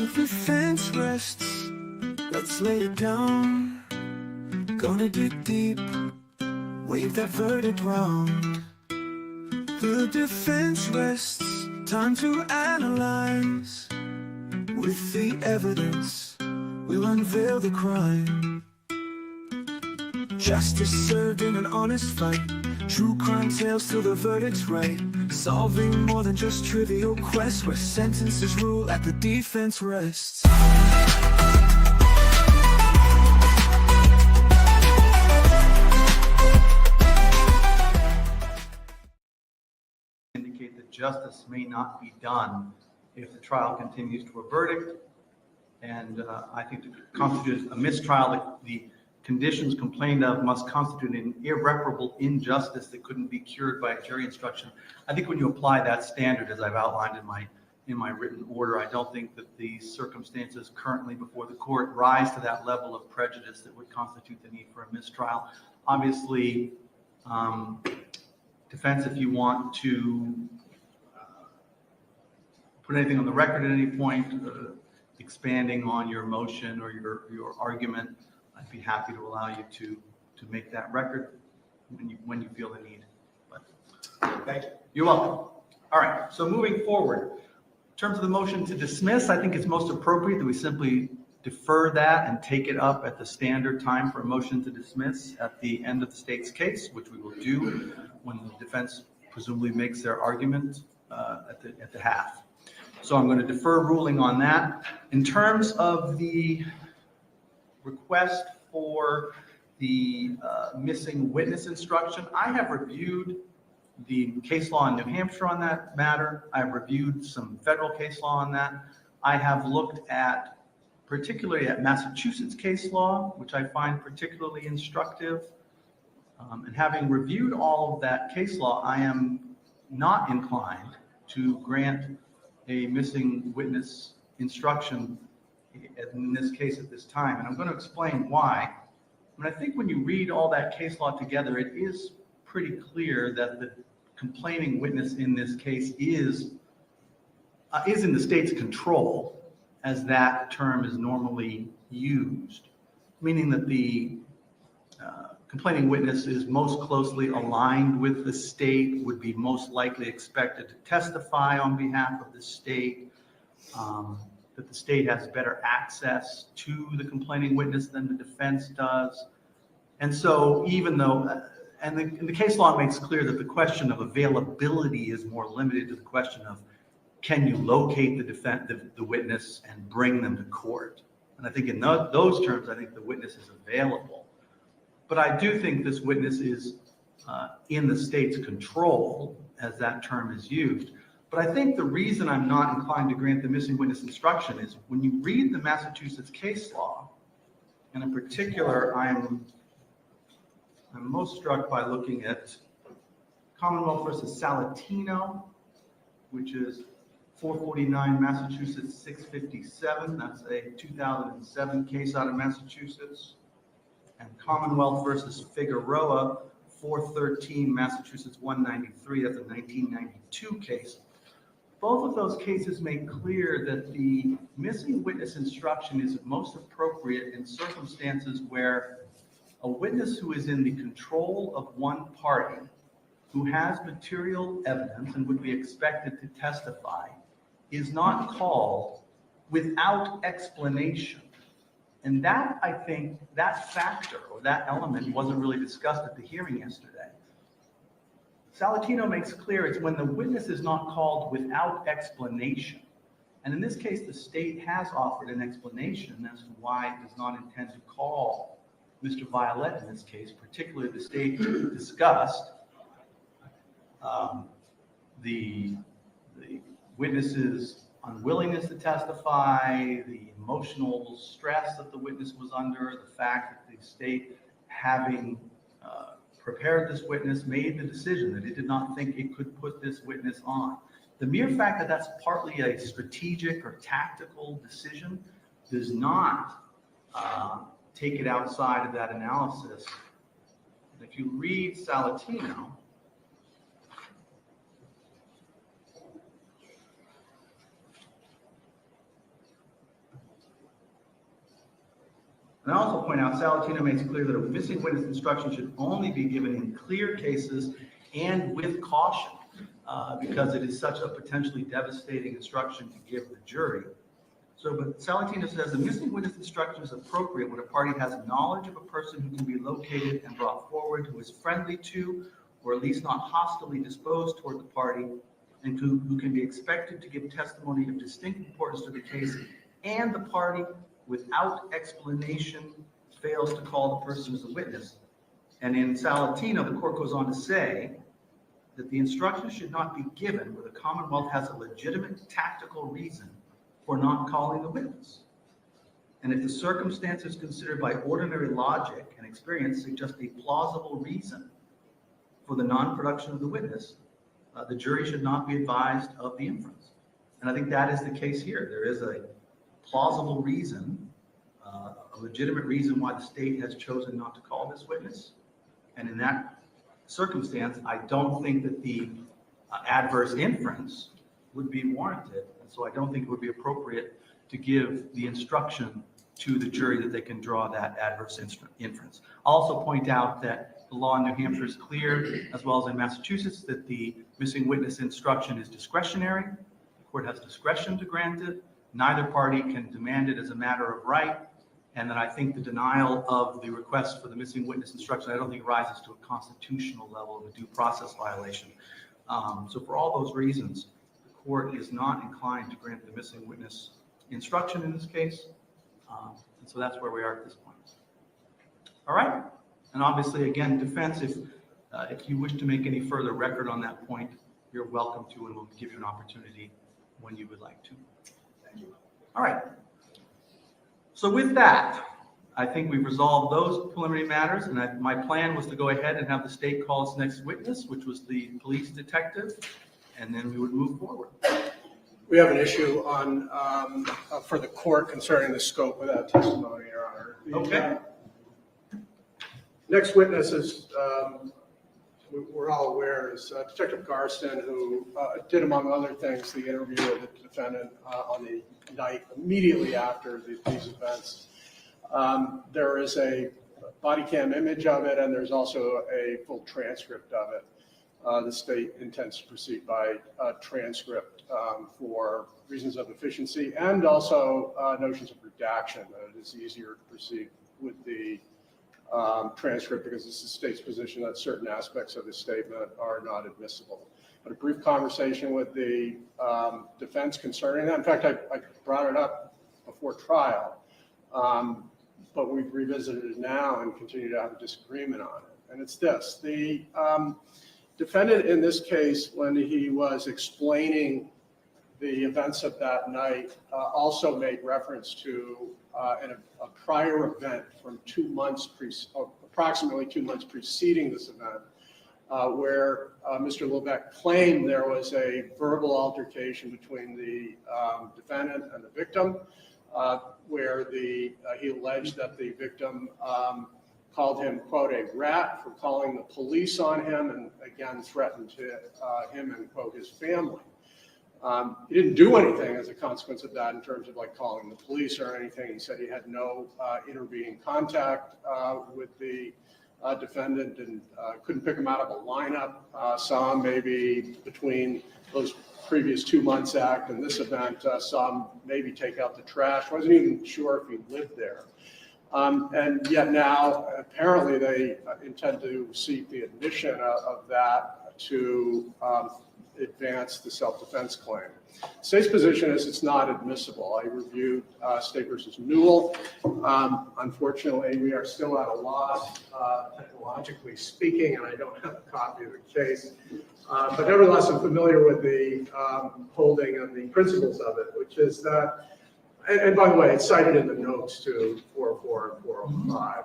the fence rests, let's lay it down. Gonna dig deep, wave that verdict round. The defense rests, time to analyze. With the evidence, we'll unveil the crime. Justice served in an honest fight, true crime tales till the verdict's right. Solving more than just trivial quests, where sentences rule at the defense rests. Indicate that justice may not be done if the trial continues to a verdict, and I think to constitute a mistrial, the conditions complained of must constitute an irreparable injustice that couldn't be cured by a jury instruction. I think when you apply that standard, as I've outlined in my written order, I don't think that the circumstances currently before the court rise to that level of prejudice that would constitute the need for a mistrial. Obviously, defense, if you want to put anything on the record at any point, expanding on your motion or your argument, I'd be happy to allow you to make that record when you feel the need. But thank you. You're welcome. All right. So moving forward, in terms of the motion to dismiss, I think it's most appropriate that we simply defer that and take it up at the standard time for a motion to dismiss at the end of the state's case, which we will do when the defense presumably makes their argument at the half. So I'm going to defer ruling on that. In terms of the request for the missing witness instruction, I have reviewed the case law in New Hampshire on that matter. I've reviewed some federal case law on that. I have looked at particularly at Massachusetts case law, which I find particularly instructive. And having reviewed all of that case law, I am not inclined to grant a missing witness instruction in this case at this time. And I'm going to explain why. I mean, I think when you read all that case law together, it is pretty clear that the complaining witness in this case is in the state's control, as that term is normally used, meaning that the complaining witness is most closely aligned with the state, would be most likely expected to testify on behalf of the state, that the state has better access to the complaining witness than the defense does. And so even though, and the case law makes clear that the question of availability is more limited to the question of, can you locate the witness and bring them to court? And I think in those terms, I think the witness is available. But I do think this witness is in the state's control, as that term is used. But I think the reason I'm not inclined to grant the missing witness instruction is when you read the Massachusetts case law, and in particular, I'm most struck by looking at Commonwealth versus Salatino, which is 449 Massachusetts 657. That's a 2007 case out of Massachusetts. And Commonwealth versus Figueroa, 413 Massachusetts 193. That's a 1992 case. Both of those cases make clear that the missing witness instruction is most appropriate in circumstances where a witness who is in the control of one party, who has material evidence and would be expected to testify, is not called without explanation. And that, I think, that factor or that element wasn't really discussed at the hearing yesterday. Salatino makes clear it's when the witness is not called without explanation. And in this case, the state has offered an explanation as to why it does not intend to call Mr. Violette in this case. Particularly, the state discussed the witness's unwillingness to testify, the emotional stress that the witness was under, the fact that the state, having prepared this witness, made the decision that it did not think it could put this witness on. The mere fact that that's partly a strategic or tactical decision does not take it outside of that analysis. And if you read Salatino, And I also point out, Salatino makes clear that a missing witness instruction should only be given in clear cases and with caution, because it is such a potentially devastating instruction to give the jury. So, but Salatino says the missing witness instruction is appropriate when a party has knowledge of a person who can be located and brought forward, who is friendly to, or at least not hostilely disposed toward the party, and who can be expected to give testimony of distinct importance to the case, and the party, without explanation, fails to call the person as a witness. And in Salatino, the court goes on to say that the instruction should not be given where the Commonwealth has a legitimate tactical reason for not calling the witness. And if the circumstances considered by ordinary logic and experience suggest a plausible reason for the non-production of the witness, the jury should not be advised of the inference. And I think that is the case here. There is a plausible reason, a legitimate reason why the state has chosen not to call this witness. And in that circumstance, I don't think that the adverse inference would be warranted. And so I don't think it would be appropriate to give the instruction to the jury that they can draw that adverse inference. I'll also point out that the law in New Hampshire is clear, as well as in Massachusetts, that the missing witness instruction is discretionary. The court has discretion to grant it. Neither party can demand it as a matter of right. And that I think the denial of the request for the missing witness instruction, I don't think rises to a constitutional level of a due process violation. So for all those reasons, the court is not inclined to grant the missing witness instruction in this case. And so that's where we are at this point. All right. And obviously, again, defense, if you wish to make any further record on that point, you're welcome to, and we'll give you an opportunity when you would like to. Thank you. All right. So with that, I think we've resolved those preliminary matters, and my plan was to go ahead and have the state call its next witness, which was the police detective, and then we would move forward. We have an issue on for the court concerning the scope of that testimony, Your Honor. Okay. Next witness is, we're all aware, is Detective Garston, who did, among other things, the interview of the defendant on the night immediately after these events. There is a body cam image of it, and there's also a full transcript of it. The state intends to proceed by transcript for reasons of efficiency and also notions of redaction. It is easier to proceed with the transcript because it's the state's position that certain aspects of the statement are not admissible. But a brief conversation with the defense concerning that. In fact, I brought it up before trial, but we've revisited it now and continue to have a disagreement on it. And it's this: the defendant in this case, when he was explaining the events of that night, also made reference to a prior event from approximately 2 months preceding this event, where Mr. Levesque claimed there was a verbal altercation between the defendant and the victim, where he alleged that the victim called him, quote, a rat for calling the police on him, and again threatened him and, quote, his family. He didn't do anything as a consequence of that in terms of like calling the police or anything. He said he had no intervening contact with the defendant and couldn't pick him out of a lineup. Saw him maybe between those previous 2 months act and this event, saw him maybe take out the trash. Wasn't even sure if he lived there. And yet now, apparently, they intend to seek the admission of that to advance the self-defense claim. The state's position is it's not admissible. I reviewed State versus Newell. Unfortunately, we are still at a loss, technologically speaking, and I don't have a copy of the case. But nevertheless, I'm familiar with the holding and the principles of it, which is that, and by the way, it's cited in the notes to 404 and 405.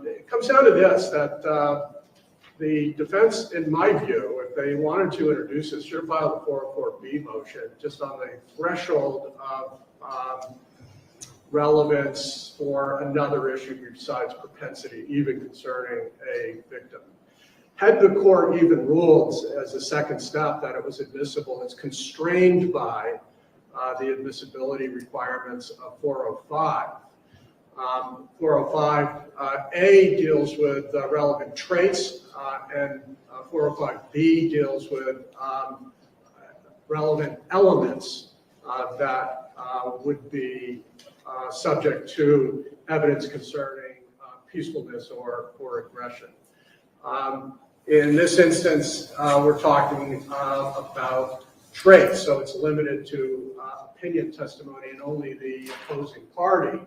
It comes down to this, that the defense, in my view, if they wanted to introduce this, should have filed a 404B motion just on the threshold of relevance for another issue besides propensity, even concerning a victim. Had the court even ruled as a second step that it was admissible, it's constrained by the admissibility requirements of 405. 405A deals with relevant traits, and 405B deals with relevant elements that would be subject to evidence concerning peacefulness or aggression. In this instance, we're talking about traits, so it's limited to opinion testimony, and only the opposing party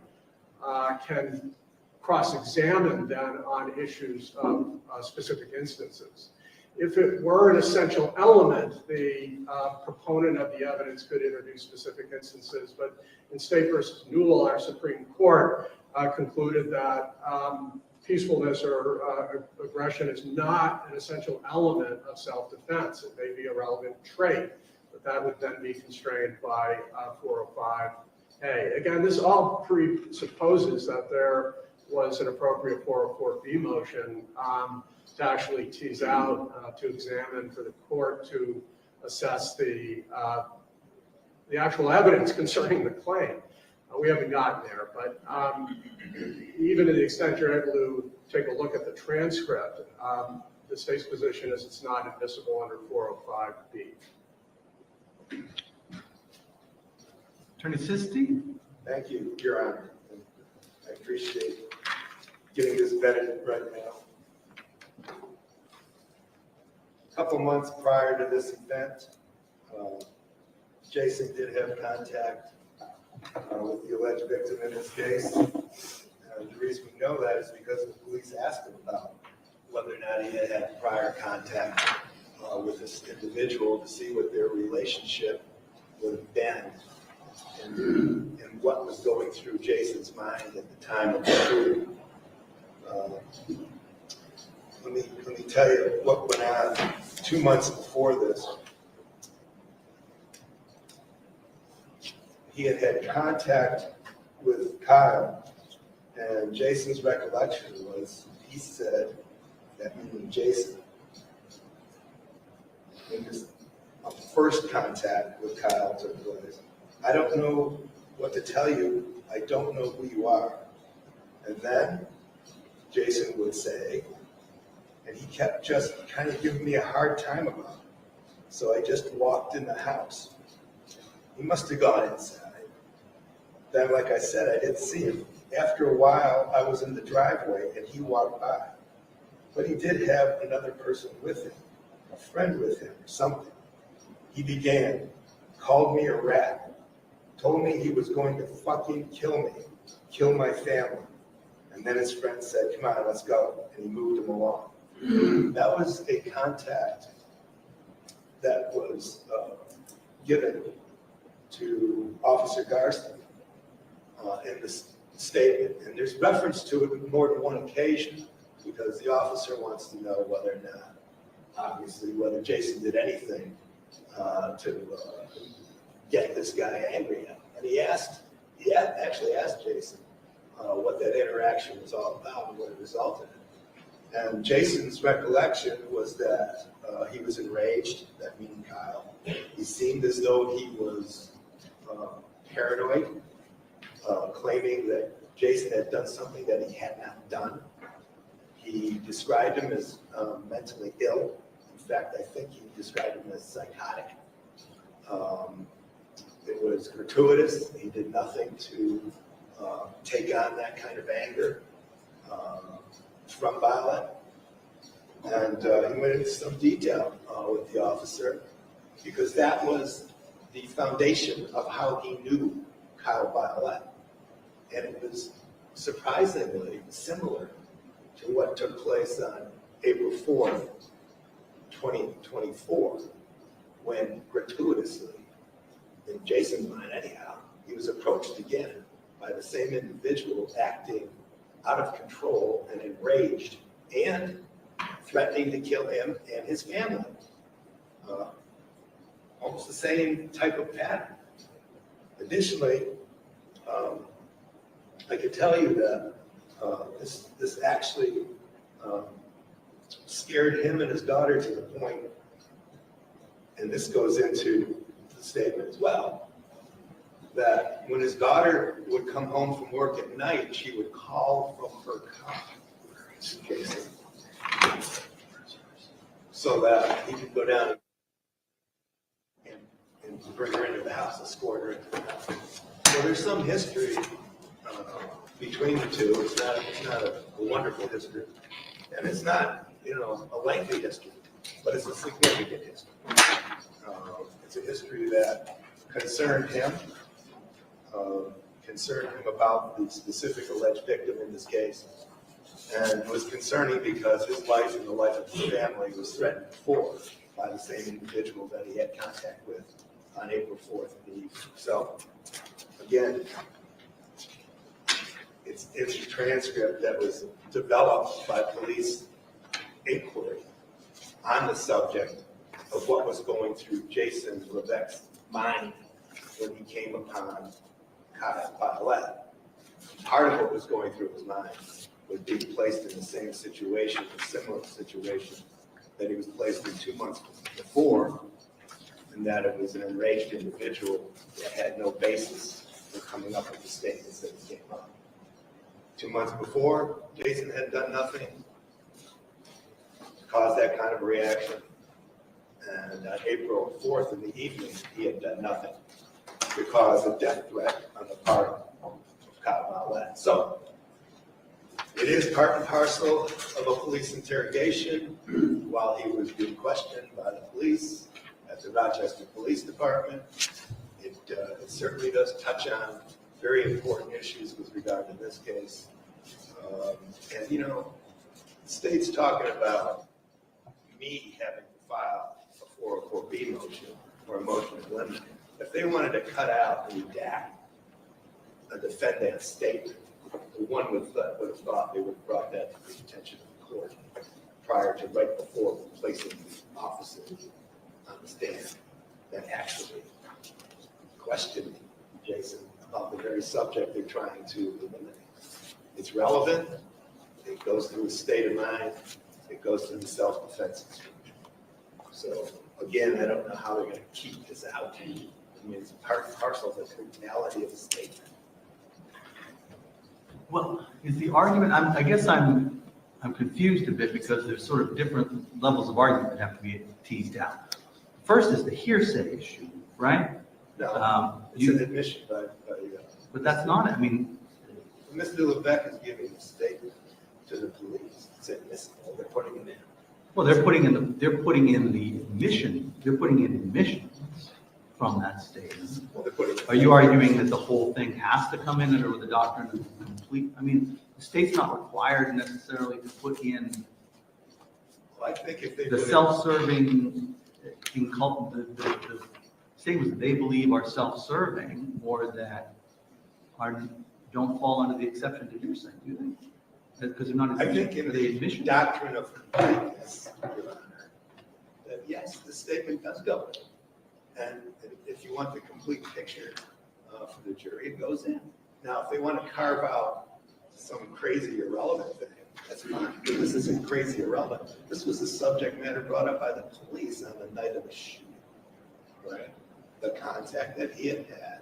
can cross-examine then on issues of specific instances. If it were an essential element, the proponent of the evidence could introduce specific instances, but in State versus Newell, our Supreme Court concluded that peacefulness or aggression is not an essential element of self-defense. It may be a relevant trait, but that would then be constrained by 405A. Again, this all presupposes that there was an appropriate 404B motion to actually tease out, to examine for the court to assess the actual evidence concerning the claim. We haven't gotten there, but even to the extent you're able to take a look at the transcript, the state's position is it's not admissible under 405B. Attorney Sisti? Thank you, Your Honor. I appreciate getting this vetted right now. A couple months prior to this event, Jason did have contact with the alleged victim in this case. The reason we know that is because the police asked him about whether or not he had had prior contact with this individual to see what their relationship would have been and what was going through Jason's mind at the time of the shooting. Let me tell you what went on 2 months before this. He had had contact with Kyle, and Jason's recollection was he said that meaning Jason, in his first contact with Kyle took place. I don't know what to tell you. I don't know who you are. And then Jason would say, and he kept just kind of giving me a hard time about it. So I just walked in the house. He must have gone inside. Then, like I said, I didn't see him. After a while, I was in the driveway and he walked by. But he did have another person with him, a friend with him or something. He began, called me a rat, told me he was going to fucking kill me, kill my family. And then his friend said, come on, let's go. And he moved him along. That was a contact that was given to Officer Garston in this statement. And there's reference to it on more than one occasion because the officer wants to know whether or not, obviously, whether Jason did anything to get this guy angry at him. And he actually asked Jason what that interaction was all about and what it resulted in. And Jason's recollection was that he was enraged, that meaning Kyle. He seemed as though he was paranoid, claiming that Jason had done something that he had not done. He described him as mentally ill. In fact, I think he described him as psychotic. It was gratuitous. He did nothing to take on that kind of anger from Violette. And he went into some detail with the officer because that was the foundation of how he knew Kyle Violette. And it was surprisingly similar to what took place on April 4th, 2024, when gratuitously, in Jason's mind anyhow, he was approached again by the same individual acting out of control and enraged and threatening to kill him and his family. Almost the same type of pattern. Additionally, I can tell you that this actually scared him and his daughter to the point, and this goes into the statement as well, that when his daughter would come home from work at night, she would call from her car, Jason, so that he could go down and bring her into the house, escort her into the house. So there's some history between the two. It's not a wonderful history, and it's not, a lengthy history, but it's a significant history. It's a history that concerned him about the specific alleged victim in this case, and was concerning because his life and the life of his family was threatened before by the same individual that he had contact with on April 4th in the evening. So, again, it's a transcript that was developed by police inquiry on the subject of what was going through Jason Levesque's mind when he came upon KYAL Violette. Part of what was going through his mind was being placed in the same situation, a similar situation that he was placed in 2 months before, and that it was an enraged individual that had no basis for coming up with the statements that he came up. 2 months before, Jason had done nothing to cause that kind of a reaction. And on April 4th in the evening, he had done nothing to cause a death threat on the part of KYAL Violette. So it is part and parcel of a police interrogation while he was being questioned by the police at the Rochester Police Department. It certainly does touch on very important issues with regard to this case. And the state's talking about me having to file a 404B motion or a motion to limit. If they wanted to cut out and redact a defendant's statement, one would have thought they would have brought that to the attention of the court prior to right before placing the officer on the stand that actually questioned Jason about the very subject they're trying to eliminate. It's relevant. It goes through his state of mind. It goes through the self-defense instruction. So again, I don't know how they're going to keep this out. I mean, it's part and parcel of the criminality of the statement. Well, is the argument, I guess I'm confused a bit because there's sort of different levels of argument that have to be teased out. First is the hearsay issue, right? No, it's an admission by but that's not, Mr. Levesque is giving a statement to the police. It's admissible. They're putting it in. well, they're putting in the admissions from that statement. Well, they're putting it. Are you arguing that the whole thing has to come in under the doctrine of complete? The state's not required necessarily to put in Well, I think if they the put self-serving, the statements that they believe are self-serving or that don't fall under the exception to hearsay, do they? Because they're not. I think in the admission doctrine of completeness, Your Honor, that yes, the statement does go in. And if you want the complete picture for the jury, it goes in. Now, if they want to carve out some crazy irrelevant thing, that's fine. This isn't crazy irrelevant. This was the subject matter brought up by the police on the night of the shooting, right? The contact that he had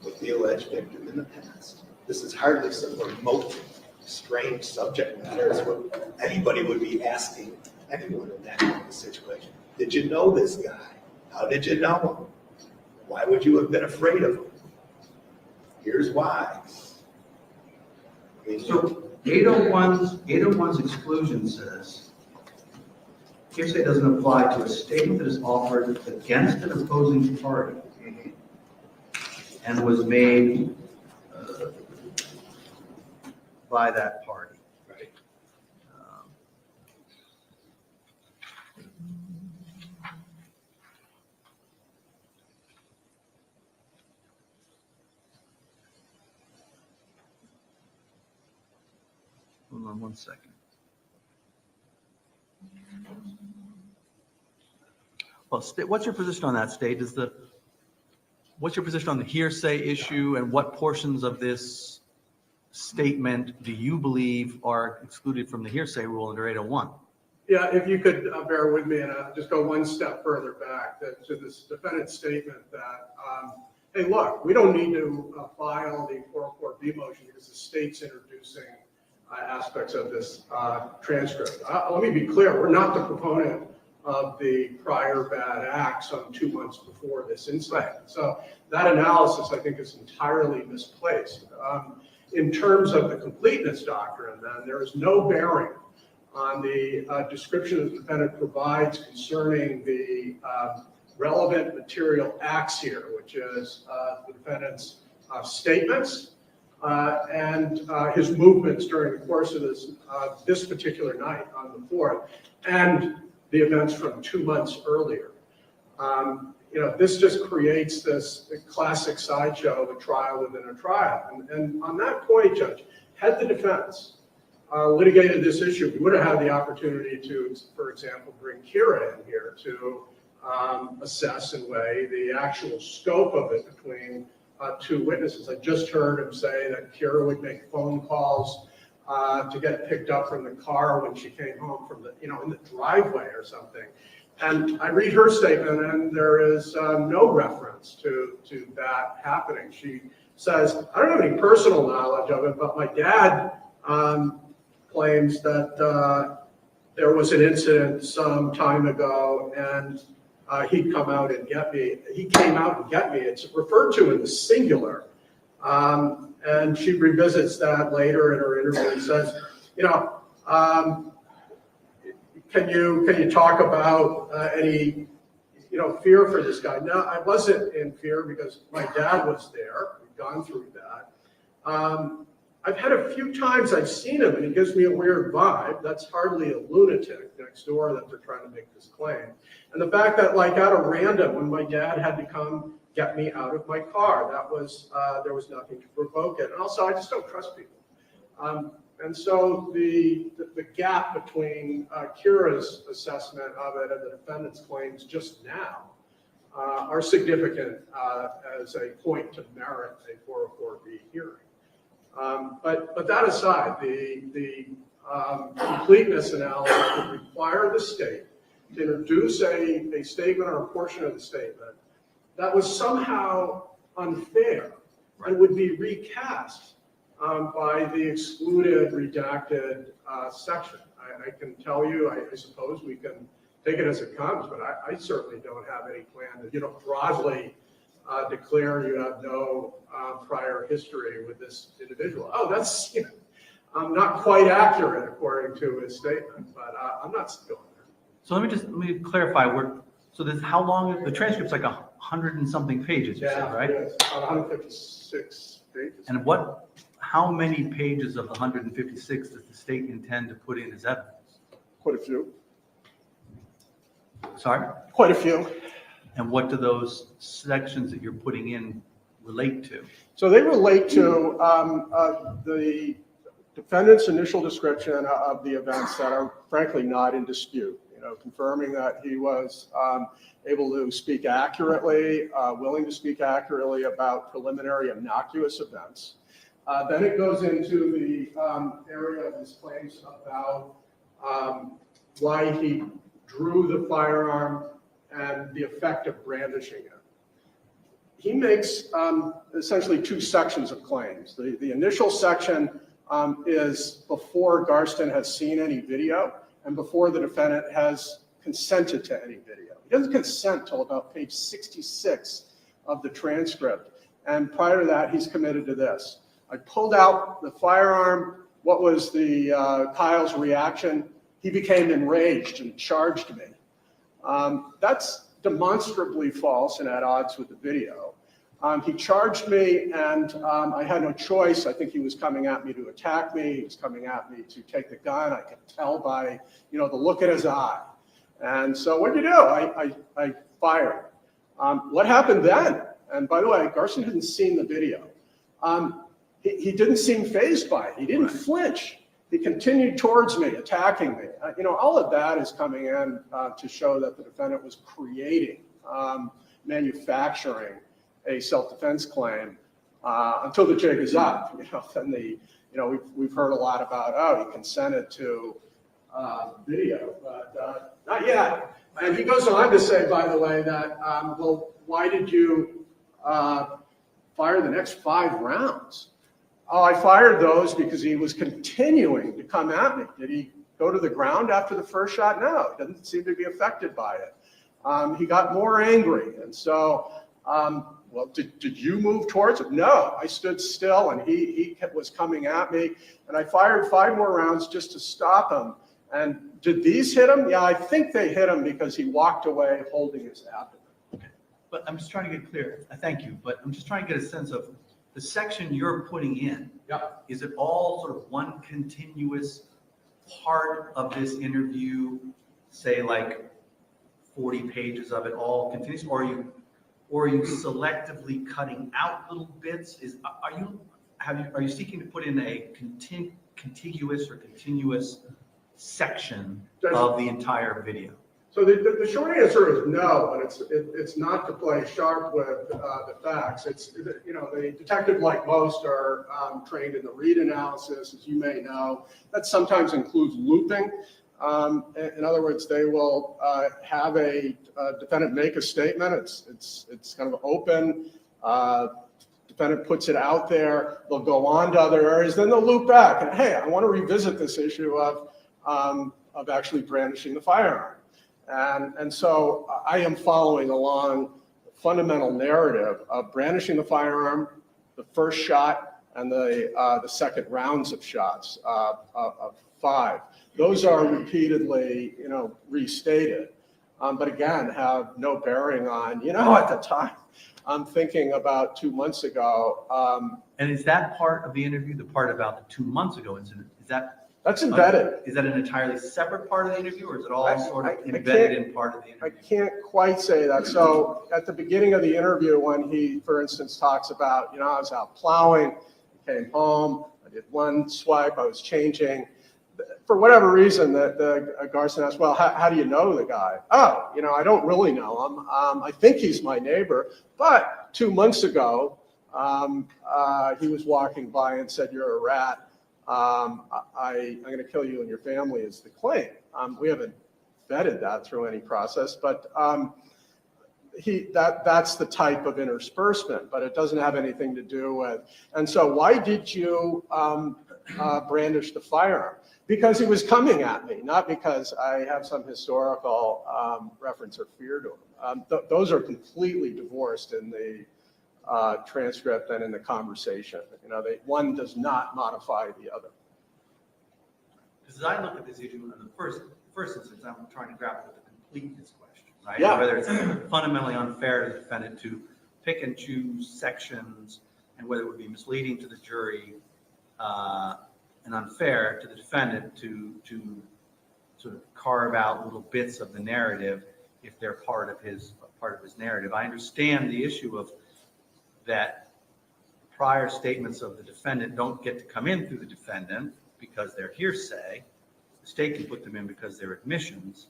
with the alleged victim in the past. This is hardly some remote, strange subject matter. It's what anybody would be asking anyone in that kind of situation. Did you know this guy? How did you know him? Why would you have been afraid of him? Here's why. So 801's exclusion says, hearsay doesn't apply to a statement that is offered against an opposing party and was made by that party. Right. Hold on 1 second. Well, what's your position on that, State? What's your position on the hearsay issue and what portions of this statement do you believe are excluded from the hearsay rule under 801? Yeah, if you could bear with me and just go one step further back to this defendant's statement that hey, look, we don't need to file the 404B motion because the state's introducing aspects of this transcript. Let me be clear, we're not the proponent of the prior bad acts some 2 months before this incident. So that analysis, I think, is entirely misplaced. In terms of the completeness doctrine, then, there is no bearing on the description the defendant provides concerning the relevant material acts here, which is the defendant's statements and his movements during the course of this particular night on the 4th, and the events from 2 months earlier. This just creates this classic sideshow of a trial within a trial. And on that point, Judge, had the defense litigated this issue, we would have had the opportunity to, for example, bring Kira in here to assess and weigh the actual scope of it between 2 witnesses. I just heard him say that Kira would make phone calls to get picked up from the car when she came home from the, in the driveway or something. And I read her statement, and there is no reference to that happening. She says, I don't have any personal knowledge of it, but my dad claims that there was an incident some time ago, and he'd come out and get me. He came out and get me. It's referred to in the singular. And she revisits that later in her interview and says, can you talk about any, fear for this guy? No, I wasn't in fear because my dad was there. We've gone through that. I've had a few times I've seen him and he gives me a weird vibe. That's hardly a lunatic next door that they're trying to make this claim. And the fact that, like, out of random, when my dad had to come get me out of my car, that was, there was nothing to provoke it. And also, I just don't trust people. And so the gap between Kira's assessment of it and the defendant's claims just now are significant as a point to merit a 404B hearing. But that aside, the completeness analysis would require the state to introduce a statement or a portion of the statement that was somehow unfair and would be recast by the excluded, redacted section. I can tell you, I suppose we can take it as it comes, but I certainly don't have any plan to, broadly declare you have no prior history with this individual. Oh, that's not quite accurate according to his statement, but I'm not going there. So let me clarify. So this, how long, the transcript's like 100 and something pages, you said, right? Yes, 156 pages. And how many pages of the 156 does the state intend to put in as evidence? Quite a few. Sorry? Quite a few. And what do those sections that you're putting in relate to? So they relate to the defendant's initial description of the events that are frankly not in dispute. Confirming that he was able to speak accurately, willing to speak accurately about preliminary innocuous events. Then it goes into the area of his claims about why he drew the firearm and the effect of brandishing it. He makes essentially 2 sections of claims. The initial section is before Garston has seen any video and before the defendant has consented to any video. He doesn't consent till about page 66 of the transcript. And prior to that, he's committed to this. I pulled out the firearm. What was the Kyle's reaction? He became enraged and charged me. That's demonstrably false and at odds with the video. He charged me, and I had no choice. I think he was coming at me to attack me. He was coming at me to take the gun. I could tell by, the look in his eye. And so what did you do? I fired. What happened then? And by the way, Garston hadn't seen the video. He didn't seem fazed by it. He didn't flinch. He continued towards me, attacking me. All of that is coming in to show that the defendant was creating, manufacturing a self-defense claim until the jig is up. Then we've heard a lot about, he consented to video, but not yet. And he goes on to say, by the way, that, well, why did you fire the next 5 rounds? Oh, I fired those because he was continuing to come at me. Did he go to the ground after the first shot? No, he doesn't seem to be affected by it. He got more angry. And so, well, did you move towards him? No, I stood still and he was coming at me. And I fired 5 more rounds just to stop him. And did these hit him? Yeah, I think they hit him because he walked away holding his abdomen. Okay. But I'm just trying to get clear. Thank you. But I'm just trying to get a sense of the section you're putting in. Yep. Is it all sort of one continuous part of this interview, say like 40 pages of it all continuous, or are you selectively cutting out little bits? Are you seeking to put in a contiguous or continuous section of the entire video? So the short answer is no, but it's not to play sharp with the facts. It's, you know, the detective, like most, are trained in the read analysis, as you may know. That sometimes includes looping. In other words, they will have a defendant make a statement. It's kind of open. Defendant puts it out there. They'll go on to other areas. Then they'll loop back and, hey, I want to revisit this issue of actually brandishing the firearm. And so I am following along the fundamental narrative of brandishing the firearm, the first shot, and the second rounds of shots of 5. Those are repeatedly, you know, restated, but again, have no bearing on, you know, at the time, I'm thinking about 2 months ago. And is that part of the interview, the part about the 2 months ago incident, That's embedded. Is that an entirely separate part of the interview, or is it all sort of embedded in part of the interview? I can't quite say that. So at the beginning of the interview, when he, for instance, talks about, you know, I was out plowing, came home, I did 1 swipe, I was changing. For whatever reason, the Garson asked, well, how do you know the guy? Oh, you know, I don't really know him. I think he's my neighbor. But 2 months ago, he was walking by and said, you're a rat. I'm going to kill you and your family is the claim. We haven't vetted that through any process, but that's the type of interspersement, but it doesn't have anything to do with. And so why did you brandish the firearm? Because he was coming at me, not because I have some historical reference or fear to him. Those are completely divorced in the transcript and in the conversation. You know, one does not modify the other. Because as I look at this issue in the first instance, I'm trying to grapple with the completeness question, right? Yeah. Whether it's fundamentally unfair to the defendant to pick and choose sections, and whether it would be misleading to the jury and unfair to the defendant to sort of carve out little bits of the narrative if they're part of his narrative. I understand the issue of that prior statements of the defendant don't get to come in through the defendant because they're hearsay. The state can put them in because they're admissions.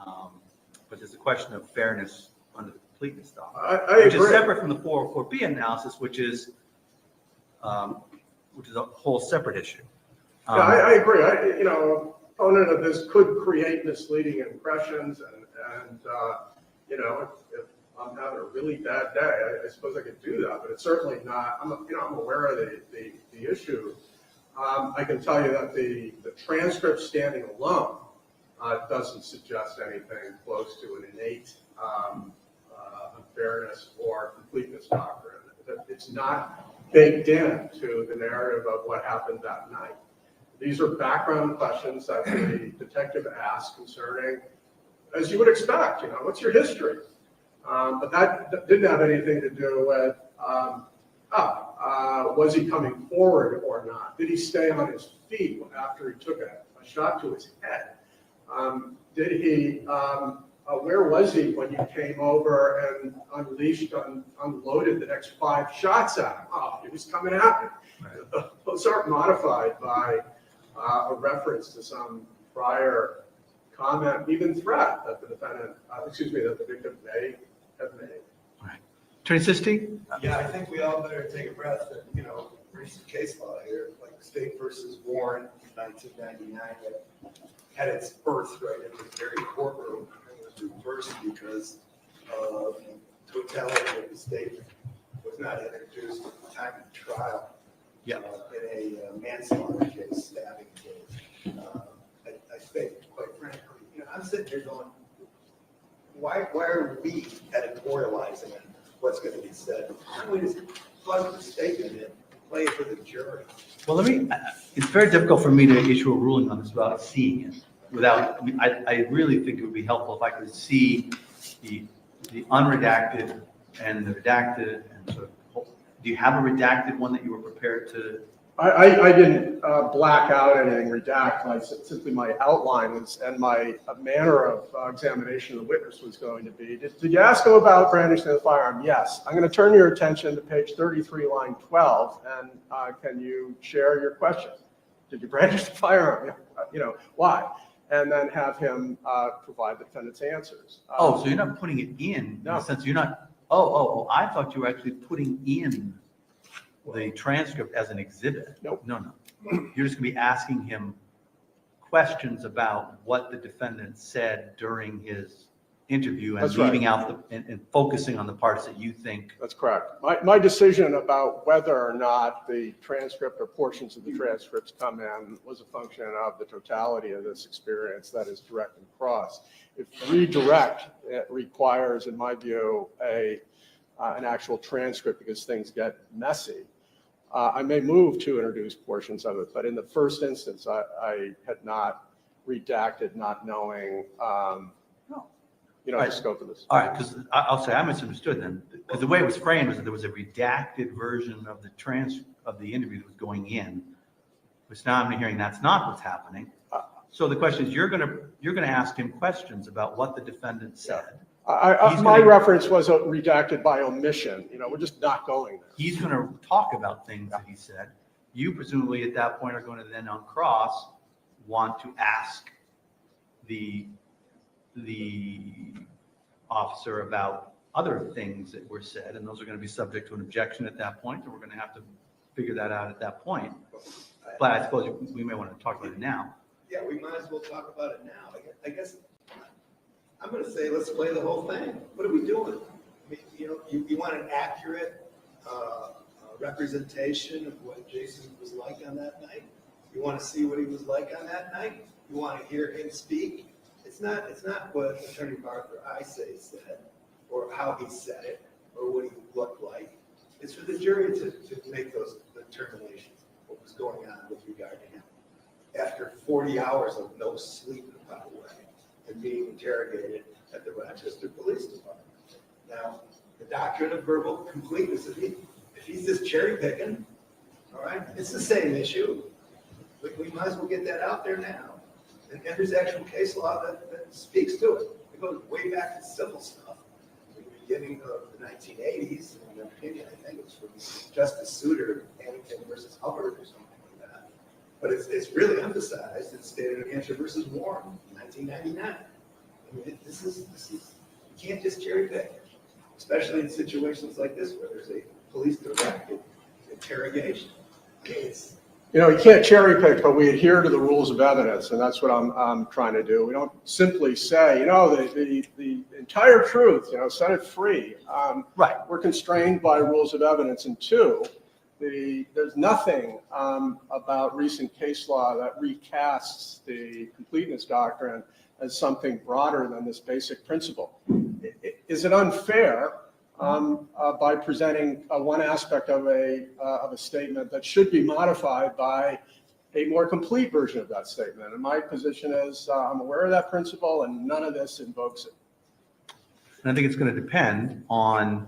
But there's a question of fairness under the completeness doctrine, which agree. is separate from the 404B analysis, which is a whole separate issue. Yeah, I agree. You know, opponent of this could create misleading impressions, and you know, if I'm having a really bad day, I suppose I could do that, but it's certainly not. I'm aware of the issue. I can tell you that the transcript standing alone doesn't suggest anything close to an innate unfairness or completeness doctrine. It's not baked into the narrative of what happened that night. These are background questions that the detective asked concerning, as you would expect, you know, what's your history? But that didn't have anything to do with, was he coming forward or not? Did he stay on his feet after he took a shot to his head? Did he, where was he when you came over and unloaded the next 5 shots at him? Oh, he was coming at me. Right. Those aren't modified by a reference to some prior comment, even threat that the defendant, that the victim may have made. All right. Attorney Sisti? Yeah, I think we all better take a breath and, you know, recent case law here, like State versus Warren, 1999, that had its birth right in the very courtroom and was reversed because of the totality of the statement was was not introduced at the time of trial. Yeah. In a manslaughter case, stabbing case. I think, quite frankly, I'm sitting here going, why are we editorializing what's going to be said? Why don't we just plug the statement in, play it for the jury? Well, it's very difficult for me to issue a ruling on this without seeing it. I really think it would be helpful if I could see the unredacted and the redacted and sort of, do you have a redacted one that you were prepared to? I didn't black out anything, redact. Simply my outline was, and my manner of examination of the witness was going to be. Did you ask him about brandishing the firearm? Yes. I'm going to turn your attention to page 33, line 12, and can you share your question? Did you brandish the firearm? Why? And then have him provide the defendant's answers. So you're not putting it in the sense you're not. Oh, I thought you were actually putting in the transcript as an exhibit. Nope. No. You're just gonna be asking him questions about what the defendant said during his interview and That's right. leaving out and focusing on the parts that you think. That's correct. My decision about whether or not the transcript or portions of the transcripts come in was a function of the totality of this experience, that is direct and cross. If redirect, it requires, in my view, an actual transcript because things get messy. I may move to introduce portions of it, but in the first instance, I had not redacted, not knowing the scope of this. All right, because I'll say I misunderstood then, because the way it was framed was that there was a redacted version of the interview that was going in, which now I'm hearing that's not what's happening. So the question is, you're gonna ask him questions about what the defendant said. My reference was redacted by omission. We're just not going there. He's going to talk about things that he said. You presumably at that point are going to then on cross want to ask the officer about other things that were said, and those are going to be subject to an objection at that point, and we're going to have to figure that out at that point. But I suppose we may want to talk about it now. Yeah, we might as well talk about it now. I guess I'm going to say, let's play the whole thing. What are we doing? I mean, you want an accurate representation of what Jason was like on that night. You want to see what he was like on that night. You want to hear him speak. It's not what Attorney Arthur Isay said, or how he said it, or what he looked like. It's for the jury to make those determinations. What was going on with regard to him after 40 hours of no sleep, by the way, and being interrogated at the Rochester Police Department. Now, the doctrine of verbal completeness, if he's just cherry picking, all right, it's the same issue. We might as well get that out there now. And there's actual case law that speaks to it. It goes way back to civil stuff. In the beginning of the 1980s, in an opinion, I think it was from Justice Souter, Annington versus Hubbard or something like that. But it's really emphasized in State of New Hampshire versus Warren, 1999. I mean, this is you can't just cherry pick, especially in situations like this where there's a police directed interrogation. I mean, you can't cherry pick, but we adhere to the rules of evidence, and that's what I'm trying to do. We don't simply say, the entire truth, set it free. Right. We're constrained by rules of evidence, and two, there's nothing about recent case law that recasts the completeness doctrine as something broader than this basic principle. Is it unfair by presenting one aspect of a statement that should be modified by a more complete version of that statement? And my position is I'm aware of that principle, and none of this invokes it. And I think it's going to depend on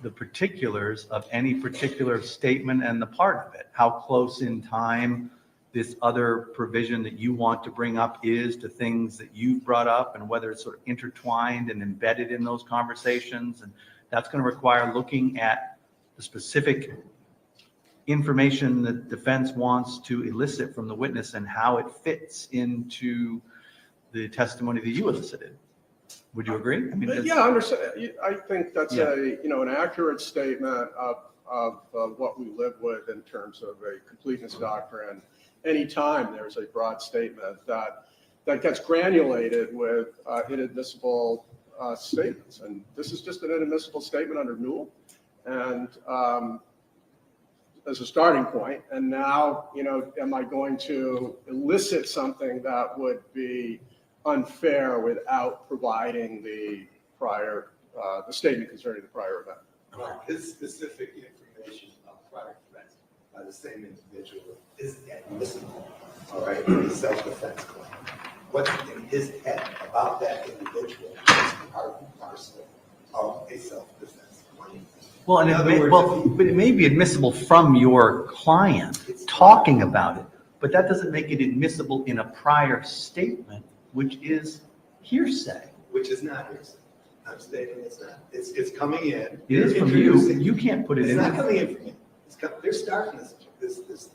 the particulars of any particular statement and the part of it, how close in time this other provision that you want to bring up is to things that you've brought up, and whether it's sort of intertwined and embedded in those conversations. And that's going to require looking at the specific information that defense wants to elicit from the witness and how it fits into the testimony that you elicited. Would you agree? I mean, Yeah, I understand. I think that's an accurate statement of what we live with in terms of a completeness doctrine. Anytime there's a broad statement that gets granulated with inadmissible statements, and this is just an inadmissible statement under Newell, and as a starting point, and now, am I going to elicit something that would be unfair without providing the statement concerning the prior event? Well, his specific information about prior threats by the same individual is admissible, all right, in the self-defense claim. What's in his head about that individual is part and parcel of a self-defense claim. Well, and In other words, but it may be admissible from your client talking about it, but that doesn't make it admissible in a prior statement, which is hearsay. which is not hearsay. I'm stating it's not. It's coming in. It is from you. You can't put it It's in. not coming in from me. They're starting this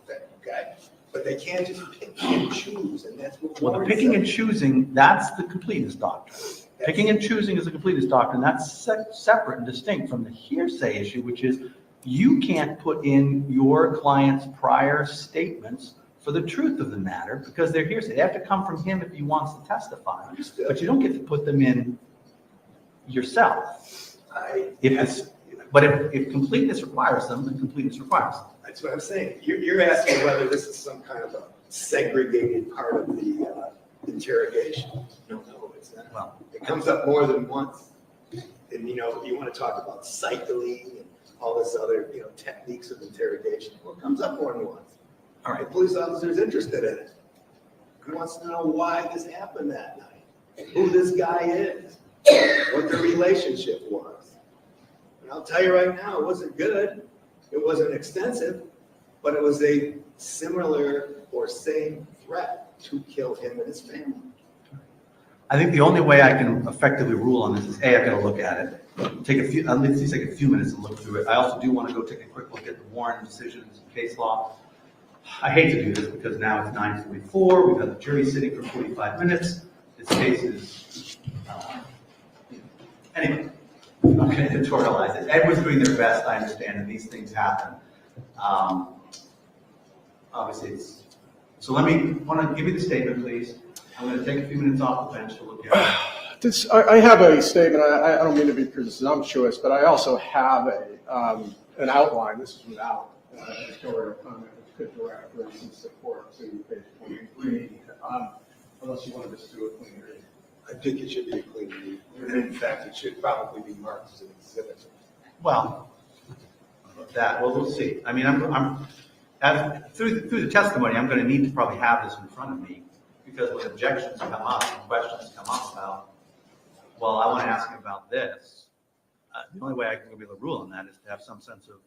thing, okay? But they can't just pick and choose, and that's what. Well, the Warren picking said. and choosing, that's the completeness doctrine. Picking and choosing is a completeness doctrine. That's separate and distinct from the hearsay issue, which is you can't put in your client's prior statements for the truth of the matter because they're hearsay. They have to come from him if he wants to testify. Understood. But you don't get to put them in yourself. Yes. But if completeness requires them, then completeness requires them. That's what I'm saying. You're asking whether this is some kind of a segregated part of the interrogation. No, it's not. Well, It comes up more than once. And, you want to talk about cycling and all this other, techniques of interrogation. Well, it comes up more than once. all right. The police officer's interested in it. He wants to know why this happened that night, who this guy is, what their relationship was. And I'll tell you right now, it wasn't good. It wasn't extensive, but it was a similar or same threat to kill him and his family. I think the only way I can effectively rule on this is I've got to look at it. At least take a few minutes to look through it. I also do want to go take a quick look at the Warren decisions and case law. I hate to do this because now it's 9:44. We've had the jury sitting for 45 minutes. This case is, anyway, I'm not going to editorialize it. Everyone's doing their best, I understand, and these things happen. Obviously, so want to give me the statement, please. I'm going to take a few minutes off the bench to look at it. I have a statement. I don't mean to be presumptuous, but I also have an outline. This is without editorial comment, which could direct some support to page 23, unless you want to just do a clean read. I think it should be a clean read. In fact, it should probably be marked as an exhibit. Well, we'll see. I mean, through the testimony, I'm going to need to probably have this in front of me because when objections come up and questions come up about, well, I want to ask him about this. The only way I can be able to rule on that is to have some sense of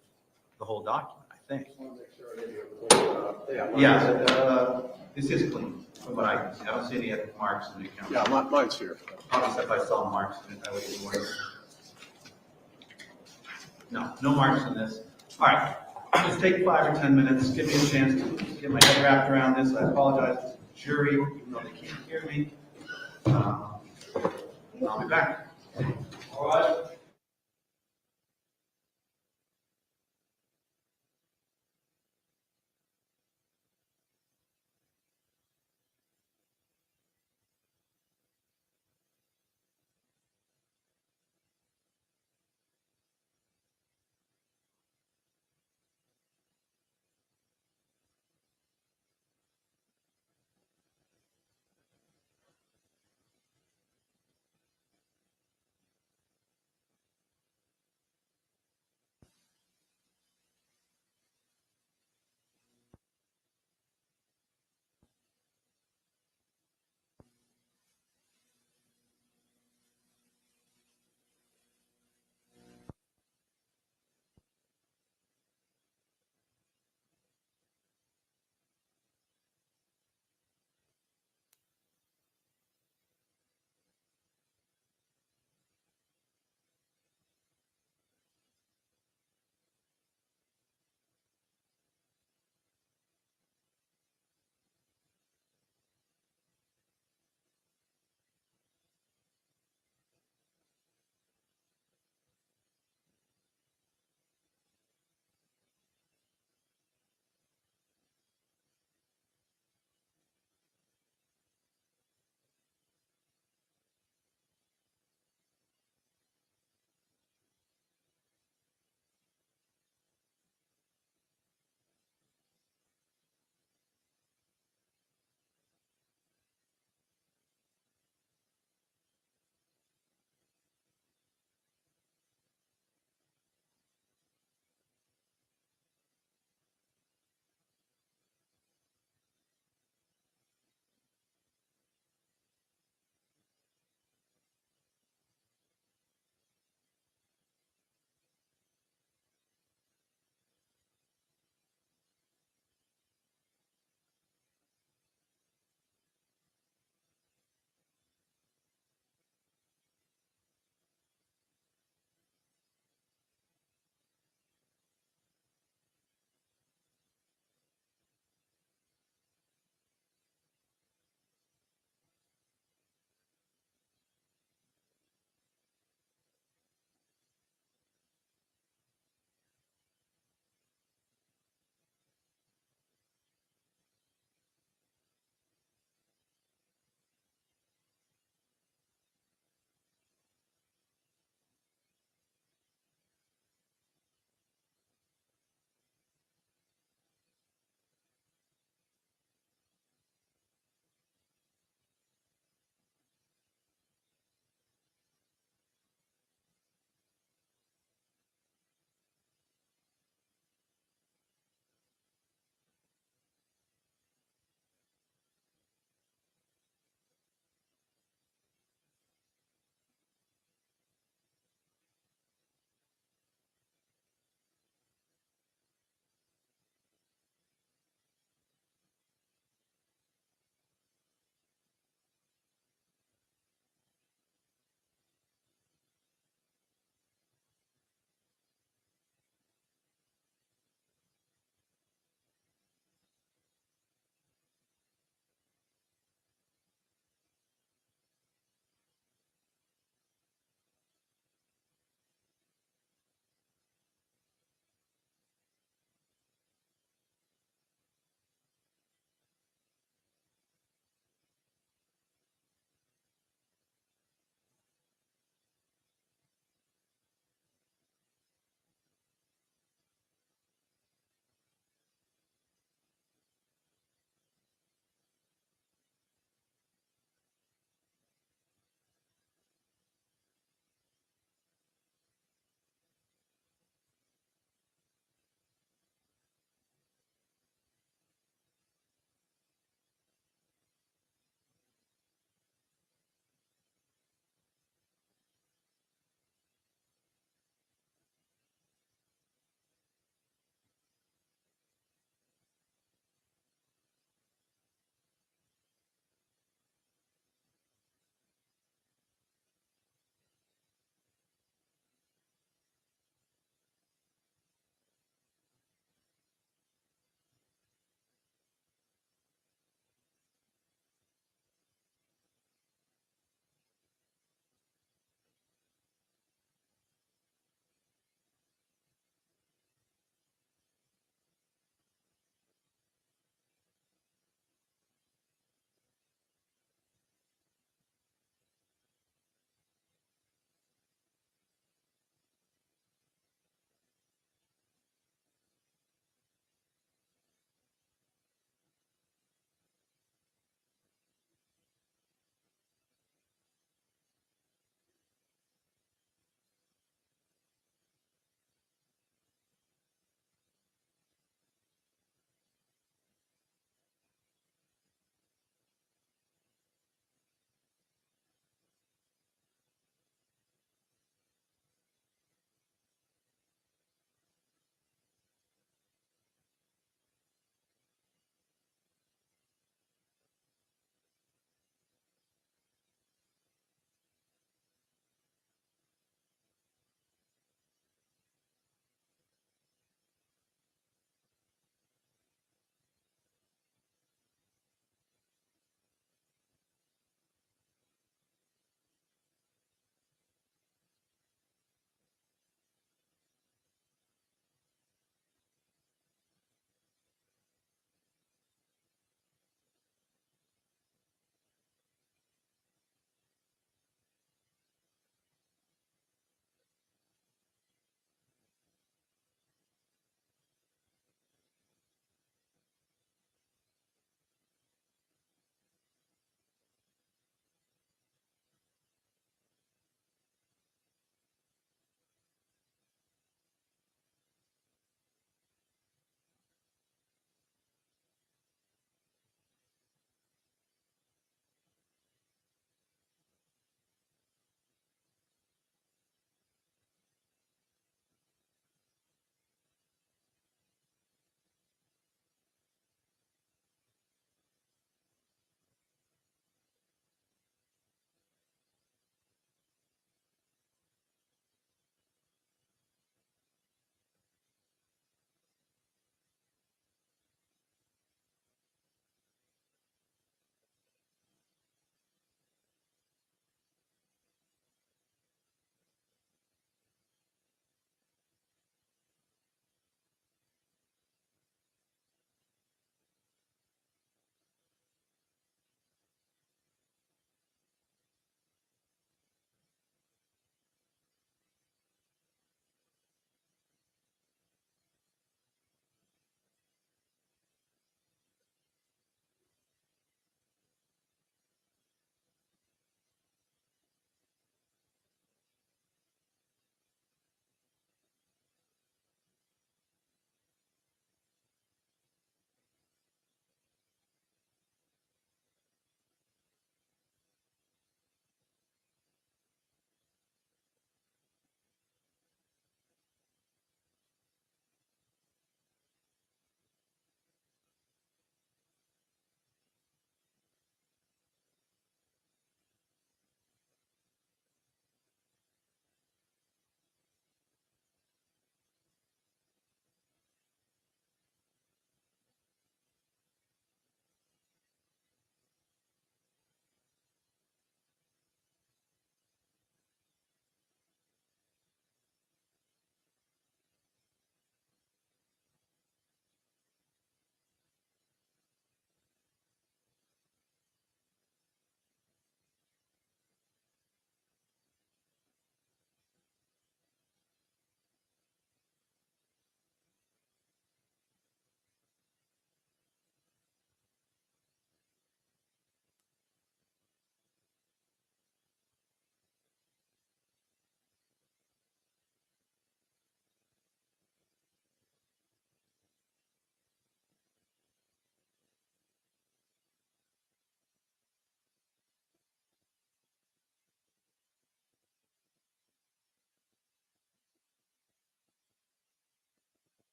the whole document, I think. I want to make sure I give you a Yeah, this is clean from what I can see. I don't see any other marks in the account. Yeah, mine's here. Obviously, if I saw marks in it, I would be worried. No marks in this. All right, let's take 5 or 10 minutes. Give me a chance to get my head wrapped around this. I apologize to the jury, even though they can't hear me. I'll be back. All right.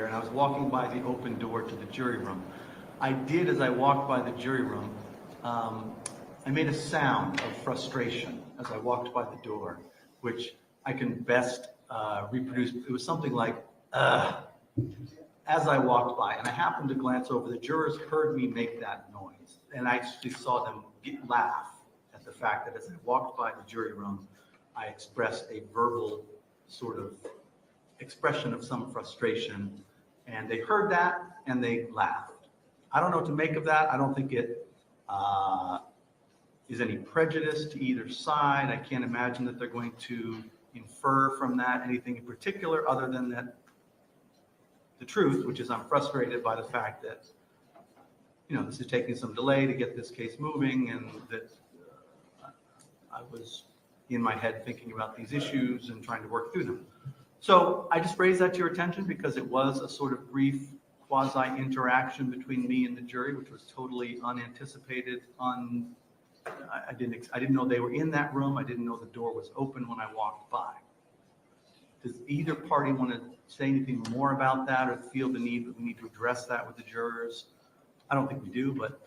and I was walking by the open door to the jury room. As I walked by the jury room, I made a sound of frustration as I walked by the door, which I can best reproduce. It was something like, as I walked by, and I happened to glance over. The jurors heard me make that noise, and I actually saw them laugh at the fact that as I walked by the jury room, I expressed a verbal sort of expression of some frustration, and they heard that and they laughed. I don't know what to make of that. I don't think it is any prejudice to either side. I can't imagine that they're going to infer from that anything in particular other than that the truth, which is I'm frustrated by the fact that, this is taking some delay to get this case moving, and that I was in my head thinking about these issues and trying to work through them. So I just raised that to your attention because it was a sort of brief quasi-interaction between me and the jury, which was totally unanticipated. I didn't know they were in that room. I didn't know the door was open when I walked by. Does either party want to say anything more about that or feel the need that we need to address that with the jurors? I don't think we do, but.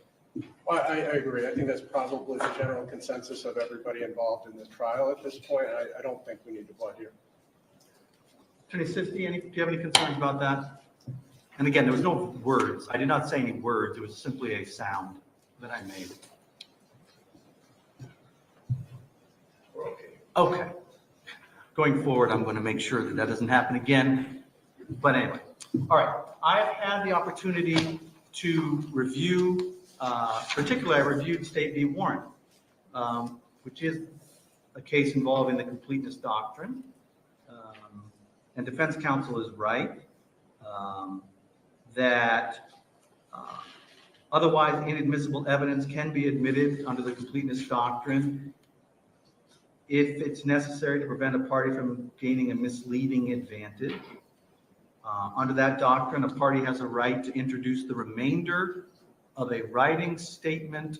Well, I agree. I think that's probably the general consensus of everybody involved in this trial at this point. I don't think we need to blood here. Attorney Sisti, do you have any concerns about that? And again, there was no words. I did not say any words. It was simply a sound that I made. Okay. Going forward, I'm going to make sure that that doesn't happen again. But anyway, all right. I've had the opportunity to review, particularly I reviewed State v. Warren, which is a case involving the completeness doctrine. And defense counsel is right that otherwise inadmissible evidence can be admitted under the completeness doctrine if it's necessary to prevent a party from gaining a misleading advantage. Under that doctrine, a party has a right to introduce the remainder of a writing, statement,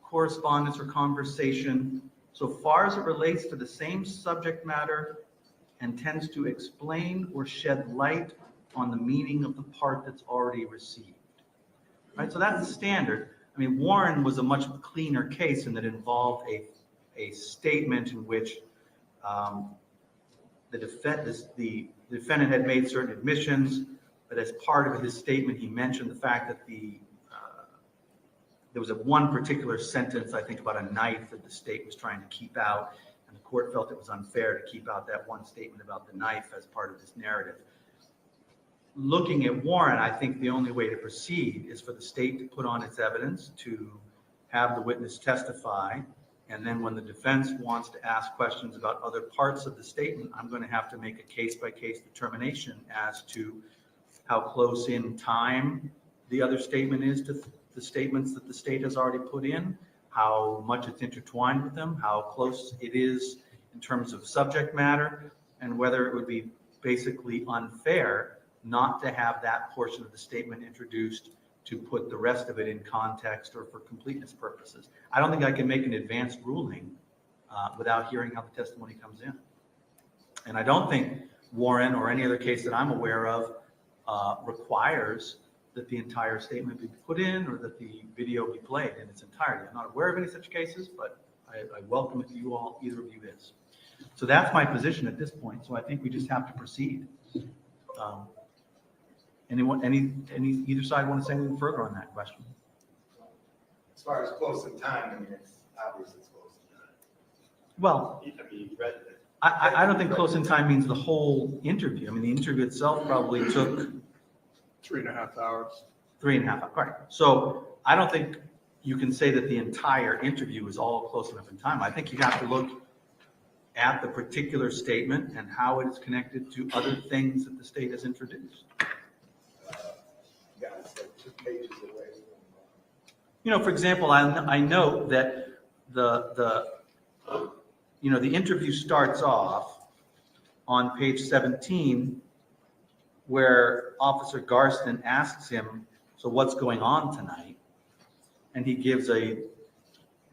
correspondence, or conversation so far as it relates to the same subject matter and tends to explain or shed light on the meaning of the part that's already received. Right, so that's the standard. I mean, Warren was a much cleaner case in that it involved a statement in which the defendant had made certain admissions, but as part of his statement, he mentioned the fact that there was one particular sentence, I think, about a knife that the state was trying to keep out, and the court felt it was unfair to keep out that one statement about the knife as part of this narrative. Looking at Warren, I think the only way to proceed is for the state to put on its evidence, to have the witness testify, and then when the defense wants to ask questions about other parts of the statement, I'm going to have to make a case-by-case determination as to how close in time the other statement is to the statements that the state has already put in, how much it's intertwined with them, how close it is in terms of subject matter, and whether it would be basically unfair not to have that portion of the statement introduced to put the rest of it in context or for completeness purposes. I don't think I can make an advanced ruling without hearing how the testimony comes in. And I don't think Warren or any other case that I'm aware of requires that the entire statement be put in or that the video be played in its entirety. I'm not aware of any such cases, but I welcome it to you all, either of you is. So that's my position at this point. So I think we just have to proceed. Either side want to say anything further on that question? As far as close in time, I mean, it's obvious it's close in time. Well, I mean, you read it. I don't think close in time means the whole interview. I mean, the interview itself probably took 3.5 hours. 3.5 hours. Right. So I don't think you can say that the entire interview is all close enough in time. I think you have to look at the particular statement and how it is connected to other things that the state has introduced. Yeah, it's like 2 pages away For example, I note that the interview starts off on page 17 where Officer Garston asks him, so what's going on tonight? And he gives a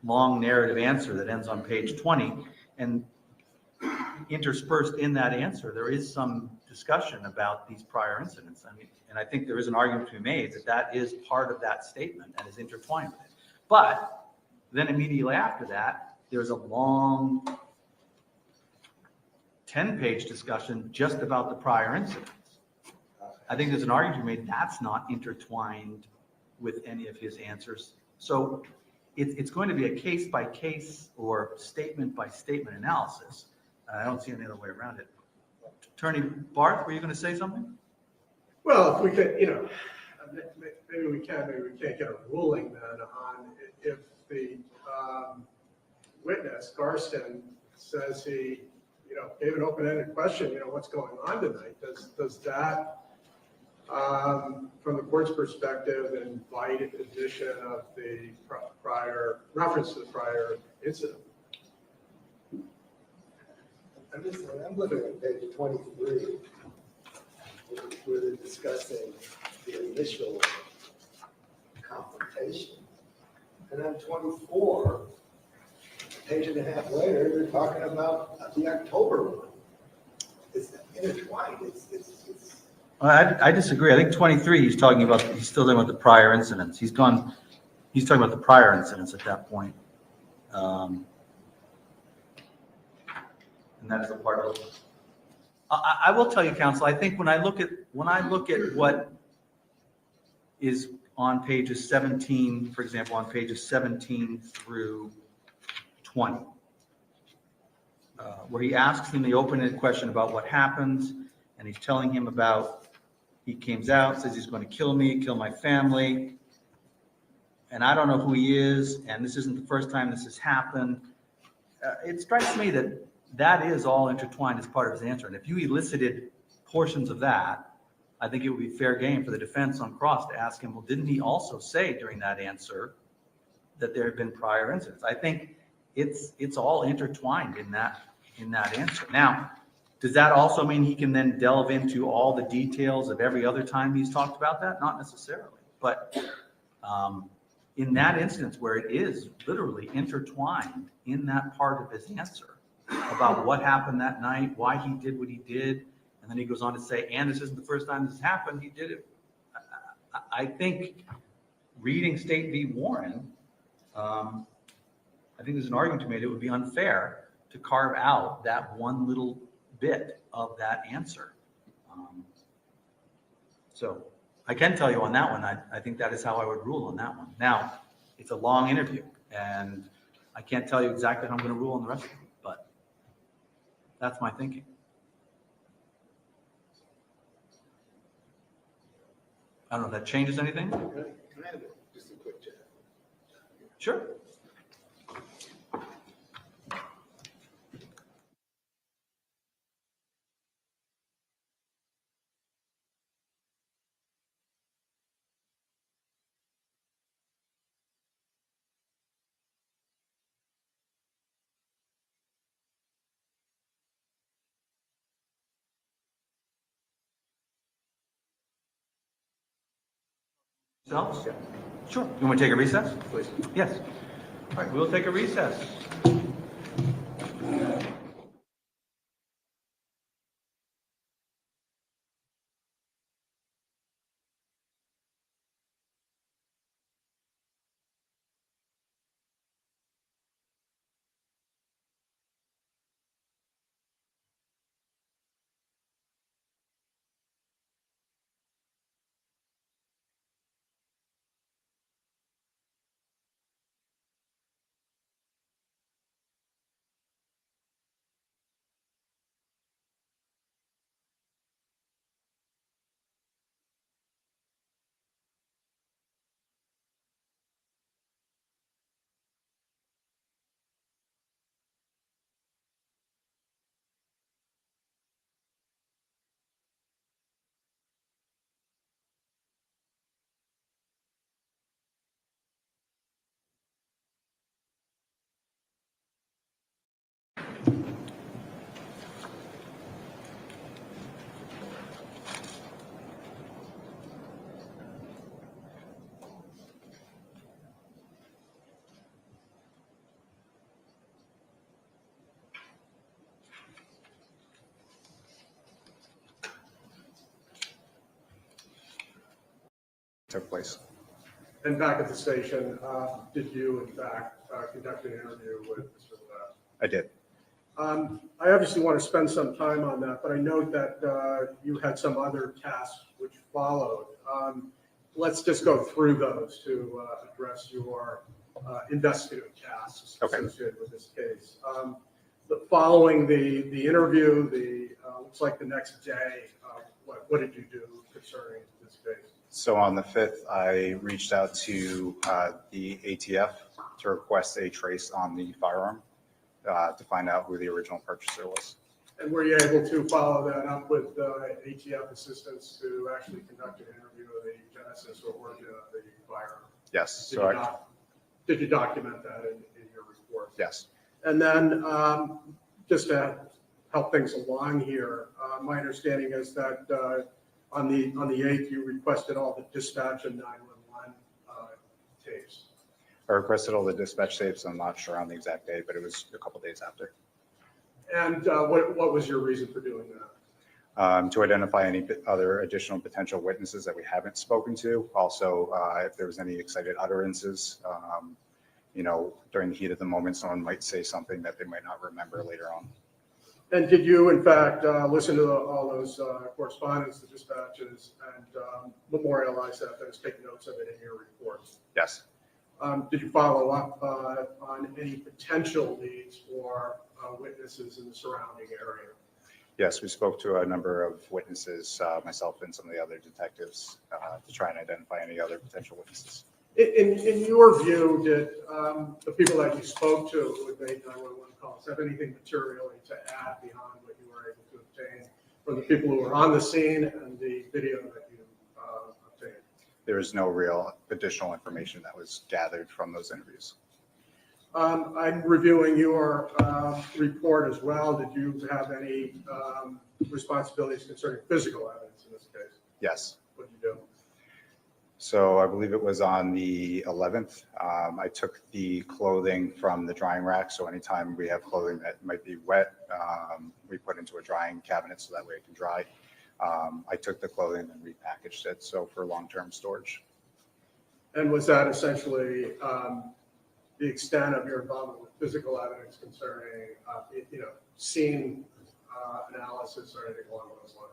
long narrative answer that ends on page 20. And interspersed in that answer, there is some discussion about these prior incidents. I mean, and I think there is an argument to be made that that is part of that statement and is intertwined with it. But then immediately after that, there's a long 10-page discussion just about the prior incidents. I think there's an argument to be made that's not intertwined with any of his answers. So it's going to be a case-by-case or statement-by-statement analysis. I don't see any other way around it. Attorney Barth, were you going to say something? Well, if we could, maybe we can, maybe we can't get a ruling then on if the witness, Garston, says he, gave an open-ended question, what's going on tonight? Does that, from the court's perspective, invite addition of the prior, reference to the prior incident? I'm looking at page 23, where they're discussing the initial confrontation. And on 24, a page and a half later, they're talking about the October one. It's intertwined. I disagree. I think 23, he's still talking about the prior incidents. He's talking about the prior incidents at that point. And that's the part of it. I will tell you, counsel, I think when I look at what is on pages 17, for example, on pages 17 through 20, where he asks him the open-ended question about what happens, and he's telling him about, he comes out, says he's going to kill me, kill my family, and I don't know who he is, and this isn't the first time this has happened. It strikes me that that is all intertwined as part of his answer. And if you elicited portions of that, I think it would be fair game for the defense on cross to ask him, well, didn't he also say during that answer that there had been prior incidents? I think it's all intertwined in that answer. Now, does that also mean he can then delve into all the details of every other time he's talked about that? Not necessarily. But in that instance where it is literally intertwined in that part of his answer about what happened that night, why he did what he did, and then he goes on to say, and this isn't the first time this has happened, he did it. I think reading State v. Warren, I think there's an argument to be made it would be unfair to carve out that one little bit of that answer. So I can tell you on that one, I think that is how I would rule on that one. Now, it's a long interview, and I can't tell you exactly how I'm going to rule on the rest of it, but that's my thinking. I don't know if that changes anything. Can I have just a quick chat? Sure. Yourselves? Sure. You want to take a recess? Please. Yes. All right, we'll take a recess. took place. And back at the station, did you in fact conduct an interview with Mr. Levesque? I did. I obviously want to spend some time on that, but I note that you had some other tasks which followed. Let's just go through those to address your investigative tasks associated with this case. Following the interview, looks like the next day, what did you do concerning this case? So on the 5th, I reached out to the ATF to request a trace on the firearm to find out who the original purchaser was. And were you able to follow that up with ATF assistance to actually conduct an interview of the genesis or origin of the firearm? Yes. Did you document that in your report? Yes. And then just to help things along here, my understanding is that on the 8th, you requested all the dispatch and 911 tapes. I requested all the dispatch tapes. I'm not sure on the exact date, but it was a couple days after. And what was your reason for doing that? To identify any other additional potential witnesses that we haven't spoken to. Also, if there was any excited utterances, during the heat of the moment, someone might say something that they might not remember later on. And did you, in fact, listen to all those correspondence, the dispatches, and memorialize that, take notes of it in your report? Yes. Did you follow up on any potential leads for witnesses in the surrounding area? Yes, we spoke to a number of witnesses, myself and some of the other detectives, to try and identify any other potential witnesses. In your view, did the people that you spoke to who had made 911 calls have anything materially to add beyond what you were able to obtain from the people who were on the scene and the video that you obtained? There is no real additional information that was gathered from those interviews. I'm reviewing your report as well. Did you have any responsibilities concerning physical evidence in this case? Yes. What did you do? So I believe it was on the 11th. I took the clothing from the drying rack. So anytime we have clothing that might be wet, we put into a drying cabinet so that way it can dry. I took the clothing and repackaged it, so for long-term storage. And was that essentially the extent of your involvement with physical evidence concerning, scene analysis or anything along those lines?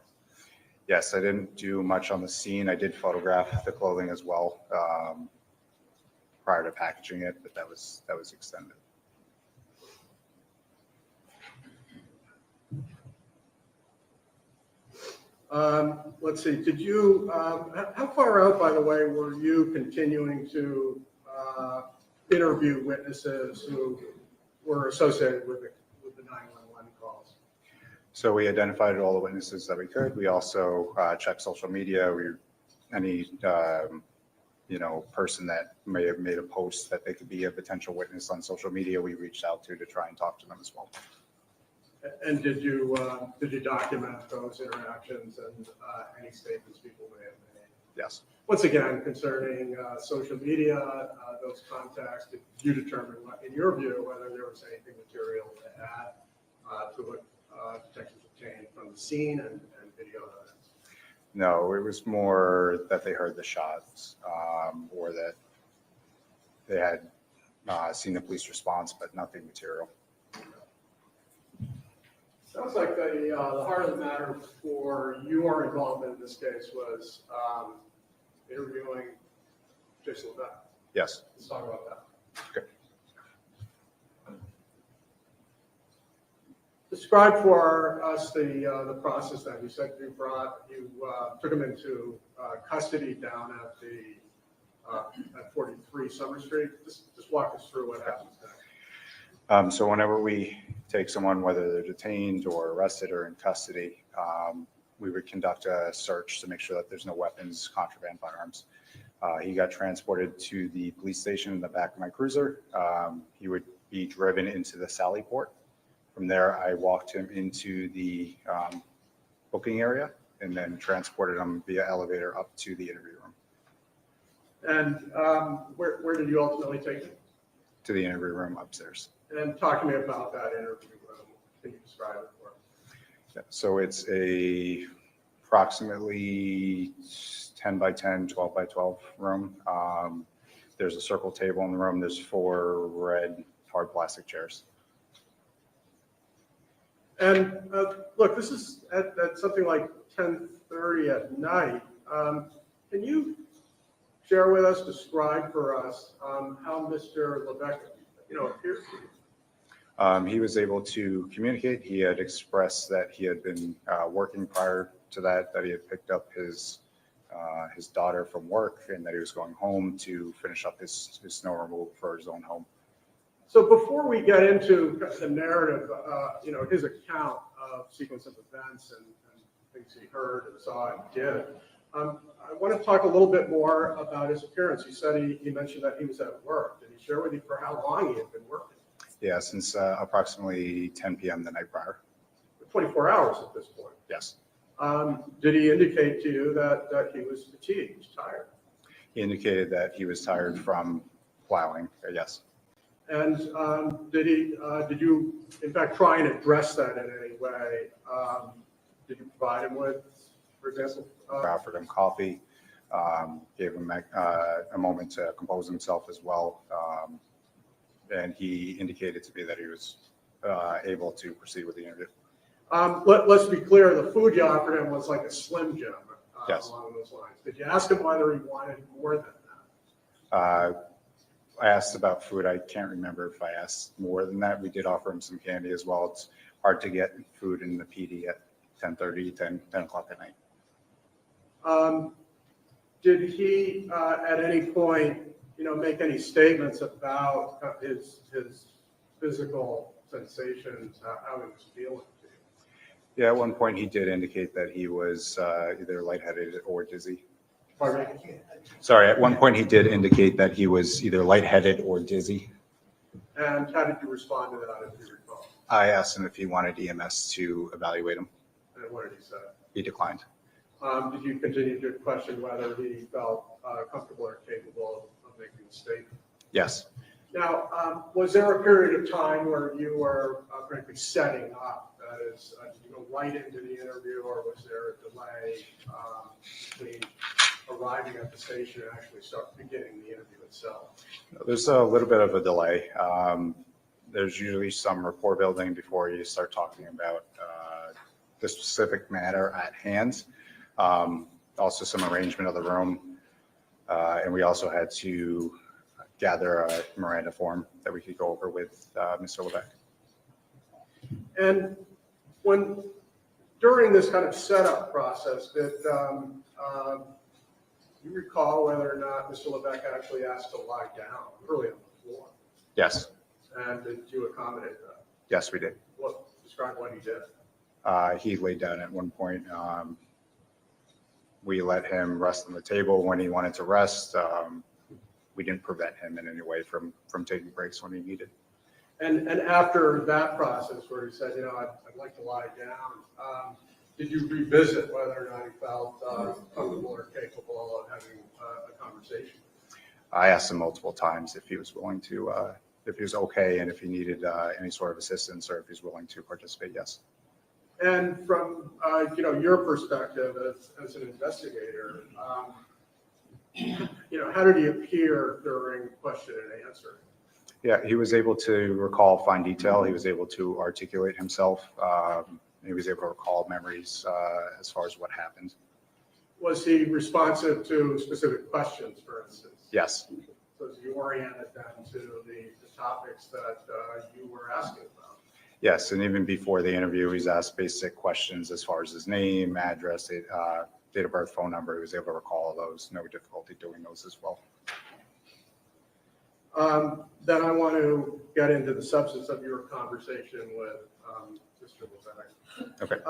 Yes, I didn't do much on the scene. I did photograph the clothing as well prior to packaging it, but that was extended. Let's see, did you, how far out, by the way, were you continuing to interview witnesses who were associated with the 911 calls? So we identified all the witnesses that we could. We also checked social media. Any person that may have made a post that they could be a potential witness on social media, we reached out to try and talk to them as well. And did you document those interactions and any statements people may have made? Yes. Once again, concerning social media, those contacts, did you determine, in your view, whether there was anything material to add to what detectives obtained from the scene and video evidence? No, it was more that they heard the shots or that they had seen the police response, but nothing material. Sounds like the heart of the matter for your involvement in this case was interviewing Jason Levesque. Yes. Let's talk about that. Okay. Describe for us the process that you said you took him into custody down at at 43 Summer Street. Just walk us through what happens next. So whenever we take someone, whether they're detained or arrested or in custody, we would conduct a search to make sure that there's no weapons, contraband, firearms. He got transported to the police station in the back of my cruiser. He would be driven into the Sally Port. From there, I walked him into the booking area and then transported him via elevator up to the interview room. And where did you ultimately take him? To the interview room upstairs. And talk to me about that interview room. Can you describe it for me? So it's a approximately 10 by 10, 12 by 12 room. There's a circle table in the room. There's 4 red hard plastic chairs. And look, this is at something like 10:30 at night. Can you share with us, describe for us how Mr. Levesque, appears to you? He was able to communicate. He had expressed that he had been working prior to that he had picked up his daughter from work, and that he was going home to finish up his snow removal for his own home. So before we get into the narrative, his account of sequence of events and things he heard and saw and did, I want to talk a little bit more about his appearance. He said he mentioned that he was at work. Did he share with you for how long he had been working? Yeah, since approximately 10 p.m. the night prior. 24 hours at this point. Yes. Did he indicate to you that he was fatigued, tired? He indicated that he was tired from plowing. Yes. And did you, in fact, try and address that in any way? Did you provide him with, for example? Offered him coffee, gave him a moment to compose himself as well. And he indicated to me that he was able to proceed with the interview. Let's be clear, the food you offered him was like a Slim Jim Yes. along those lines. Did you ask him whether he wanted more than that? I asked about food. I can't remember if I asked more than that. We did offer him some candy as well. It's hard to get food in the PD at 10:30, 10 o'clock at night. Did he at any point, make any statements about his physical sensations, how he was feeling to you? Yeah, at one point he did indicate that he was either lightheaded or dizzy. Pardon me? Sorry, at one point he did indicate that he was either lightheaded or dizzy. And how did you respond to that, if you recall? I asked him if he wanted EMS to evaluate him. And what did he say? He declined. Did you continue to question whether he felt comfortable or capable of making a statement? Yes. Now, was there a period of time where you were frankly setting up? That is, did you go right into the interview, or was there a delay between arriving at the station and actually beginning the interview itself? There's a little bit of a delay. There's usually some rapport building before you start talking about the specific matter at hand. Also some arrangement of the room. And we also had to gather a Miranda form that we could go over with Mr. Levesque. And during this kind of setup process, did you recall whether or not Mr. Levesque actually asked to lie down early on the floor? Yes. And did you accommodate that? Yes, we did. Describe what he did. He laid down at one point. We let him rest on the table when he wanted to rest. We didn't prevent him in any way from taking breaks when he needed. And after that process where he said, I'd like to lie down, did you revisit whether or not he felt comfortable or capable of having a conversation? I asked him multiple times if he was willing to, if he was okay, and if he needed any sort of assistance, or if he's willing to participate. Yes. And from your perspective as an investigator, how did he appear during question and answer? Yeah, he was able to recall fine detail. He was able to articulate himself. He was able to recall memories as far as what happened. Was he responsive to specific questions, for instance? Yes. So you oriented them to the topics that you were asking about? Yes, and even before the interview, he's asked basic questions as far as his name, address, date of birth, phone number. He was able to recall those. No difficulty doing those as well. Then I want to get into the substance of your conversation with Mr. Levesque. Okay.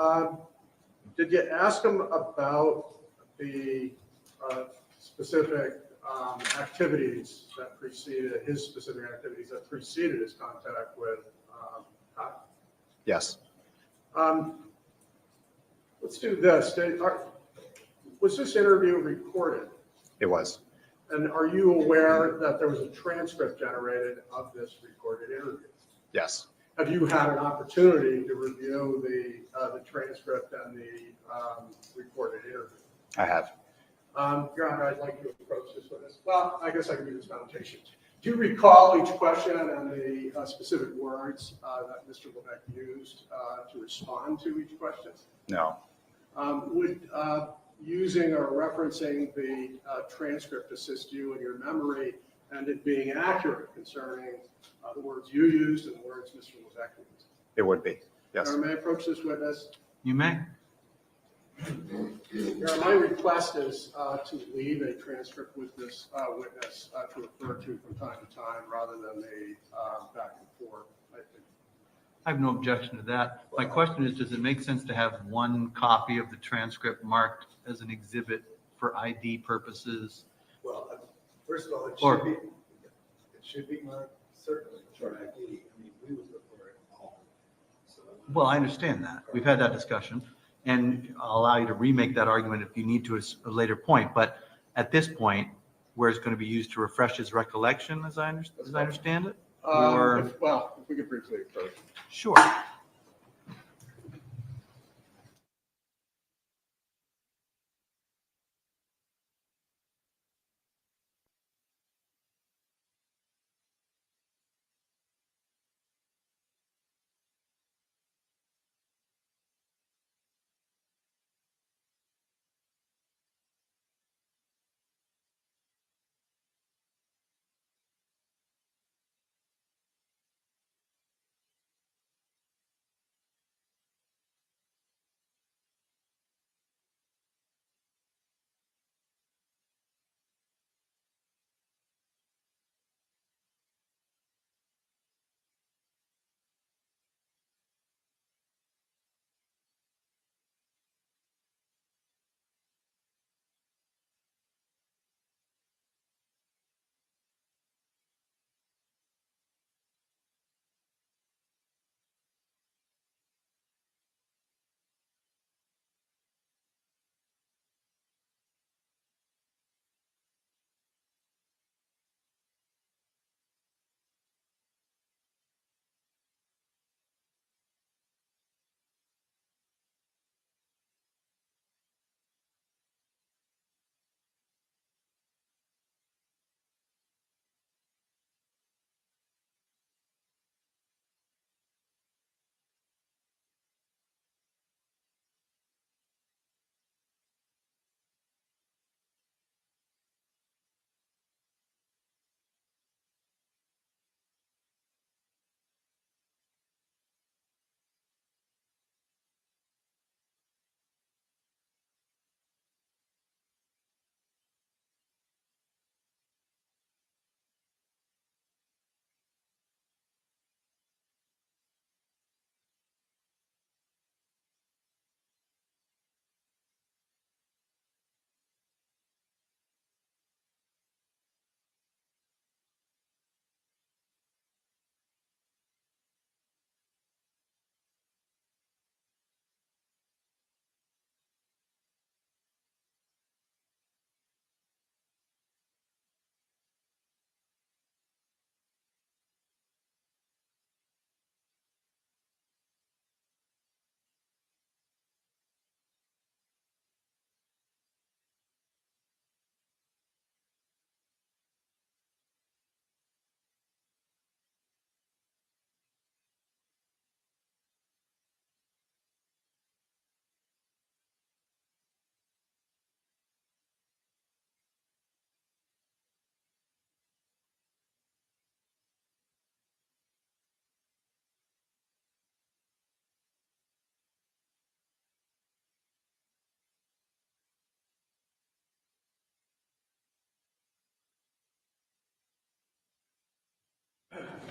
Did you ask him about the specific activities that preceded his contact with Kyle? Yes. Let's do this. Was this interview recorded? It was. And are you aware that there was a transcript generated of this recorded interview? Yes. Have you had an opportunity to review the transcript and the recorded interview? I have. Your Honor, I'd like to approach this witness. Well, I guess I can do this foundation. Do you recall each question and the specific words that Mr. Levesque used to respond to each question? No. Would using or referencing the transcript assist you in your memory and it being accurate concerning the words you used and the words Mr. Levesque used? It would be, yes. Your Honor, may I approach this witness? You may. Your Honor, my request is to leave a transcript with this witness to refer to from time to time rather than the back and forth. I have no objection to that. My question is, does it make sense to have one copy of the transcript marked as an exhibit for ID purposes? Well, first of all, Or- it should be marked certainly for ID. I mean, we would refer it all. So, Well, I understand that. We've had that discussion, and I'll allow you to remake that argument if you need to at a later point. But at this point, where it's going to be used to refresh his recollection, as I understand it? Or, If we could briefly approach. sure.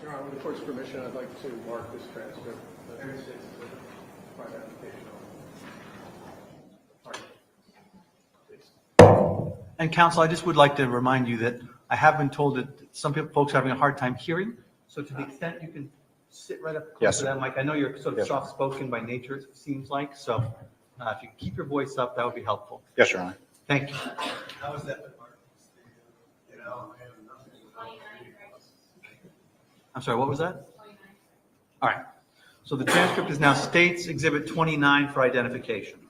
Your Honor, with the court's permission, I'd like to mark this transcript. Private application. And counsel, I just would like to remind you that I have been told that some folks are having a hard time hearing. So to the extent you can sit right up Yes, close to sir. that mic. I know you're sort of Yes, sir. soft-spoken by nature, it seems like. So if you can keep your voice up, that would be helpful. Yes, Your Honor. Thank you. how is that been marked? You know, I'm sorry, what was that? All right. So the transcript is now States Exhibit 29 for identification.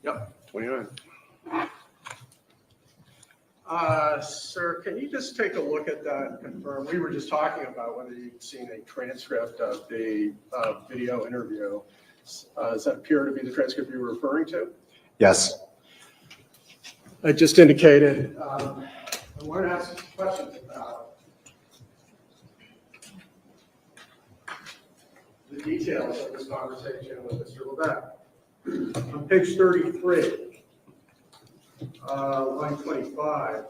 Yep, 29. Sir, can you just take a look at that and confirm? We were just talking about whether you'd seen a transcript of the video interview. Does that appear to be the transcript you were referring to? Yes. I just indicated, I want to ask questions about the details of this conversation with Mr. Levesque. On page 33, line 25,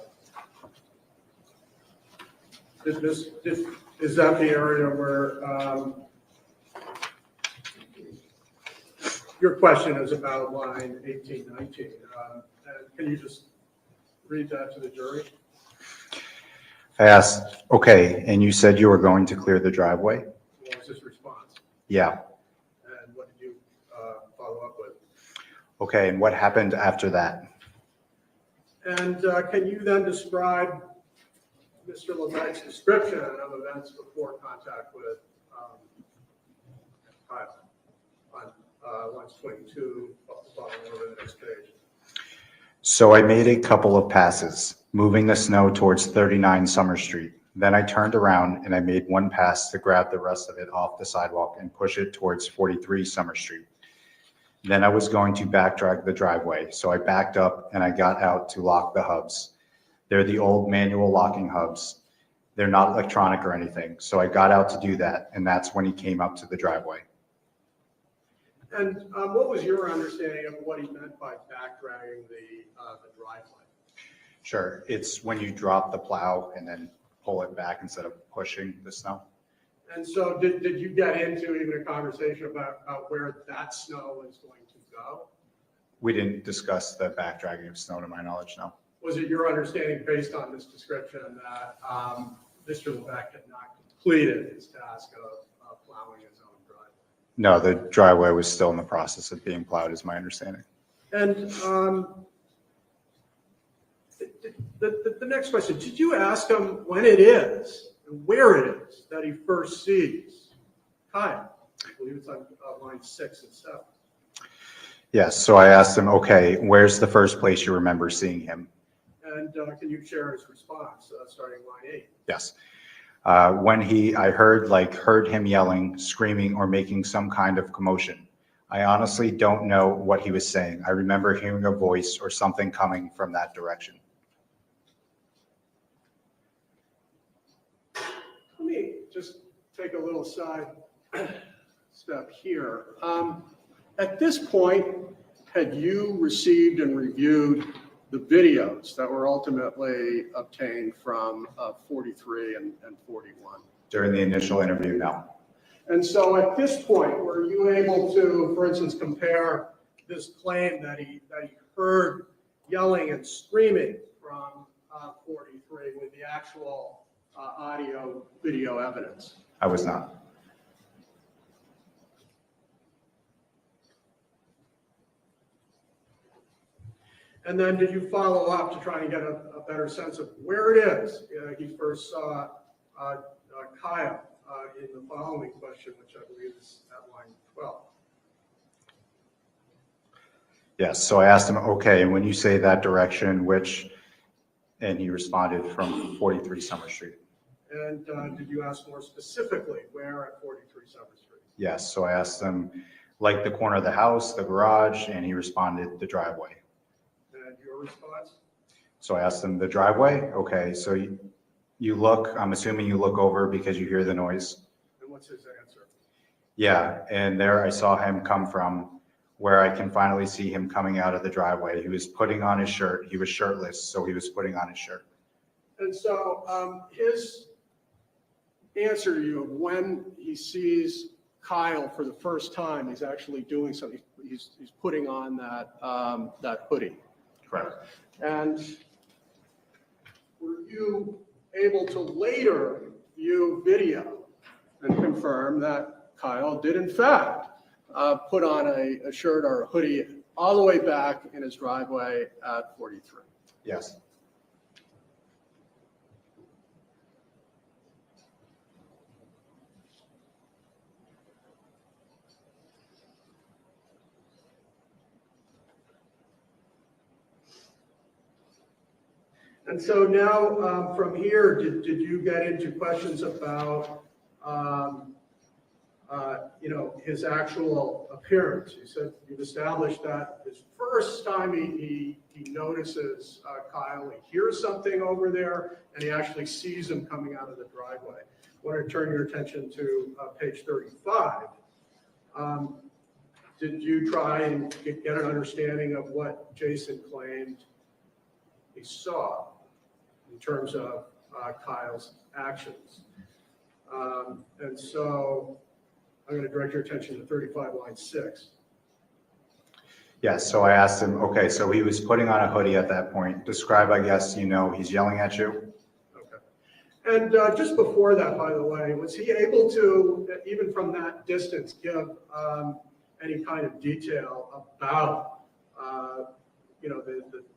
is that the area where your question is about line 18, 19? Can you just read that to the jury? I asked, okay, and you said you were going to clear the driveway? What was his response? Yeah. And what did you follow up with? Okay, and what happened after that? And can you then describe Mr. Levesque's description of events before contact with Kyle on lines 22, following over the next page? So I made a couple of passes, moving the snow towards 39 Summer Street. Then I turned around and I made one pass to grab the rest of it off the sidewalk and push it towards 43 Summer Street. Then I was going to backtrack the driveway, so I backed up and I got out to lock the hubs. They're the old manual locking hubs. They're not electronic or anything, so I got out to do that, and that's when he came up to the driveway. And what was your understanding of what he meant by backdragging the driveway? Sure, it's when you drop the plow and then pull it back instead of pushing the snow. And so did you get into even a conversation about where that snow is going to go? We didn't discuss the backdragging of snow to my knowledge, no. Was it your understanding based on this description that Mr. Levesque had not completed his task of plowing his own driveway? No, the driveway was still in the process of being plowed, is my understanding. And the next question, did you ask him when it is and where it is that he first sees Kyle? I believe it's on line 6 and 7. Yes, so I asked him, okay, where's the first place you remember seeing him? And can you share his response starting line 8? Yes. When I heard him yelling, screaming, or making some kind of commotion. I honestly don't know what he was saying. I remember hearing a voice or something coming from that direction. Let me just take a little side step here. At this point, had you received and reviewed the videos that were ultimately obtained from 43 and 41? During the initial interview, no. And so at this point, were you able to, for instance, compare this claim that he heard yelling and screaming from 43 with the actual audio video evidence? I was not. And then did you follow up to try and get a better sense of where it is he first saw Kyle in the following question, which I believe is at line 12? Yes, so I asked him, okay, and when you say that direction, which, and he responded from 43 Summer Street. And did you ask more specifically where at 43 Summer Street? Yes, so I asked him, like the corner of the house, the garage, and he responded, the driveway. And your response? So I asked him, the driveway? Okay, so you look, I'm assuming you look over because you hear the noise. And what's his answer? Yeah, and there I saw him come from where I can finally see him coming out of the driveway. He was putting on his shirt. He was shirtless, so he was putting on his shirt. And so his answer to you of when he sees Kyle for the first time, he's actually doing something. He's putting on that hoodie. Correct. And were you able to later view video and confirm that Kyle did in fact put on a shirt or a hoodie all the way back in his driveway at 43? Yes. And so now from here, did you get into questions about, his actual appearance? You said you've established that his first time he notices Kyle, he hears something over there, and he actually sees him coming out of the driveway. I want to turn your attention to page 35. Did you try and get an understanding of what Jason claimed he saw in terms of Kyle's actions? And so I'm going to direct your attention to 35, line 6. Yes, so I asked him, okay, so he was putting on a hoodie at that point. Describe, I guess, he's yelling at you. Okay. And just before that, by the way, was he able to, even from that distance, give any kind of detail about,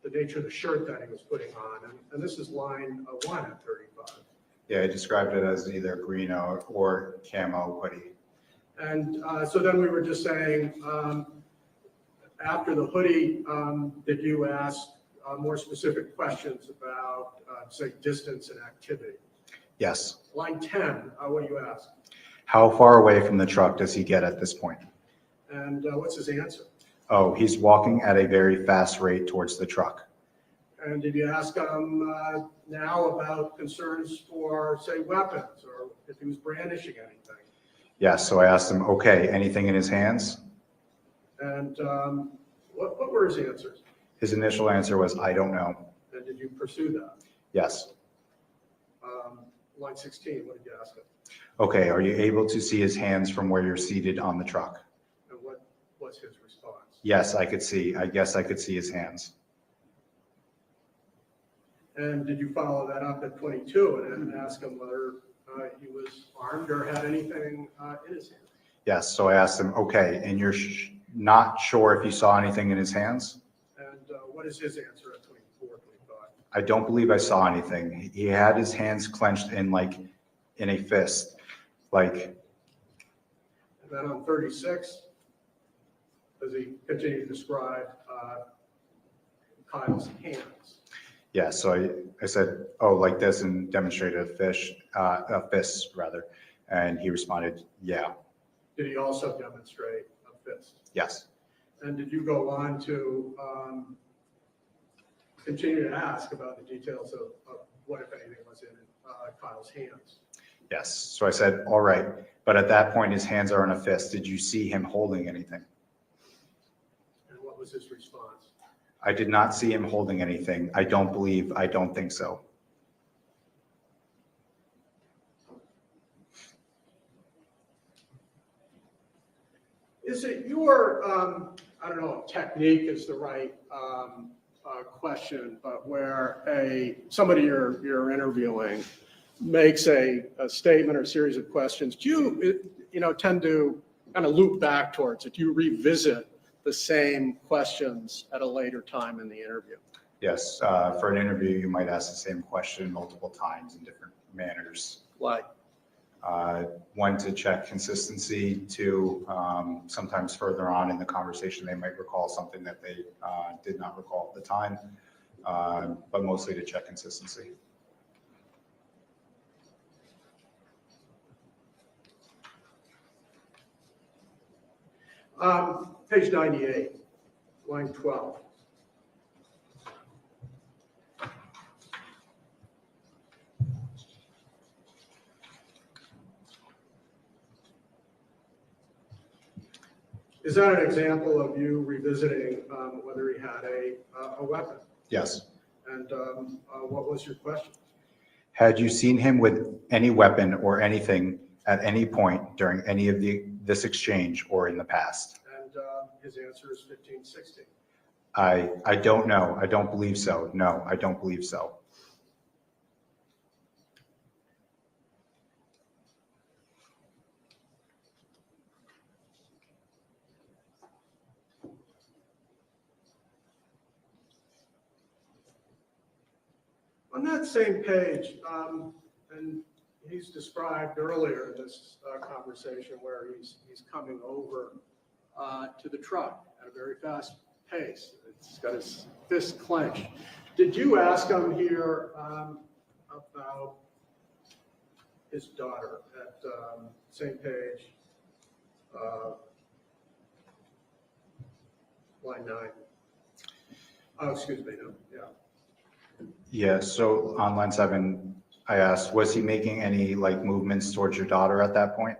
the nature of the shirt that he was putting on? And this is line 1 at 35. Yeah, I described it as either green or camo hoodie. And so then we were just saying, after the hoodie, did you ask more specific questions about, say, distance and activity? Yes. Line 10, what do you ask? How far away from the truck does he get at this point? And what's his answer? Oh, he's walking at a very fast rate towards the truck. And did you ask him now about concerns for, say, weapons, or if he was brandishing anything? Yes, so I asked him, okay, anything in his hands? And what were his answers? His initial answer was, I don't know. And did you pursue that? Yes. Line 16, what did you ask him? Okay, are you able to see his hands from where you're seated on the truck? And what was his response? Yes, I guess I could see his hands. And did you follow that up at 22 and ask him whether he was armed or had anything in his hand? Yes, so I asked him, okay, and you're not sure if you saw anything in his hands? And what is his answer at 24, 25? I don't believe I saw anything. He had his hands clenched in a fist, And then on 36, does he continue to describe Kyle's hands? Yeah, so I said, oh, like this, and demonstrated a fist rather. And he responded, yeah. Did he also demonstrate a fist? Yes. And did you go on to continue to ask about the details of what, if anything, was in Kyle's hands? Yes. So I said, all right. But at that point, his hands are in a fist. Did you see him holding anything? And what was his response? I did not see him holding anything. I don't think so. Is it your, I don't know if technique is the right question, but where somebody you're interviewing makes a statement or series of questions, do you tend to kind of loop back towards it? Do you revisit the same questions at a later time in the interview? Yes. For an interview, you might ask the same question multiple times in different manners. Like? One, to check consistency. Two, sometimes further on in the conversation, they might recall something that they did not recall at the time, but mostly to check consistency. Page 98, line 12. Is that an example of you revisiting whether he had a weapon? Yes. And what was your question? Had you seen him with any weapon or anything at any point during any of this exchange or in the past? And his answer is 15, 16. I don't know. I don't believe so. No, I don't believe so. On that same page, and he's described earlier in this conversation where he's coming over to the truck at a very fast pace. It's got his fist clenched. Did you ask him here about his daughter at same page, line 9? Oh, excuse me, no, yeah. Yeah, so on line 7, I asked, was he making any like movements towards your daughter at that point?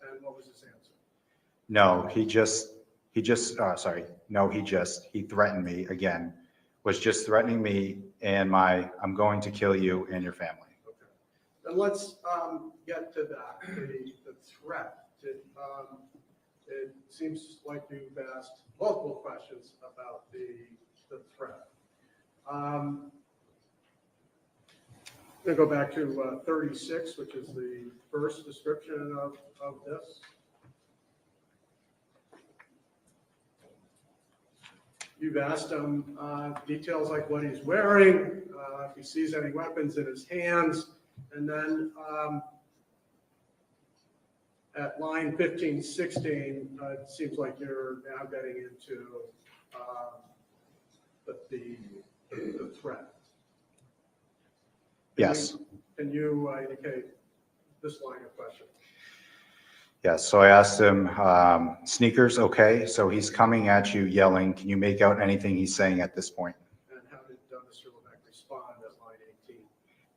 And what was his answer? No, he threatened me again, was just threatening me and I'm going to kill you and your family. Okay. Then let's get to that, the threat. It seems like you've asked multiple questions about the threat. I'm going to go back to 36, which is the first description of this. You've asked him details like what he's wearing, if he sees any weapons in his hands, and then at line 15, 16, it seems like you're now getting into the threat. Yes. Can you indicate this line of question? Yes, so I asked him, sneakers, okay? So he's coming at you yelling. Can you make out anything he's saying at this point? And how did Mr. Levesque respond at line 18?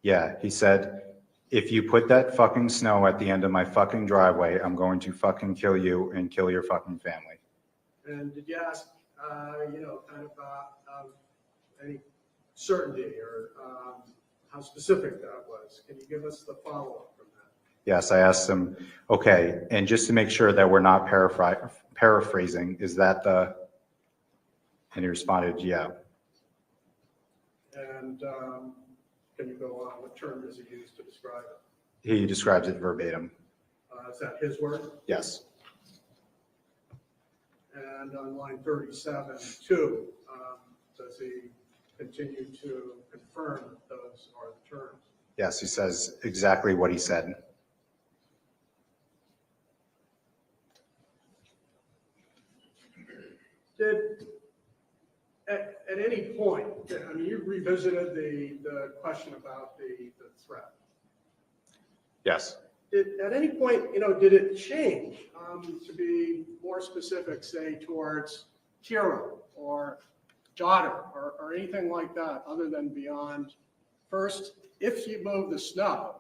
Yeah, he said, if you put that fucking snow at the end of my fucking driveway, I'm going to fucking kill you and kill your fucking family. And did you ask, kind of any certainty or how specific that was? Can you give us the follow-up from that? Yes, I asked him, okay, and just to make sure that we're not paraphrasing, is that and he responded, yeah. And can you go on? What term does he use to describe it? He describes it verbatim. Is that his word? Yes. And on line 37, too, does he continue to confirm that those are the terms? Yes, he says exactly what he said. Did, at any point, I mean, you revisited the question about the threat. Yes. At any point, did it change to be more specific, say, towards Kira or daughter or anything like that, other than beyond, first, if you move the snow,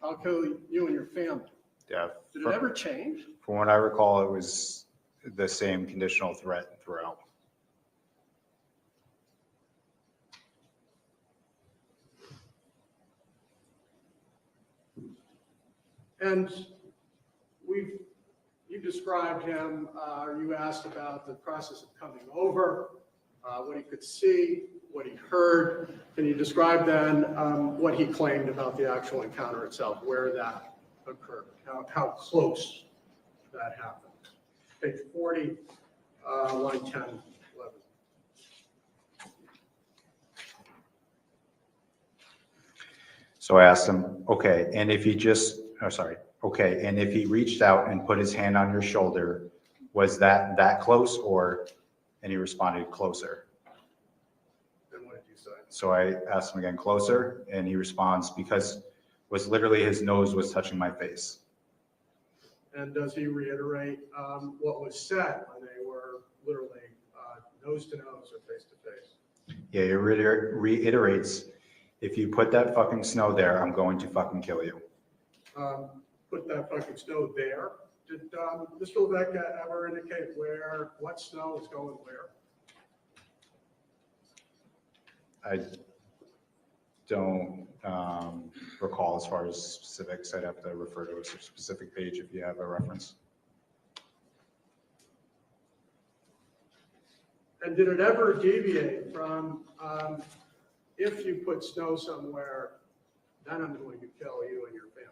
I'll kill you and your family. Yeah. Did it ever change? From what I recall, it was the same conditional threat throughout. And you described him, you asked about the process of coming over, what he could see, what he heard. Can you describe then what he claimed about the actual encounter itself, where that occurred, how close that happened? Page 40, line 10, 11. So I asked him, okay, and if he and if he reached out and put his hand on your shoulder, was that close and he responded closer. And what did you say? So I asked him again, closer, and he responds, because was literally his nose was touching my face. And does he reiterate what was said when they were literally nose to nose or face to face? Yeah, he reiterates, if you put that fucking snow there, I'm going to fucking kill you. Put that fucking snow there. Did Mr. Levesque ever indicate what snow is going where? I don't recall as far as specifics. I'd have to refer to a specific page if you have a reference. And did it ever deviate from if you put snow somewhere, then I'm going to kill you and your family?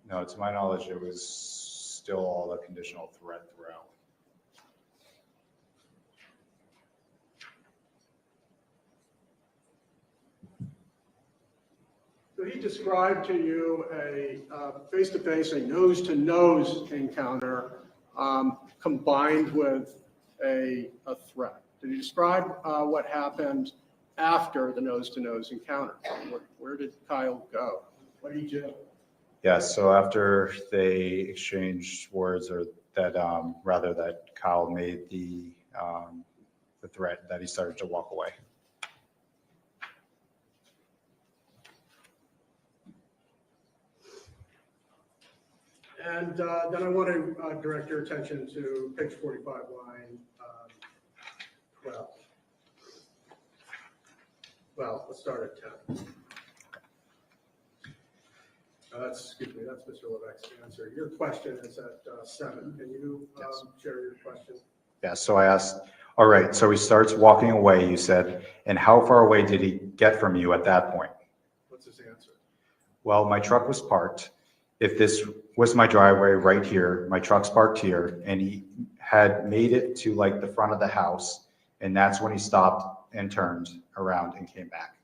No, to my knowledge, it was still all a conditional threat throughout. So he described to you a face-to-face, a nose-to-nose encounter combined with a threat. Did he describe what happened after the nose-to-nose encounter? Where did Kyle go? What did he do? Yes, so after they exchanged words, or that, rather that Kyle made the threat, that he started to walk away. And then I want to direct your attention to page 45, line 12. Well, let's start at 10. Excuse me, that's Mr. Levesque's answer. Your question is at 7. Can you share your question? Yeah, so I asked, all right, so he starts walking away, you said, and how far away did he get from you at that point? What's his answer? Well, my truck was parked. If this was my driveway right here, my truck's parked here, and he had made it to like the front of the house, and that's when he stopped and turned around and came back.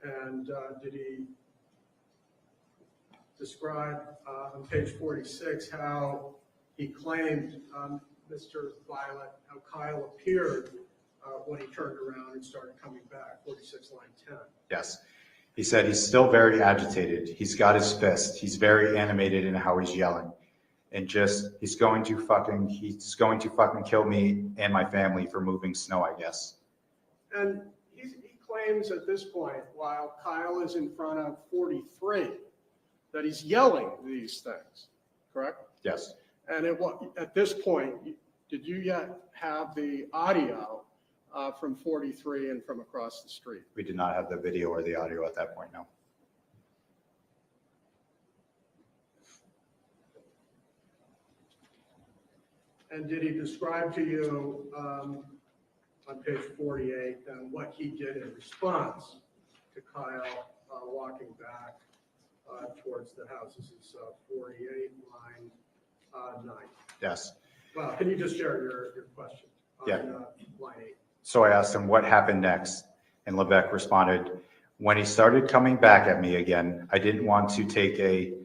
And did he describe on page 46 how he claimed, Mr. Violet, how Kyle appeared when he turned around and started coming back, 46 line 10? Yes. He said he's still very agitated. He's got his fist. He's very animated in how he's yelling. And just, he's going to fucking kill me and my family for moving snow, I guess. And he claims at this point, while Kyle is in front of 43, that he's yelling these things, correct? Yes. And at this point, did you yet have the audio from 43 and from across the street? We did not have the video or the audio at that point, no. And did he describe to you on page 48 what he did in response to Kyle walking back towards the house? This is 48 line 9. Yes. Well, can you just share your question on Yeah. line 8? So I asked him what happened next, and Levesque responded, when he started coming back at me again, I didn't want to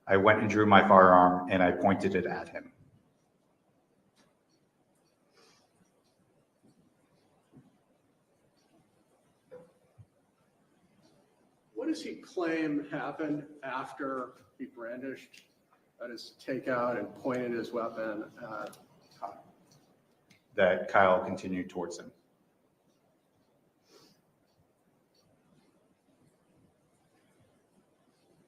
I went and drew my firearm and I pointed it at him. What does he claim happened after he brandished, that is, to take out and pointed his weapon at Kyle? That Kyle continued towards him.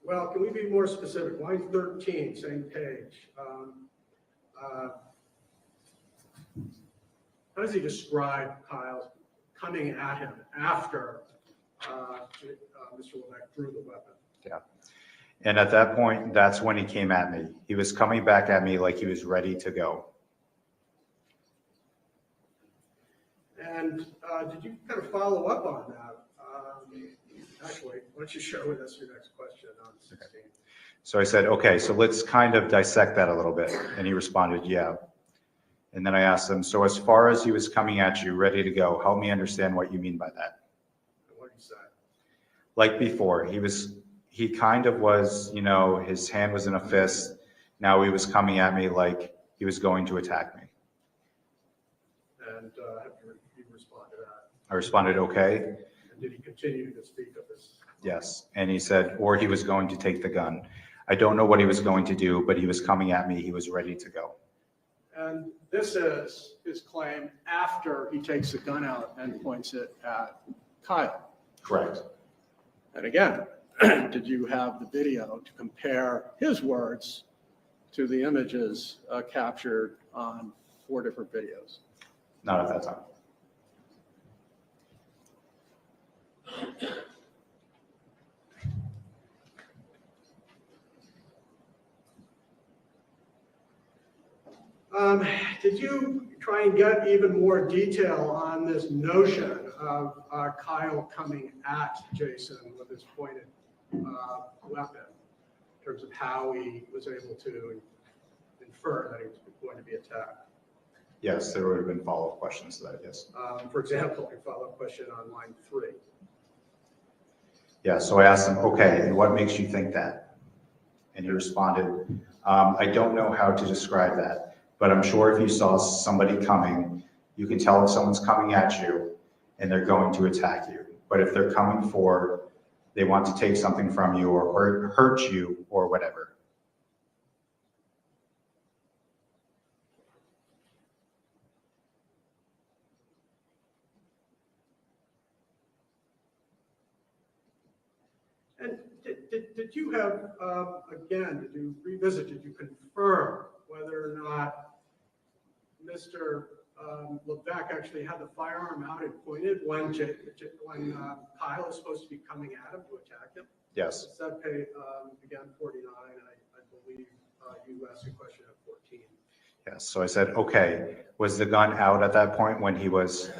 Well, can we be more specific? Line 13, same page. How does he describe Kyle coming at him after Mr. Levesque drew the weapon? Yeah. And at that point, that's when he came at me. He was coming back at me like he was ready to go. And did you kind of follow up on that? Actually, why don't you share with us your next question on 16? Okay. So I said, okay, so let's kind of dissect that a little bit. And he responded, yeah. And then I asked him, so as far as he was coming at you, ready to go, help me understand what you mean by that. What did he say? Like before, he kind of was, his hand was in a fist. Now he was coming at me like he was going to attack me. And you responded to that? I responded, okay. And did he continue to speak of this? Yes. And he said, or he was going to take the gun. I don't know what he was going to do, but he was coming at me. He was ready to go. And this is his claim after he takes the gun out and points it at Kyle. Correct. And again, did you have the video to compare his words to the images captured on 4 different videos? Not at that time. Did you try and get even more detail on this notion of Kyle coming at Jason with his pointed weapon in terms of how he was able to infer that he was going to be attacked? Yes, there would have been follow-up questions to that, yes. For example, a follow-up question on line 3. Yeah, so I asked him, okay, and what makes you think that? And he responded, I don't know how to describe that, but I'm sure if you saw somebody coming, you can tell if someone's coming at you, and they're going to attack you. But if they're coming for, they want to take something from you or hurt you or whatever. And did you have, again, did you revisit, did you confirm whether or not Mr. Levesque actually had the firearm out and pointed when Kyle was supposed to be coming at him to attack him? Yes. It's that page, again, 49, I believe you asked a question at 14. Yes. So I said, okay, was the gun out at that point when he was,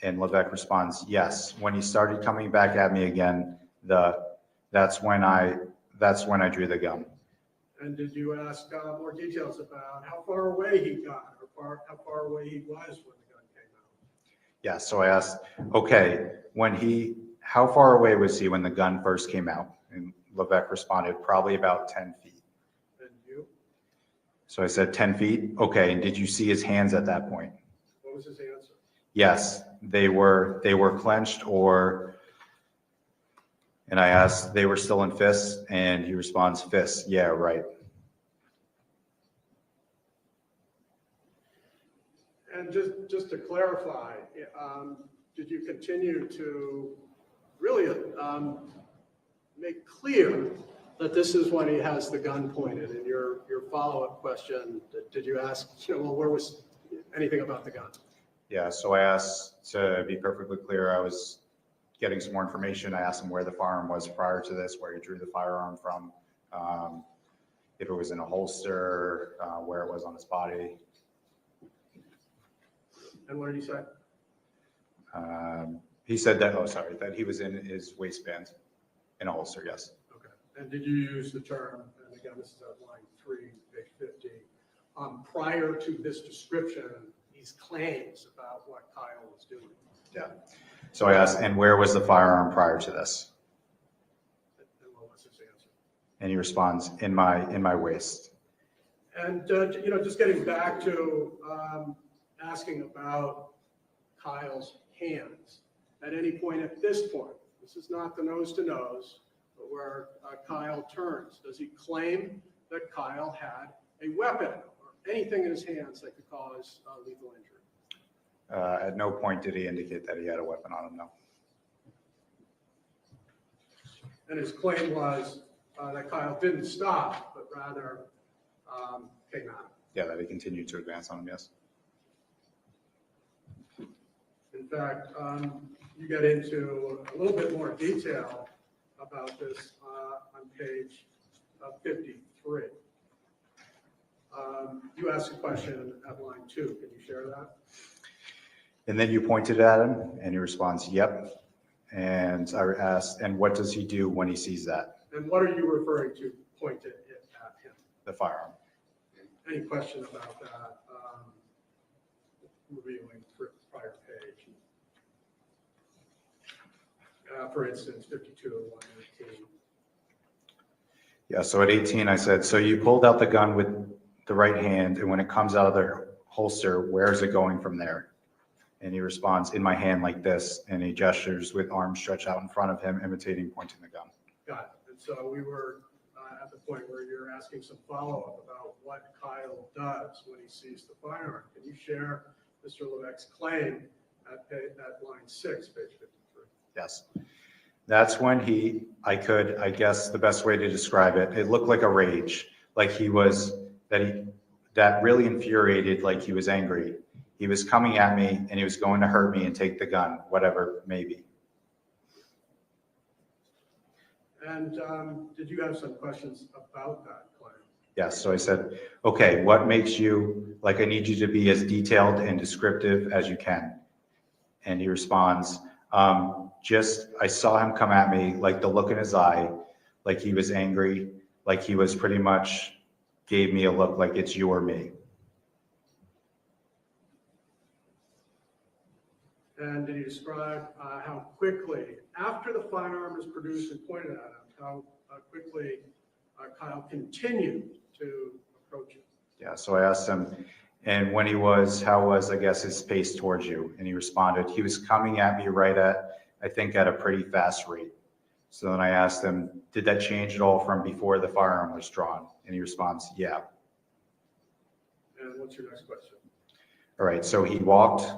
and Levesque responds, yes. When he started coming back at me again, that's when I drew the gun. And did you ask more details about how far away he got or how far away he was when the gun came out? Yeah, so I asked, okay, how far away was he when the gun first came out? And Levesque responded, probably about 10 feet. And you? So I said, 10 feet? Okay, and did you see his hands at that point? What was his answer? Yes, they were clenched and I asked, they were still in fists? And he responds, fists, yeah, right. And just to clarify, did you continue to really make clear that this is when he has the gun pointed? And your follow-up question, did you ask, well, where was anything about the gun? Yeah, so I asked, to be perfectly clear, I was getting some more information. I asked him where the firearm was prior to this, where he drew the firearm from, if it was in a holster, where it was on his body. And what did he say? He said that, that he was in his waistband in a holster, yes. Okay. And did you use the term, and again, this is at line 3, page 50, prior to this description, these claims about what Kyle was doing? Yeah. So I asked, and where was the firearm prior to this? And what was his answer? And he responds, in my waist. And, just getting back to asking about Kyle's hands, at any point at this point, this is not the nose to nose, but where Kyle turns, does he claim that Kyle had a weapon or anything in his hands that could cause lethal injury? At no point did he indicate that he had a weapon on him, no. And his claim was that Kyle didn't stop, but rather came at him. Yeah, that he continued to advance on him, yes. In fact, you get into a little bit more detail about this on page 53. You asked a question at line 2. Can you share that? And then you pointed at him, and he responds, yep. And I asked, and what does he do when he sees that? And what are you referring to, pointed at him? The firearm. Any question about that? Reviewing prior page. For instance, 52 and 118. Yeah, so at 18, I said, so you pulled out the gun with the right hand, and when it comes out of the holster, where is it going from there? And he responds, in my hand like this, and he gestures with arms stretched out in front of him, imitating pointing the gun. Got it. And so we were at the point where you're asking some follow-up about what Kyle does when he sees the firearm. Can you share Mr. Levesque's claim at line 6, page 53? Yes. That's when I guess the best way to describe it, it looked like a rage, like that really infuriated, like he was angry. He was coming at me and he was going to hurt me and take the gun, whatever, maybe. And did you have some questions about that claim? Yes, so I said, okay, what makes you, like I need you to be as detailed and descriptive as you can. And he responds, I saw him come at me, like the look in his eye, like he was angry, like he was pretty much gave me a look like it's you or me. And did he describe how quickly, after the firearm was produced and pointed at him, how quickly Kyle continued to approach him? Yeah, so I asked him, And when he was, how was, I guess, his pace towards you? And he responded, he was coming at me right at, I think, at a pretty fast rate. So then I asked him, did that change at all from before the firearm was drawn? And he responds, yeah. And what's your next question? All right, so he walked,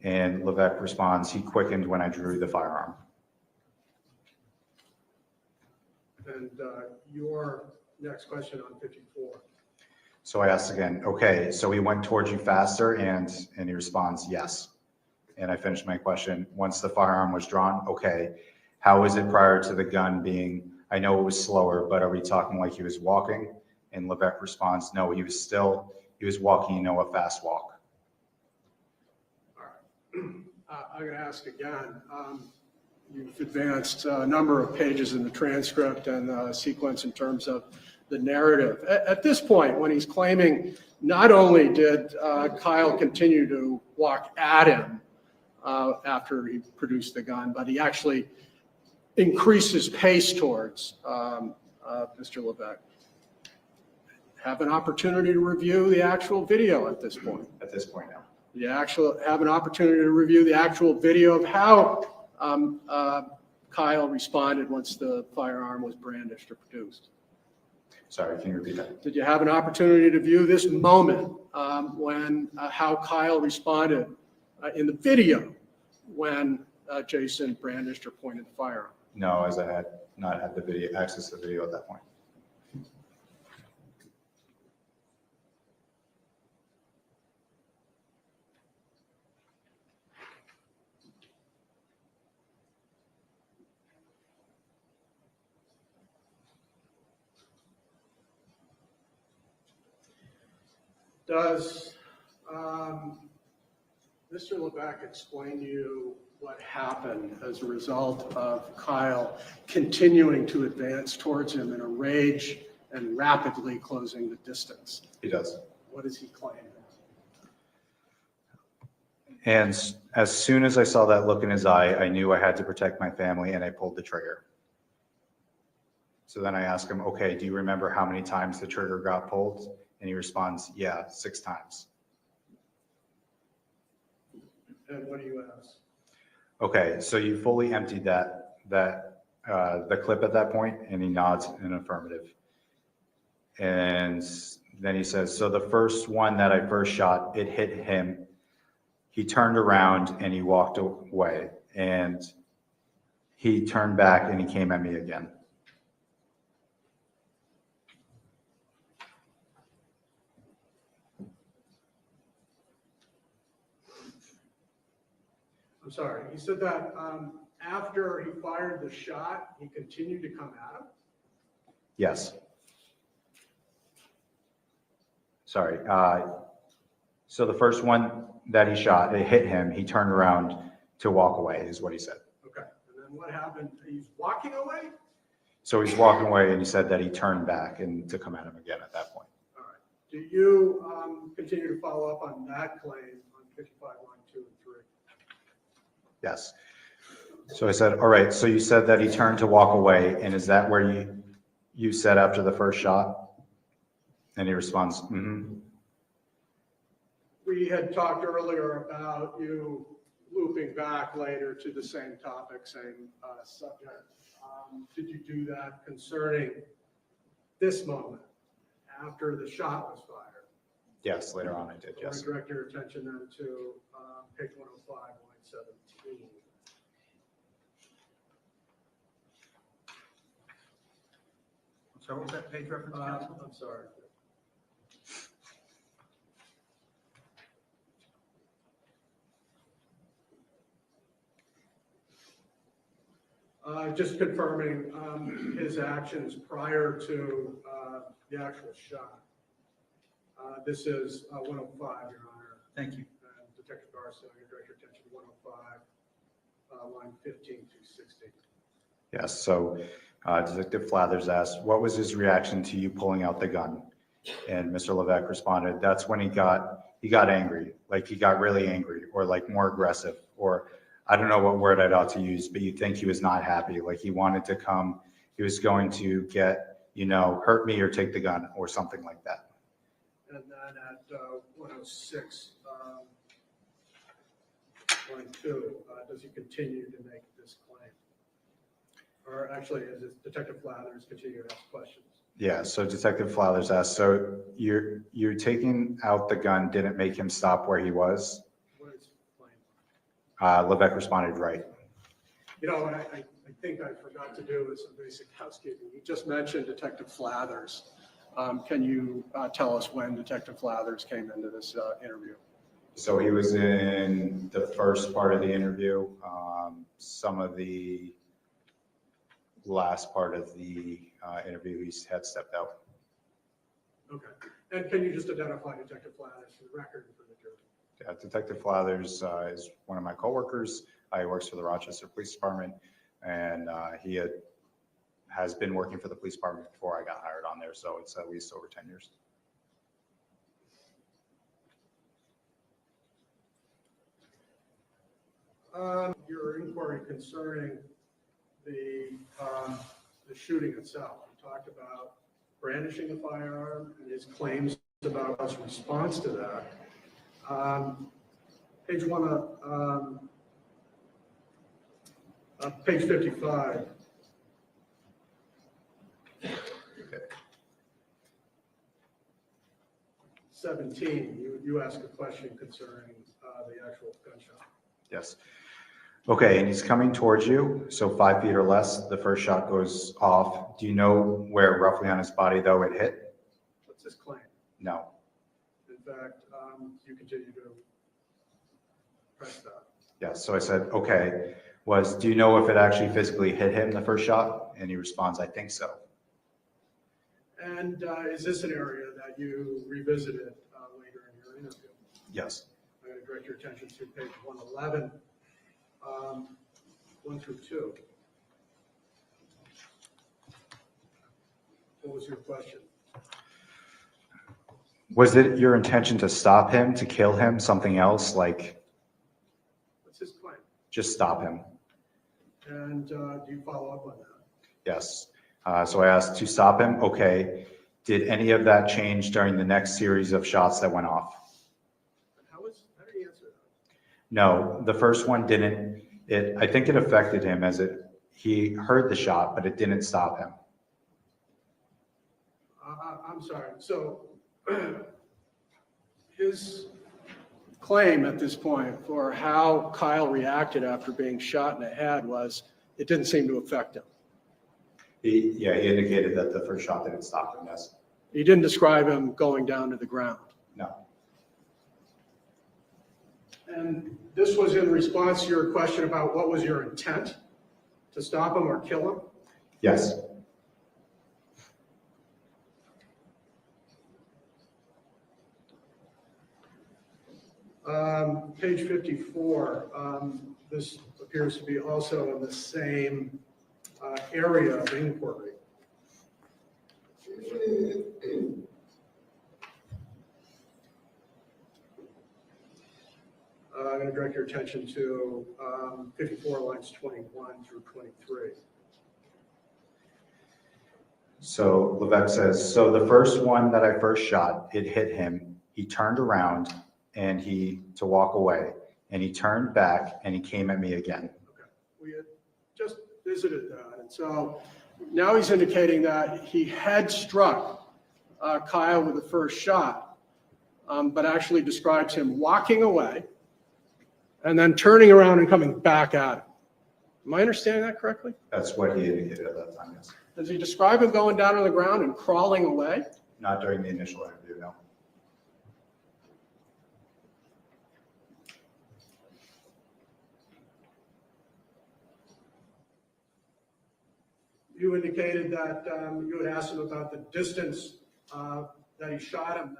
and Levesque responds, he quickened when I drew the firearm. And your next question on 54. So I asked again, okay, so he went towards you faster, and he responds, yes. And I finished my question. Once the firearm was drawn, okay, how was it prior to the gun being, I know it was slower, but are we talking like he was walking? And Levesque responds, no, he was walking, a fast walk. All right. I'm going to ask again. You've advanced a number of pages in the transcript and sequence in terms of the narrative. At this point, when he's claiming not only did Kyle continue to walk at him after he produced the gun, but he actually increased his pace towards Mr. Levesque. Have an opportunity to review the actual video at this point. At this point now. You have an opportunity to review the actual video of how Kyle responded once the firearm was brandished or produced. Sorry, can you repeat that? Did you have an opportunity to view this moment when how Kyle responded in the video when Jason brandished or pointed the firearm? No, as I had not had the video, access to the video at that point. Does Mr. Levesque explain to you what happened as a result of Kyle continuing to advance towards him in a rage and rapidly closing the distance? He does. What does he claim? And as soon as I saw that look in his eye, I knew I had to protect my family, and I pulled the trigger. So then I asked him, okay, do you remember how many times the trigger got pulled? And he responds, yeah, 6 times. And what do you ask? Okay, so you fully emptied the clip at that point? And he nods in affirmative. And then he says, so the first one that I first shot, it hit him. He turned around and he walked away. And he turned back and he came at me again. I'm sorry, he said that after he fired the shot, he continued to come at him? Yes. Sorry. So the first one that he shot, it hit him. He turned around to walk away, is what he said. Okay, and then what happened? He's walking away? So he's walking away, and he said that he turned back and to come at him again at that point. All right. Do you continue to follow up on that claim on 55, line 2 and 3? Yes. So I said, all right, so you said that he turned to walk away, and is that where you said after the first shot? And he responds, mm-hmm. We had talked earlier about you looping back later to the same topic, same subject. Did you do that concerning this moment after the shot was fired? Yes, later on I did, So yes. I direct your attention then to page 105, line 17. So what was that page reference, counsel? I'm sorry. Just confirming his actions prior to the actual shot. This is 105, Your Honor. Thank you. Detective Garcia, I direct your attention to 105, line 15 to 16. Yes, so Detective Flathers asked, what was his reaction to you pulling out the gun? And Mr. Levesque responded, that's when he got angry, like he got really angry or like more aggressive, or I don't know what word I'd ought to use, but you'd think he was not happy, like he wanted to come, he was going to get, hurt me or take the gun or something like that. and then at 106.2, does he continue to make this claim? Or actually, is it Detective Flathers continue to ask questions? Yeah, so Detective Flowers asked, so you're taking out the gun didn't make him stop where he was? What is the claim? Levesque responded, right. You know, what I think I forgot to do is some basic housekeeping. You just mentioned Detective Flathers. Can you tell us when Detective Flathers came into this interview? So he was in the first part of the interview, some of the last part of the interview, he had stepped out. Okay. And can you just identify Detective Flathers for the record and for the jury? Yeah, Detective Flathers is one of my coworkers. He works for the Rochester Police Department, and he has been working for the police department before I got hired on there, so it's at least over 10 years. Your inquiry concerning the shooting itself. You talked about brandishing a firearm and his claims about his response to that. Page 55. Okay. 17, you asked a question concerning the actual gunshot. Yes. Okay, and he's coming towards you, so 5 feet or less, the first shot goes off. Do you know where roughly on his body, though, it hit? What's his claim? No. In fact, you continue to press that. Yes, so I said, okay, do you know if it actually physically hit him, the first shot? And he responds, I think so. And is this an area that you revisited later in your interview? Yes. I'm going to direct your attention to page 111, 1 through 2. What was your question? Was it your intention to stop him, to kill him, something else, like What's his claim? just stop him? And do you follow up on that? Yes. So I asked to stop him. Okay. Did any of that change during the next series of shots that went off? How did he answer that? No, the first one didn't. I think it affected him he heard the shot, but it didn't stop him. I'm sorry. So his claim at this point for how Kyle reacted after being shot in the head was it didn't seem to affect him. He indicated that the first shot didn't stop him, yes. He didn't describe him going down to the ground. No. And this was in response to your question about what was your intent, to stop him or kill him? Yes. Page 54, this appears to be also in the same area of inquiry. I'm going to direct your attention to 54 lines 21 through 23. So Levesque says, so the first one that I first shot, it hit him. He turned around to walk away, and he turned back and he came at me again. Okay, we had just visited that, and so now he's indicating that he had struck Kyle with the first shot, but actually describes him walking away and then turning around and coming back at him. Am I understanding that correctly? That's what he indicated at that time, yes. Does he describe him going down on the ground and crawling away? Not during the initial interview, no. You indicated that you had asked him about the distance that he shot him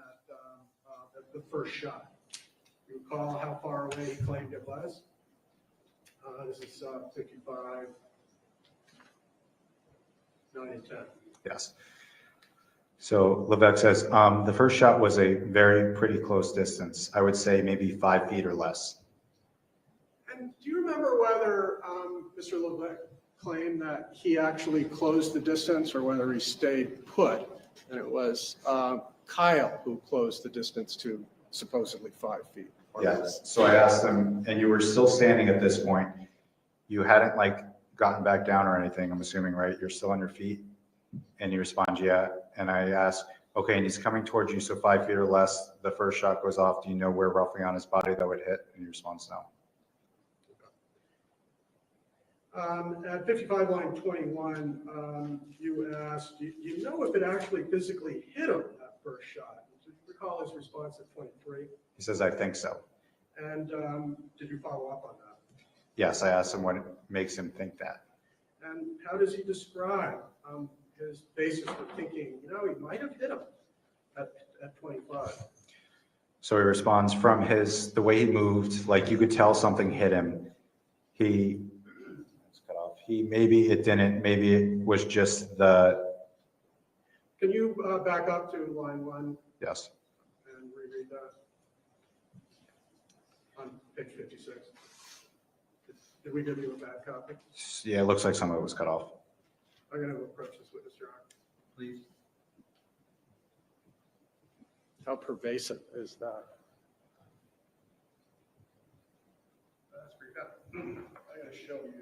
at the first shot. You recall how far away he claimed it was? This is 55, 9 and 10. Yes. So Levesque says, the first shot was a very pretty close distance. I would say maybe 5 feet or less. And do you remember whether Mr. Levesque claimed that he actually closed the distance or whether he stayed put and it was Kyle who closed the distance to supposedly 5 feet. or less. Yes, so I asked him, and you were still standing at this point. You hadn't like gotten back down or anything, I'm assuming, right? You're still on your feet? And he responds, yeah. And I asked, okay, and he's coming towards you, so 5 feet or less, the first shot goes off. Do you know where roughly on his body that would hit? And he responds, no. At 55 line 21, you asked, do you know if it actually physically hit him, that first shot? Do you recall his response at 23? He says, I think so. And did you follow up on that? Yes, I asked him what makes him think that. And how does he describe his basis for thinking, he might have hit him at 25? So he responds from the way he moved, like you could tell something hit him. Maybe it didn't, maybe it was just the. Can you back up to line 1? Yes. And reread that on page 56? Did we give you a bad copy? Yeah, it looks like some of it was cut off. I'm going to approach this witness, Your Honor. Please. How pervasive is that? That's pretty bad. I'm going to show you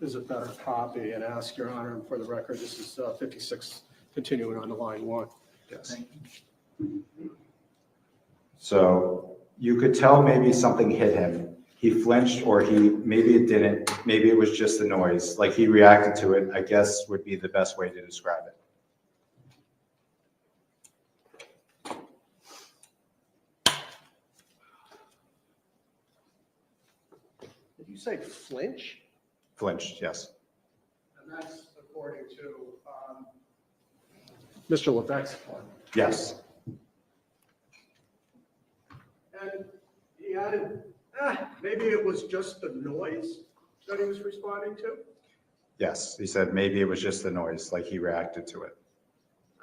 is a better copy and ask Your Honor, and for the record, this is 56 continuing on to line 1. Yes. So you could tell maybe something hit him. He flinched, or maybe it didn't. Maybe it was just the noise. Like he reacted to it, I guess would be the best way to describe it. Did you say flinch? Flinched, yes. And that's according to Mr. Levesque. Yes. And he added, maybe it was just the noise that he was responding to. Yes, he said maybe it was just the noise, like he reacted to it.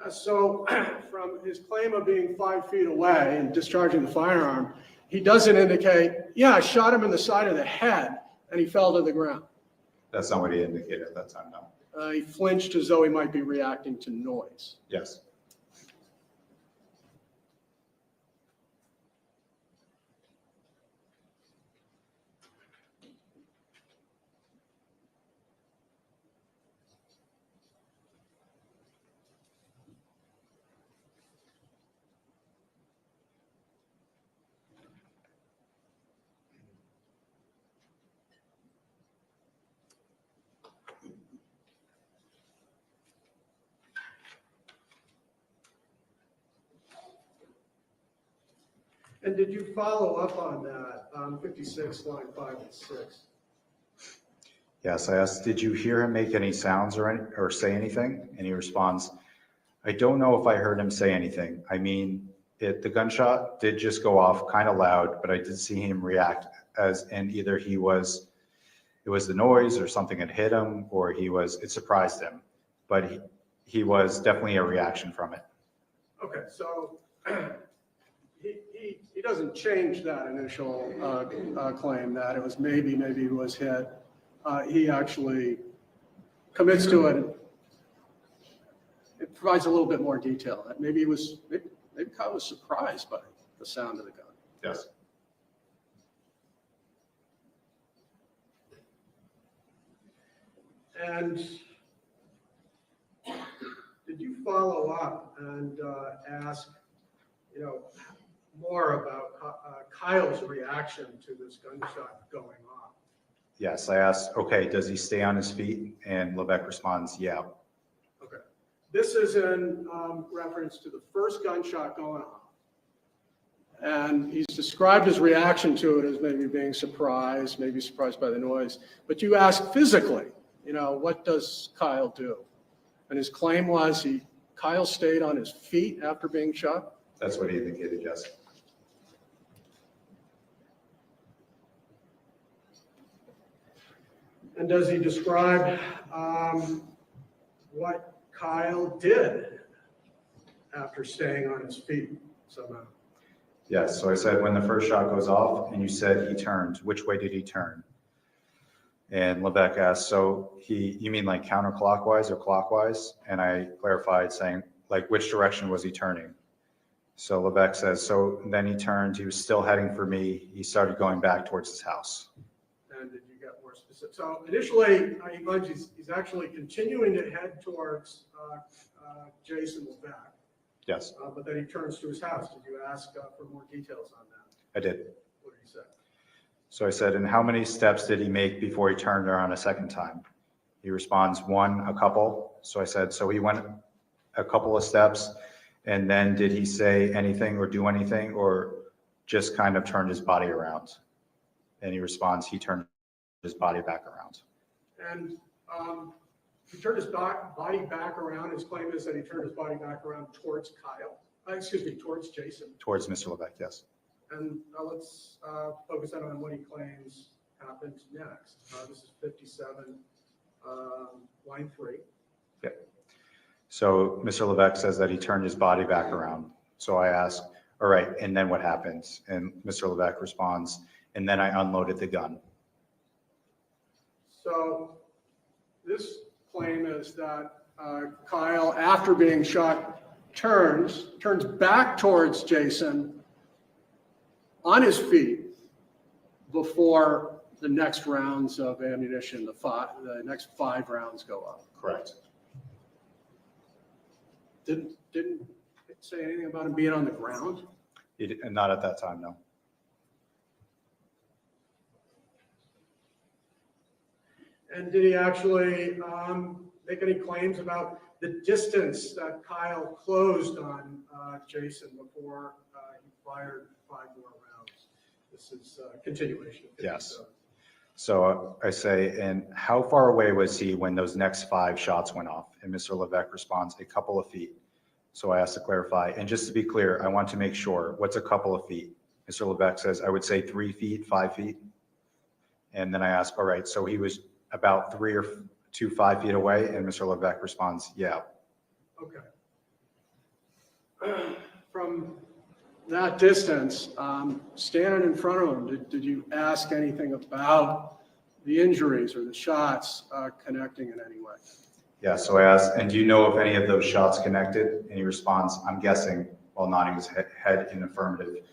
So from his claim of being 5 feet away and discharging the firearm, he doesn't indicate, I shot him in the side of the head and he fell to the ground. That's not what he indicated at that time, no. He flinched as though he might be reacting to noise. Yes. And did you follow up on that, 56, line 5 and 6? Yes, I asked, did you hear him make any sounds or say anything? And he responds, I don't know if I heard him say anything. I mean, the gunshot did just go off kind of loud, but I did see him react and either it was the noise or something had hit him or it surprised him, but he was definitely a reaction from it. Okay, so he doesn't change that initial claim that it was maybe he was hit. He actually commits to it. It provides a little bit more detail. That maybe Kyle was surprised by the sound of the gun. Yes. And did you follow up and ask, more about Kyle's reaction to this gunshot going off? Yes, I asked, okay, does he stay on his feet? And Levesque responds, yeah. Okay. This is in reference to the first gunshot going off. And he's described his reaction to it as maybe being surprised, maybe surprised by the noise. But you ask physically, what does Kyle do? And his claim was Kyle stayed on his feet after being shot? That's what he indicated, yes. And does he describe what Kyle did after staying on his feet somehow? Yes, so I said when the first shot goes off and you said he turned, which way did he turn? And Levesque asked, so you mean like counterclockwise or clockwise? And I clarified saying, like, which direction was he turning? So Levesque says, so then he turned, he was still heading for me. He started going back towards his house. And did you get more specific? So initially, he claims he's actually continuing to head towards Jason Levesque. Yes, But then he turns to his house. Did you ask for more details on that? I did. What did he say? So I said, and how many steps did he make before he turned around a second time? He responds, one, a couple. So I said, so he went a couple of steps, and then did he say anything or do anything, or just kind of turned his body around? And he responds, he turned his body back around. And he turned his body back around. His claim is that he turned his body back around towards towards Jason. Towards Mr. Levesque, yes. And now let's focus in on what he claims happened next. This is 57, line 3. Yeah. So Mr. Levesque says that he turned his body back around. So I ask, all right, and then what happens? And Mr. Levesque responds, and then I unloaded the gun. So this claim is that Kyle, after being shot, turns back towards Jason on his feet before the next rounds of ammunition, the next 5 rounds go up. Correct. Didn't say anything about him being on the ground? And not at that time, no. And did he actually make any claims about the distance that Kyle closed on Jason before he fired 5 more rounds? This is a continuation. Yes. So I say, and how far away was he when those next 5 shots went off? And Mr. Levesque responds, a couple of feet. So I asked to clarify. And just to be clear, I want to make sure, what's a couple of feet? Mr. Levesque says, I would say 3 feet, 5 feet. And then I ask, all right, so he was about 3 or 5 feet away? And Mr. Levesque responds, yeah. Okay. From that distance, standing in front of him, did you ask anything about the injuries or the shots connecting in any way? Yeah, so I asked, and do you know if any of those shots connected? And he responds, I'm guessing, while nodding his head in affirmative,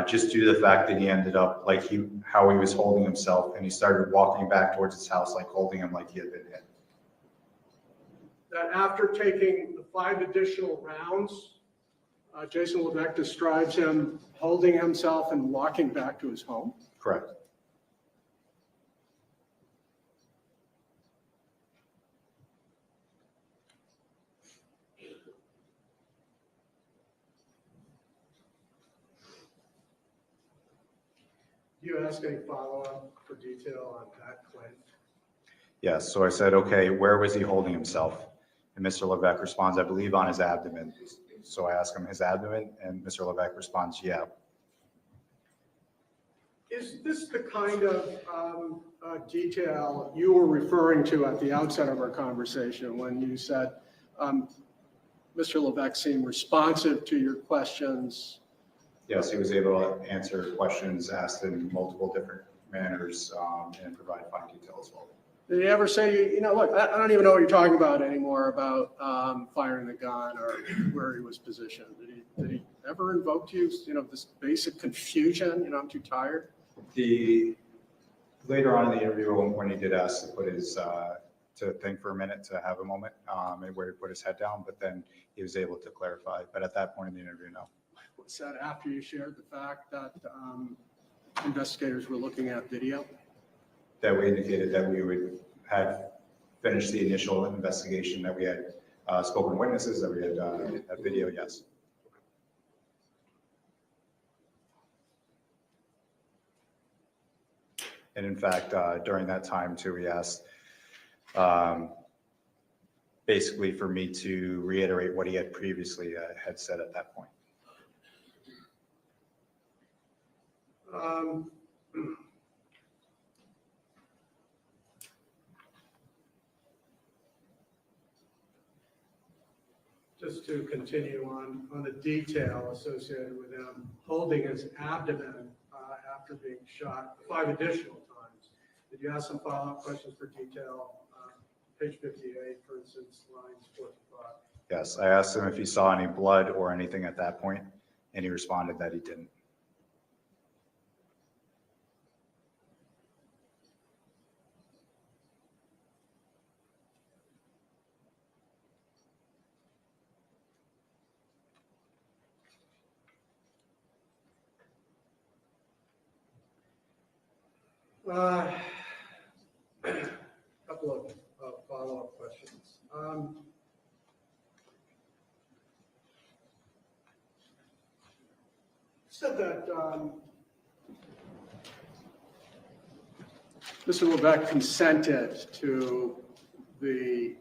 just due to the fact that he ended up like how he was holding himself, and he started walking back towards his house, like holding him like he had been hit. That after taking the 5 additional rounds, Jason Levesque describes him holding himself and walking back to his home. Correct. Do you ask any follow-up for detail on that claim? Yes, so I said, okay, where was he holding himself? And Mr. Levesque responds, I believe on his abdomen. So I ask him his abdomen, and Mr. Levesque responds, yeah. Is this the kind of detail you were referring to at the outset of our conversation when you said Mr. Levesque seemed responsive to your questions? Yes, he was able to answer questions asked in multiple different manners and provide fine detail as well. Did he ever say, look, I don't even know what you're talking about anymore about firing the gun or where he was positioned? Did he ever invoke to you, this basic confusion, I'm too tired? Later on in the interview, when he did ask to put his, to think for a minute, to have a moment where he put his head down, but then he was able to clarify. But at that point in the interview, no. Was that after you shared the fact that investigators were looking at video? That we indicated that we had finished the initial investigation, that we had spoken witnesses, that we had a video, yes. And in fact, during that time too, we asked basically for me to reiterate what he had previously had said at that point. Just to continue on the detail associated with him holding his abdomen after being shot 5 additional times. Did you ask some follow-up questions for detail? Page 58, for instance, lines 4 to 5. Yes, I asked him if he saw any blood or anything at that point, and he responded that he didn't. Couple of follow-up questions. Said that Mr. Levesque consented to the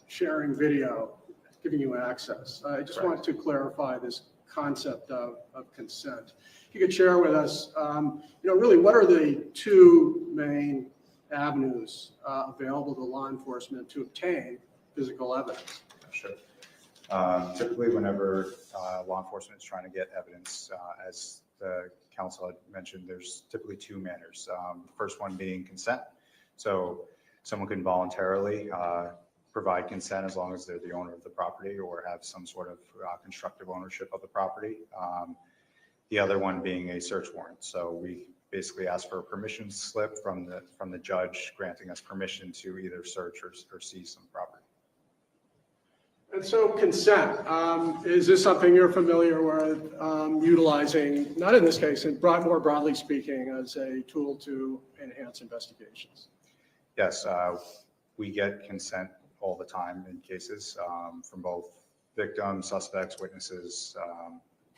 sharing video, giving you access. I just want to clarify this concept of consent. If you could share with us, really what are the two main avenues available to law enforcement to obtain physical evidence? Sure. Typically, whenever law enforcement is trying to get evidence, as the counsel had mentioned, there's typically two manners. The first one being consent. So someone can voluntarily provide consent as long as they're the owner of the property or have some sort of constructive ownership of the property. The other one being a search warrant. So we basically ask for a permission slip from the judge granting us permission to either search or seize some property. And so consent, is this something you're familiar with utilizing, not in this case, and more broadly speaking, as a tool to enhance investigations? Yes, we get consent all the time in cases from both victims, suspects, witnesses,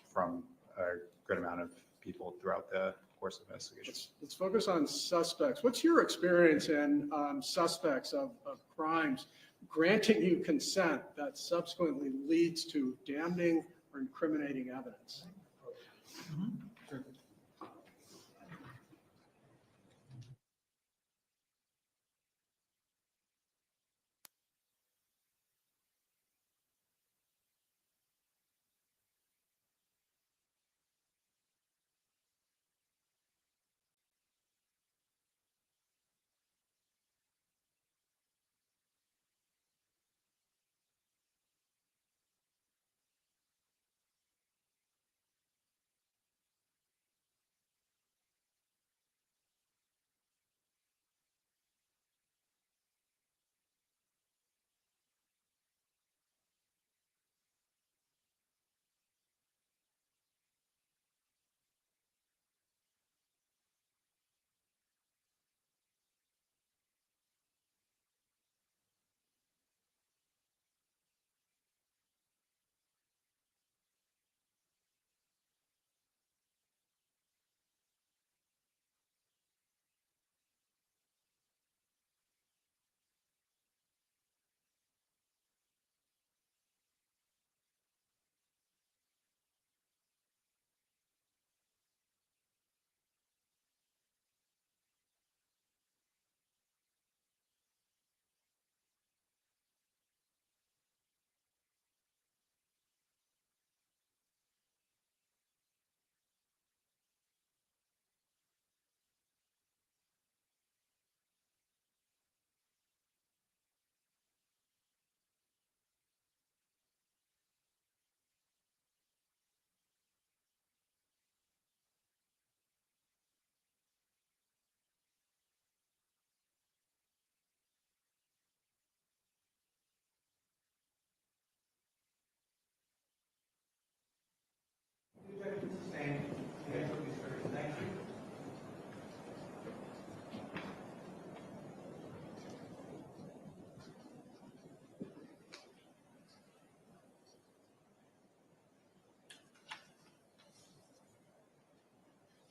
from a good amount of people throughout the course of investigations. Let's focus on suspects. What's your experience in suspects of crimes granting you consent that subsequently leads to damning or incriminating evidence?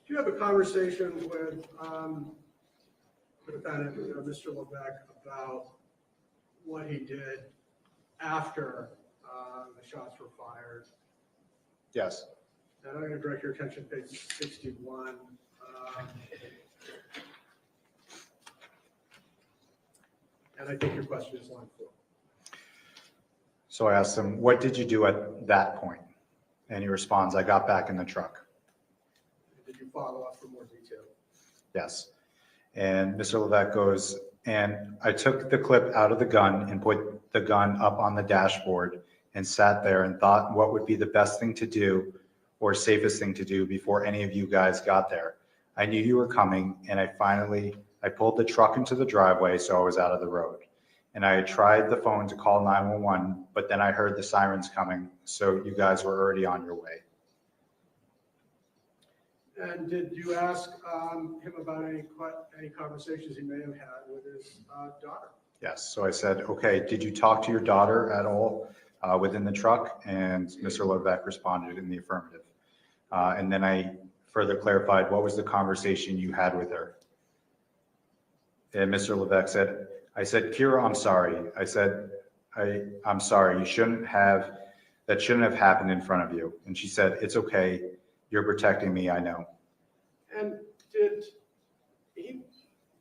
Do you have a conversation with the defendant, Mr. Levesque, about what he did after the shots were fired? Yes. And I'm going to direct your attention to page 61. And I think your question is line 4. So I asked him, what did you do at that point? And he responds, I got back in the truck. Did you follow up for more detail? Yes. And Mr. Levesque goes, and I took the clip out of the gun and put the gun up on the dashboard and sat there and thought what would be the best thing to do or safest thing to do before any of you guys got there. I knew you were coming, and I pulled the truck into the driveway so I was out of the road. And I tried the phone to call 911, but then I heard the sirens coming, so you guys were already on your way. And did you ask him about any conversations he may have had with his daughter? Yes, so I said, okay, did you talk to your daughter at all within the truck? And Mr. Levesque responded in the affirmative. And then I further clarified, what was the conversation you had with her? And Mr. Levesque said, I said, Kira, I'm sorry. I said, I'm sorry, that shouldn't have happened in front of you. And she said, it's okay, you're protecting me, I know. And did he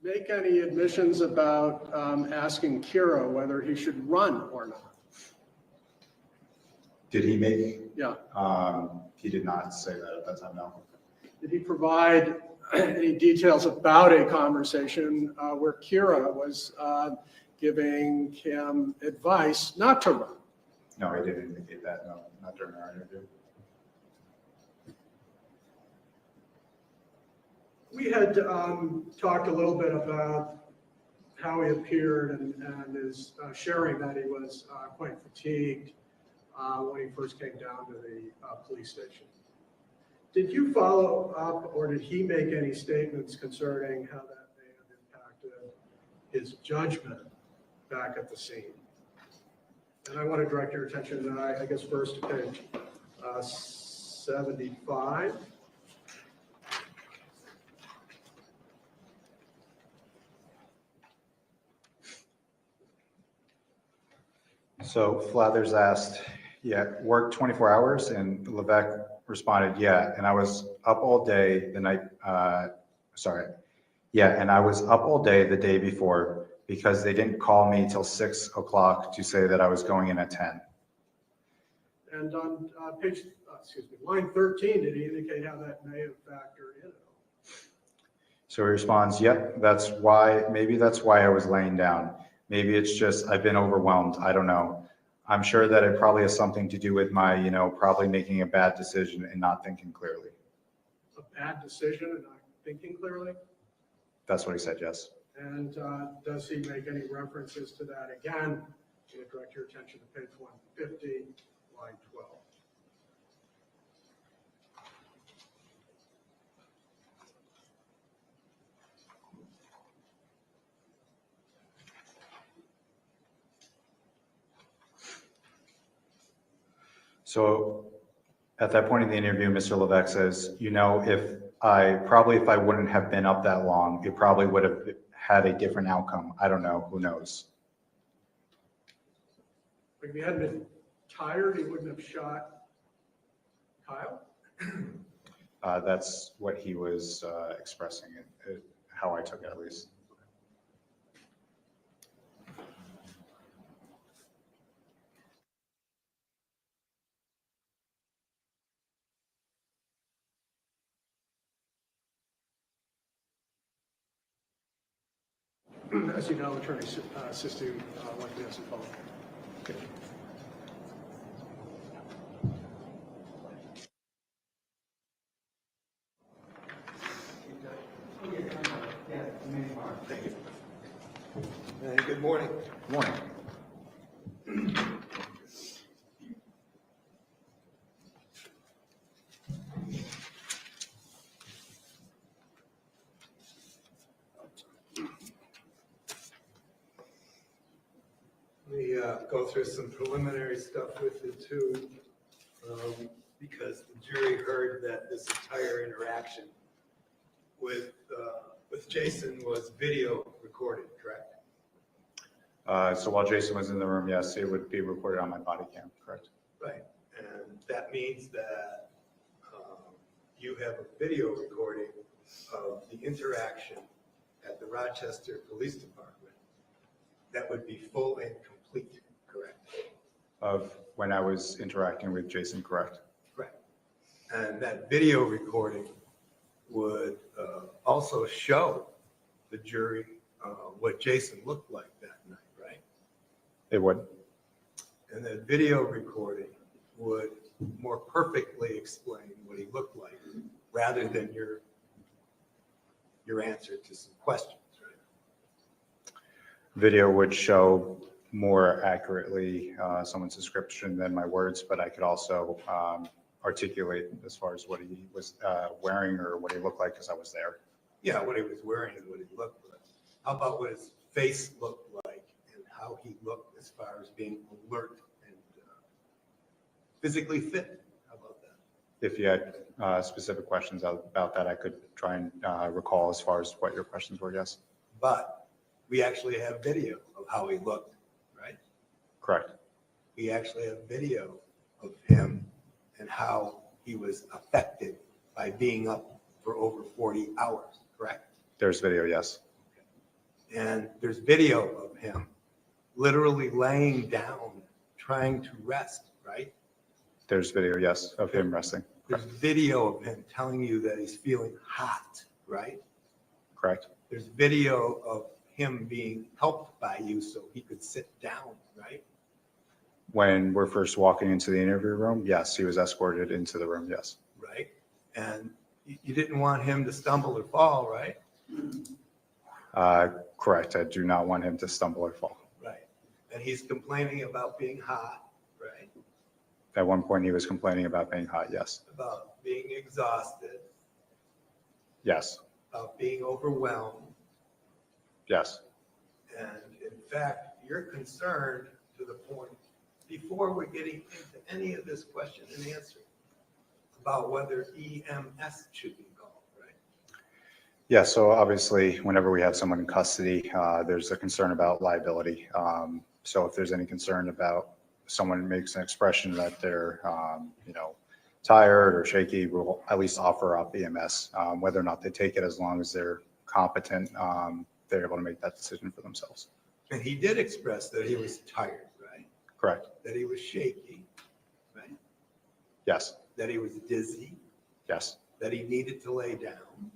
make any admissions about asking Kira whether he should run or not? Did he make? Yeah. He did not say that at that time, no. Did he provide any details about a conversation where Kira was giving him advice not to run? No, he didn't indicate that, no, not during our interview. We had talked a little bit about how he appeared and his sharing that he was quite fatigued when he first came down to the police station. Did you follow up, or did he make any statements concerning how that may have impacted his judgment back at the scene? And I want to direct your attention, I guess, first to page 75. So Flathers asked, yeah, worked 24 hours, and Levesque responded, yeah, and I was up all day the night, and I was up all day the day before because they didn't call me till 6 o'clock to say that I was going in at 10. And on line 13, did he indicate how that may have factored in at all? So he responds, yep, maybe that's why I was laying down. Maybe it's just I've been overwhelmed. I don't know. I'm sure that it probably has something to do with my, probably making a bad decision and not thinking clearly. A bad decision and not thinking clearly? That's what he said, yes. And does he make any references to that again? I'm going to direct your attention to page 150, line 12. So at that point in the interview, Mr. Levesque says, if I wouldn't have been up that long, it probably would have had a different outcome. I don't know. Who knows? If he hadn't been tired, he wouldn't have shot Kyle? That's what he was expressing, how I took it at least. As you know, attorneys assist you like this and follow. Thank you. Good morning. Good morning. We go through some preliminary stuff with you too, because the jury heard that this entire interaction with Jason was video recorded, correct? So while Jason was in the room, yes, it would be recorded on my body cam, correct? Right, and that means that you have a video recording of the interaction at the Rochester Police Department that would be full and complete, correct? Of when I was interacting with Jason, correct? Right, and that video recording would also show the jury what Jason looked like that night, right? It would. And that video recording would more perfectly explain what he looked like rather than your answer to some questions, right? Video would show more accurately someone's description than my words, but I could also articulate as far as what he was wearing or what he looked like because I was there. Yeah, what he was wearing and what he looked like. How about what his face looked like and how he looked as far as being alert and physically fit? How about that? If you had specific questions about that, I could try and recall as far as what your questions were, yes. But we actually have video of how he looked, right? Correct. We actually have video of him and how he was affected by being up for over 40 hours, correct? There's video, yes. And there's video of him literally laying down, trying to rest, right? There's video, yes, of him resting. There's video of him telling you that he's feeling hot, right? Correct. There's video of him being helped by you so he could sit down, right? When we're first walking into the interview room, yes, he was escorted into the room, yes. Right? And you didn't want him to stumble or fall, right? Correct. I do not want him to stumble or fall. Right. And he's complaining about being hot, right? At one point, he was complaining about being hot, yes. About being exhausted, Yes, about being overwhelmed. yes. And in fact, you're concerned to the point, before we're getting into any of this question and answer, about whether EMS should be called, right? Yeah, so obviously, whenever we have someone in custody, there's a concern about liability. So if there's any concern about someone makes an expression that they're, tired or shaky, we'll at least offer up EMS. Whether or not they take it, as long as they're competent, they're able to make that decision for themselves. And he did express that he was tired, right? Correct. That he was shaky, right? Yes, That he was dizzy, yes. that he needed to lay down,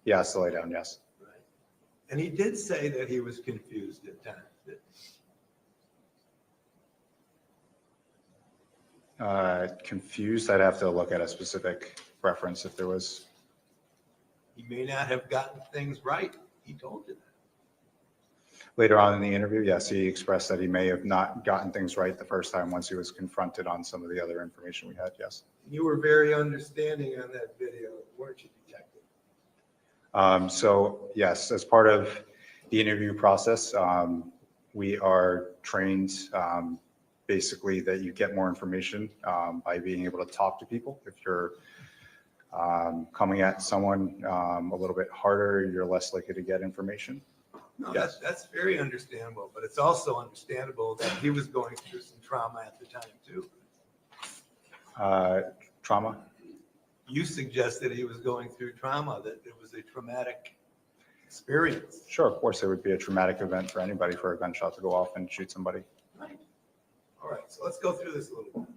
He has to lay down, yes. right? And he did say that he was confused at times. Confused, I'd have to look at a specific reference if there was. He may not have gotten things right. He told you that. Later on in the interview, yes, he expressed that he may have not gotten things right the first time once he was confronted on some of the other information we had, yes. You were very understanding on that video, weren't you, detective? So yes, as part of the interview process, we are trained basically that you get more information by being able to talk to people. If you're coming at someone a little bit harder, you're less likely to get information. No, Yes. that's very understandable, but it's also understandable that he was going through some trauma at the time too. Trauma? You suggested he was going through trauma, that it was a traumatic experience. Sure, of course, it would be a traumatic event for anybody for a gunshot to go off and shoot somebody. Right. All right, so let's go through this a little bit.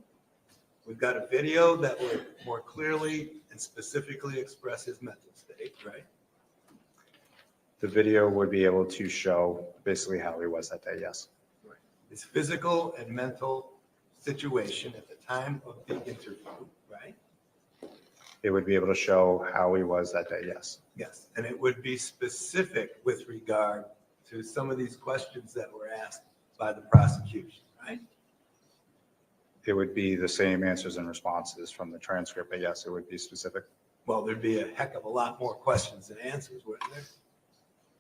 We've got a video that would more clearly and specifically express his mental state, right? The video would be able to show basically how he was that day, yes. His physical and mental situation at the time of the interview, right? It would be able to show how he was that day, yes. Yes, and it would be specific with regard to some of these questions that were asked by the prosecution, right? It would be the same answers and responses from the transcript, but yes, it would be specific. Well, there'd be a heck of a lot more questions than answers, wouldn't there?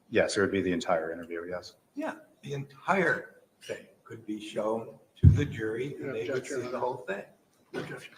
Yes, it would be the entire interview, yes. Yeah, the entire thing could be shown to the jury and No they would objection see on the that. whole thing. No objection.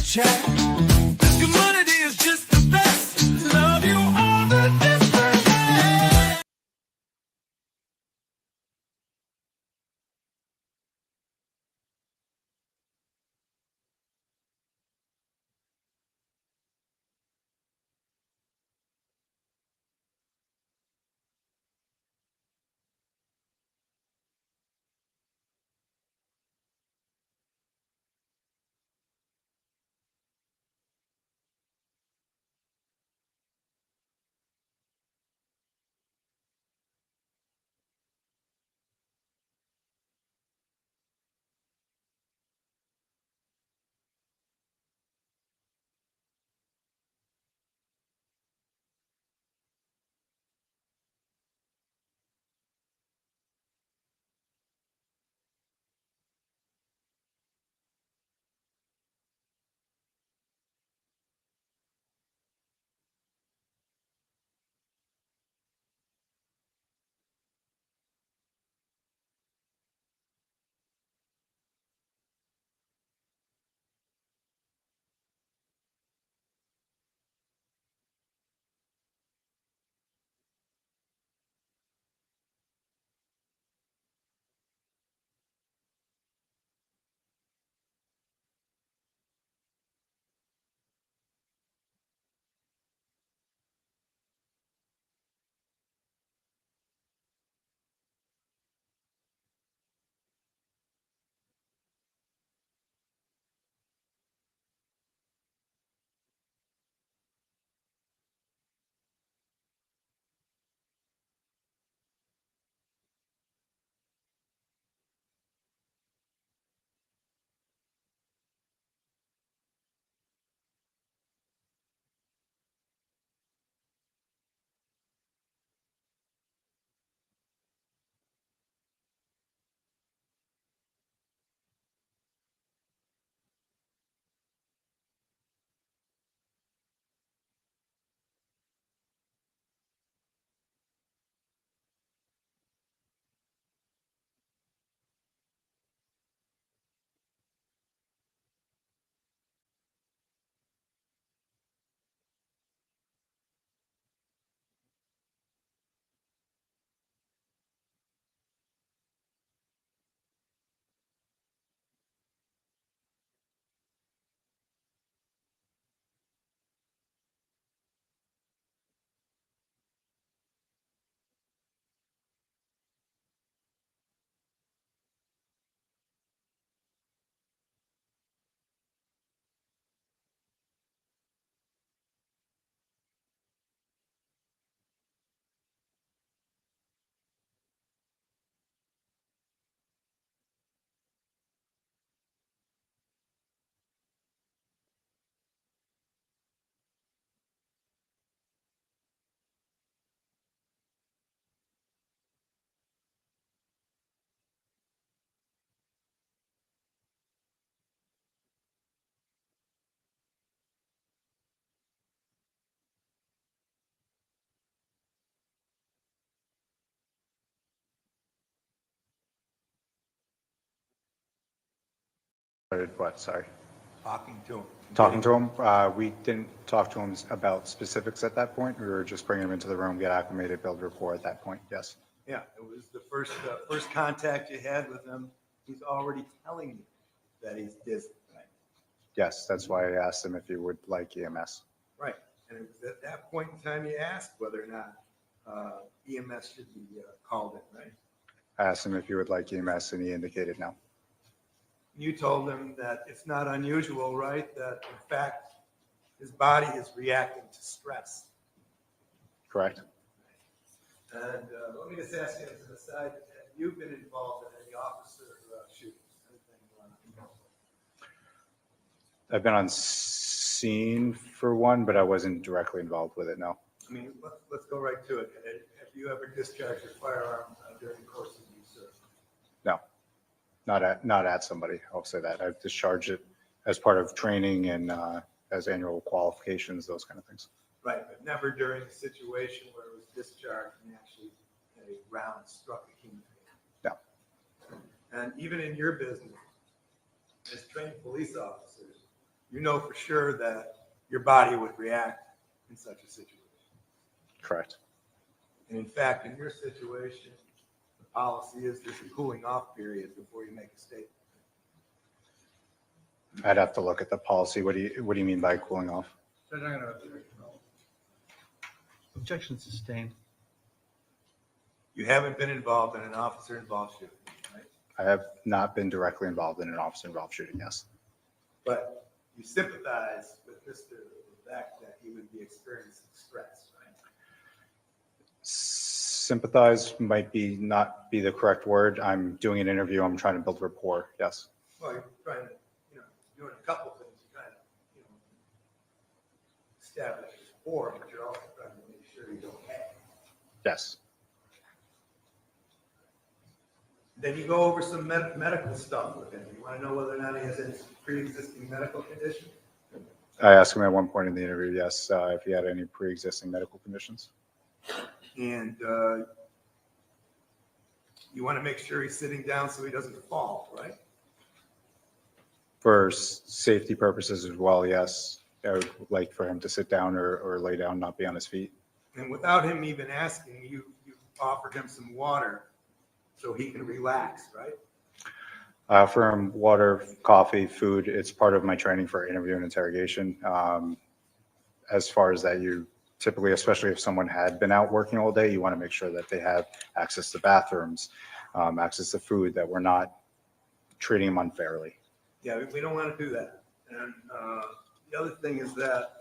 chat. This community is just the best. Love you all the different. What, sorry? Talking to him. Talking to him, we didn't talk to him about specifics at that point. We were just bringing him into the room, get acclimated, build rapport at that point, yes. Yeah, it was the first contact you had with him. He's already telling you that he's dizzy, right? Yes, that's why I asked him if he would like EMS. Right. And it was at that point in time you asked whether or not EMS should be called in, right? I asked him if he would like EMS and he indicated no. You told him that it's not unusual, right? That in fact, his body is reacting to stress. Correct? And let me just ask you as an aside, have you been involved in any officer shootings? I've been on scene for one, but I wasn't directly involved with it, no. I mean, let's go right to it. Have you ever discharged your firearm during the course of your service? No, not at somebody, I'll say that. I've discharged it as part of training and as annual qualifications, those kind of things. Right, but never during a situation where it was discharged and actually a round struck a human being. No. And even in your business, as trained police officers, you know for sure that your body would react in such a situation. Correct. And in fact, in your situation, the policy is there's a cooling off period before you make a statement. I'd have to look at the policy. What do you mean by cooling off? Objection sustained. You haven't been involved in an officer-involved shooting, right? I have not been directly involved in an officer-involved shooting, yes. But you sympathize with Mr. Levesque that he would be experiencing stress, right? Sympathize might not be the correct word. I'm doing an interview. I'm trying to build rapport, yes. Well, you're trying to, doing a couple things. You're trying to, establish rapport, but you're also trying to make sure he's okay. Yes. Then you go over some medical stuff with him. You want to know whether or not he has any pre-existing medical condition? I asked him at one point in the interview, yes, if he had any pre-existing medical conditions. And you want to make sure he's sitting down so he doesn't fall, right? For safety purposes as well, yes. I would like for him to sit down or lay down, not be on his feet. And without him even asking, you offered him some water so he can relax, right? For him, water, coffee, food, it's part of my training for interview and interrogation. As far as that, you typically, especially if someone had been out working all day, you want to make sure that they have access to bathrooms, access to food, that we're not treating them unfairly. Yeah, we don't want to do that. And the other thing is that,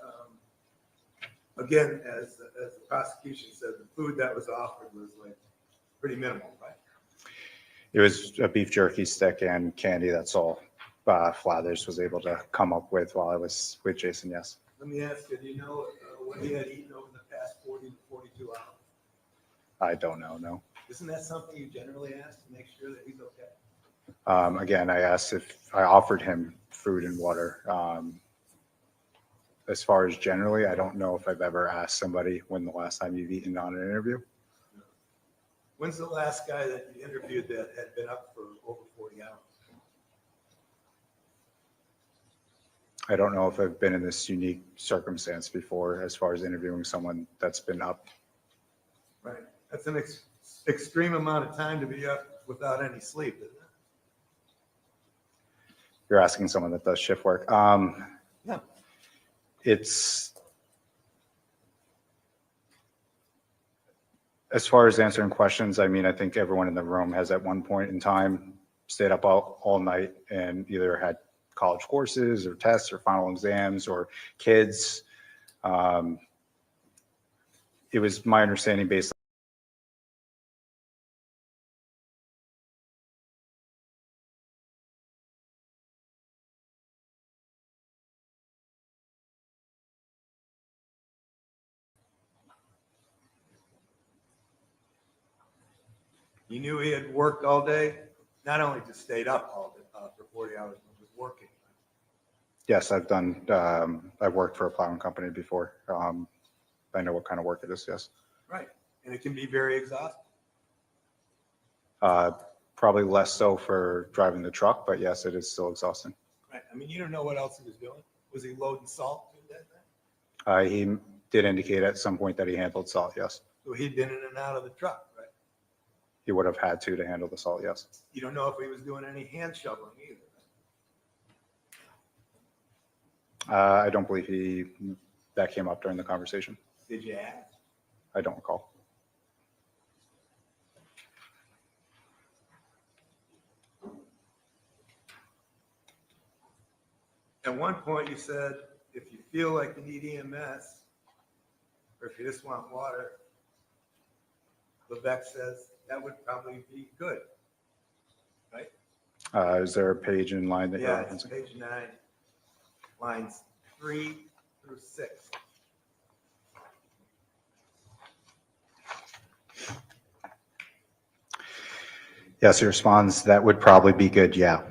again, as the prosecution said, the food that was offered was like pretty minimal, right? It was a beef jerky stick and candy. That's all Flathers was able to come up with while I was with Jason, yes. Let me ask you, do you know what he had eaten over the past 40 to 42 hours? I don't know, no. Isn't that something you generally ask to make sure that he's okay? Again, I asked if I offered him food and water. As far as generally, I don't know if I've ever asked somebody when the last time you've eaten on an interview. When's the last guy that you interviewed that had been up for over 40 hours? I don't know if I've been in this unique circumstance before as far as interviewing someone that's been up. Right. That's an extreme amount of time to be up without any sleep, isn't it? You're asking someone that does shift work. Yeah. It's, as far as answering questions, I mean, I think everyone in the room has at one point in time stayed up all night and either had college courses or tests or final exams or kids. It was my understanding based You knew he had worked all day, not only just stayed up all day, for 40 hours, but was working. Yes, I've done, I've worked for a plowing company before. I know what kind of work it is, yes. Right. And it can be very exhausting. Probably less so for driving the truck, but yes, it is still exhausting. Right. I mean, you don't know what else he was doing. Was he loading salt too that night? He did indicate at some point that he handled salt, yes. So he'd been in and out of the truck, right? He would have had to handle the salt, yes. You don't know if he was doing any hand shoveling either. I don't believe that came up during the conversation. Did you ask? I don't recall. At one point you said, if you feel like you need EMS, or if you just want water, Levesque says that would probably be good, right? Is there a page in line that you're Yeah, it's referencing? page 9, lines 3 through 6. Yes, he responds, that would probably be good, yeah.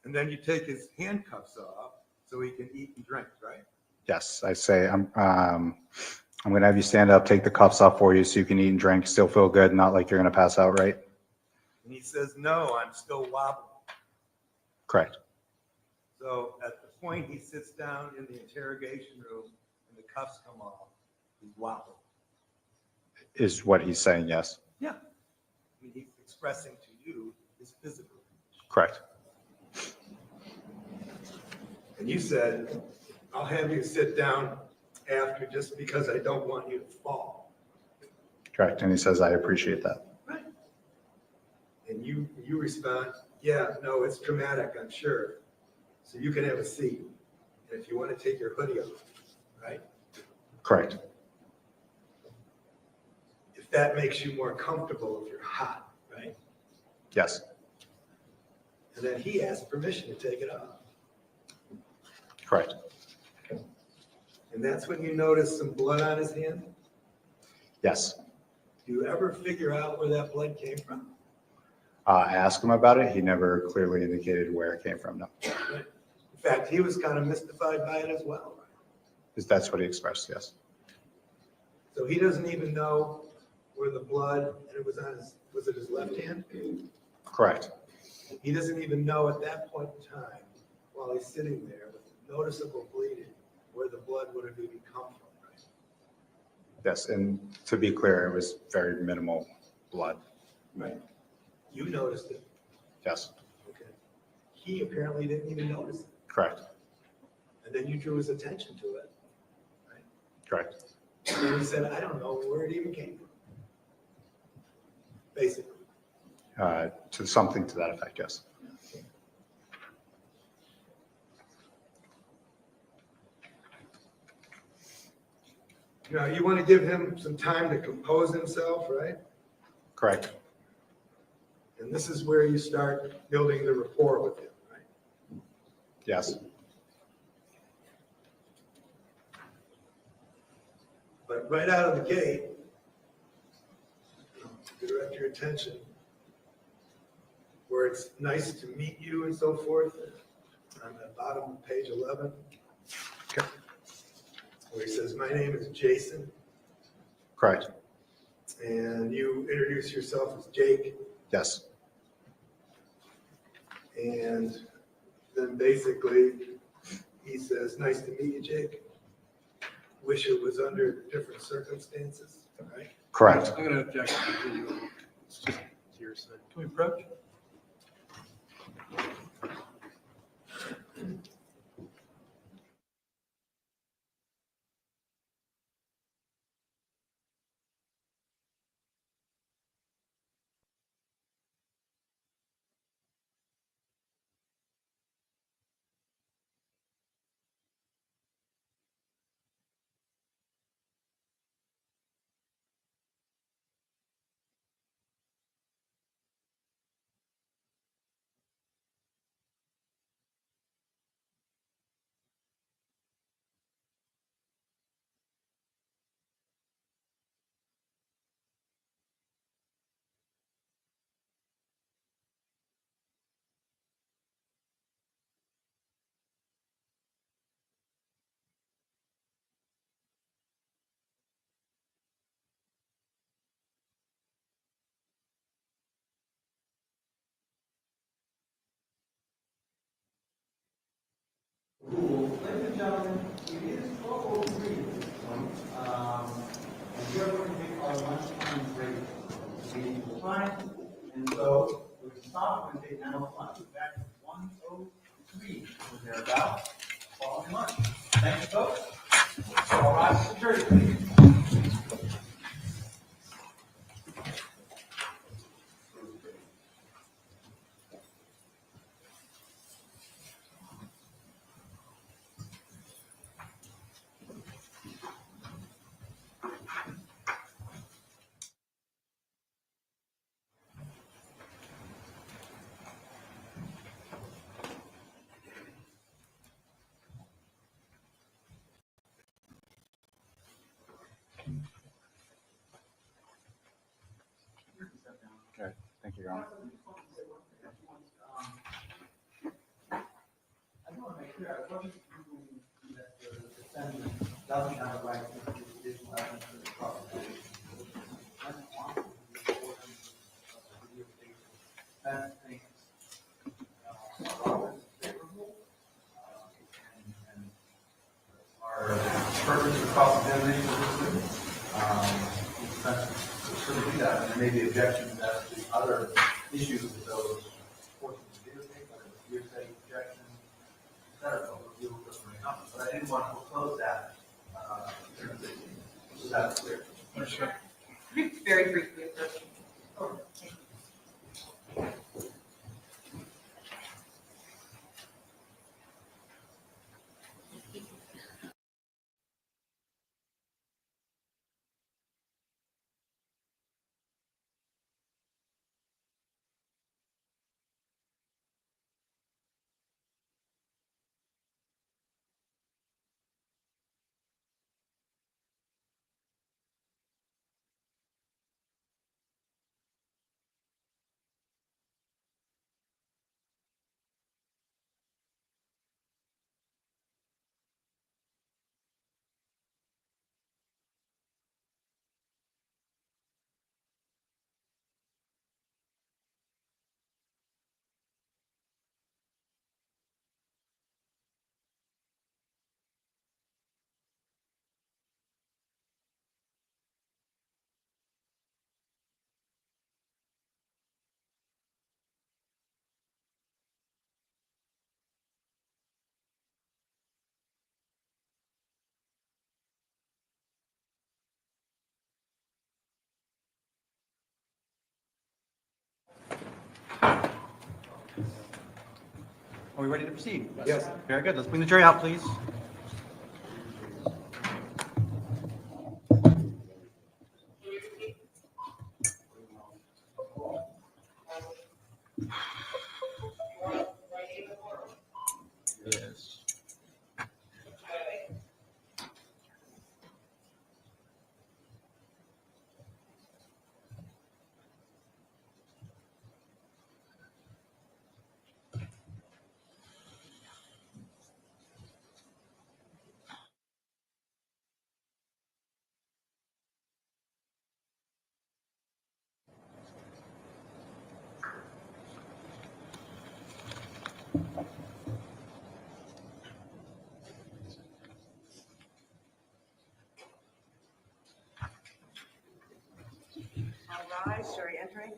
And then you take his handcuffs off so he can eat and drink, right? Yes, I say, I'm going to have you stand up, take the cuffs off for you so you can eat and drink, still feel good, not like you're going to pass out, right? And he says, no, I'm still wobbling. Correct. So at the point he sits down in the interrogation room and the cuffs come off, he's wobbling. Is what he's saying, yes. Yeah. I mean, he's expressing to you his physical condition. Correct. And you said, I'll have you sit down after just because I don't want you to fall. Correct. And he says, I appreciate that. Right. And you respond, yeah, no, it's traumatic, I'm sure. So you can have a seat. And if you want to take your hoodie off, right? Correct. If that makes you more comfortable if you're hot, right? Yes. And then he asked permission to take it off. Correct. And that's when you notice some blood on his hand. Yes. Do you ever figure out where that blood came from? I asked him about it. He never clearly indicated where it came from. No. Right. In fact, he was kind of mystified by it as well. That's what he expressed. Yes. So he doesn't even know where the blood, and it was on his, was it his left hand? Correct. He doesn't even know at that point in time, while he's sitting there with noticeable bleeding, where the blood would have even come from, right? Yes. And to be clear, it was very minimal blood. Right. You noticed it. Yes. Okay. He apparently didn't even notice it. Correct. And then you drew his attention to it. Right? Correct. And then he said, I don't know where it even came from. Basically. To something to that effect. Yes. Now, you want to give him some time to compose himself, right? Correct. And this is where you start building the rapport with him, right? Yes. But right out of the gate, direct your attention where it's nice to meet you and so forth, on the bottom of page 11. Okay. Where he says, my name is Jason, Correct. and you introduce yourself as Jake, Yes. and then basically he says, nice to meet you, Jake. Wish it was under different circumstances, right? Correct. I'm going to object to continue. It's just hearsay. Can we approach? Ladies and gentlemen, it is 12:03. And we are going to take our lunchtime break. The meeting will time, and so we can stop and take now lunch back to 1:03 or thereabouts, following lunch. Thank you, folks. All rise for church, please. Okay. Thank you, Your Honor. I just want to make clear, I wasn't ruling that the defendant doesn't have a right to introduce additional evidence to the prosecution. I just want to be important of the videotape. That things are always favorable. defense is going to do that. And there may be objections as to other issues with those portions of the videotape, like a hearsay objection, et cetera. We'll deal with those when they come. But I didn't want to foreclose that. So that's clear. Very briefly. Are we ready to proceed? Yes. Very good. Let's bring the jury out, please. Yes. All rise, jury entering.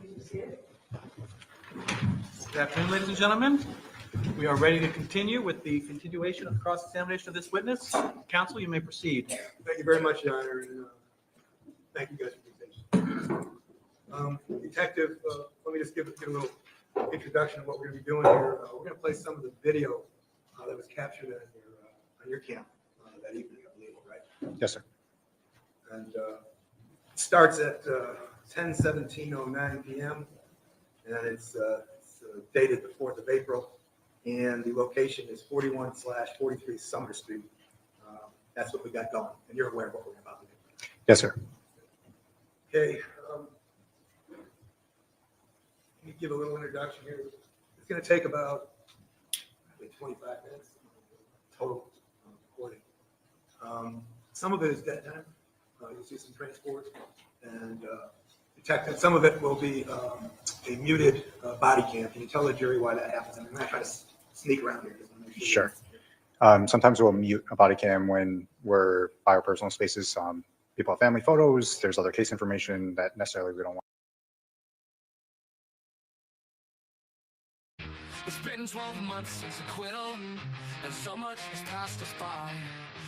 Please be seated. Good afternoon, ladies and gentlemen. We are ready to continue with the continuation of the cross-examination of this witness. Counsel, you may proceed. Thank you very much, Your Honor, and thank you guys for being patient. Detective, let me just give a little introduction of what we're going to be doing here. We're going to play some of the video that was captured on your cam that evening, I believe, right? Yes, sir. And it starts at 10:17:09 p.m. and it's dated the 4th of April, and the location is 41/43 Summer Street. That's what we got going, and you're aware of what we're about to do. Yes, sir. Okay. Let me give a little introduction here. It's going to take about 25 minutes total recording. Some of it is dead time. You'll see some transport and detected. Some of it will be a muted body cam. Can you tell the jury why that happens? I'm going to try to sneak around here. Sure. Sometimes we'll mute a body cam when we're by our personal spaces. People have family photos. There's other case information that necessarily we don't want. It's been 12 months since acquittal, and so much has passed us by.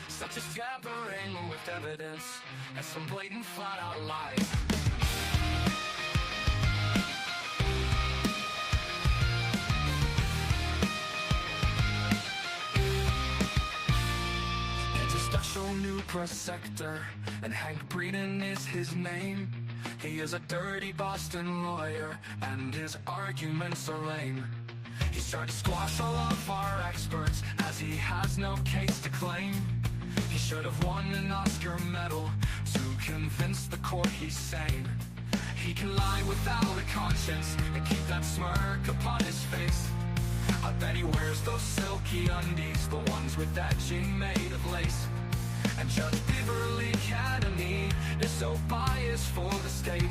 Such a scattering with evidence, and some blatant flat-out lies. It's a special new prosector, and Hank Breeden is his name. He is a dirty Boston lawyer, and his arguments are lame. He's tried to squash all of our experts, as he has no case to claim. He should have won an Oscar medal to convince the court he's sane. He can lie without a conscience and keep that smirk upon his face. I bet he wears those silky undies, the ones with edging made of lace. And lawyers for the state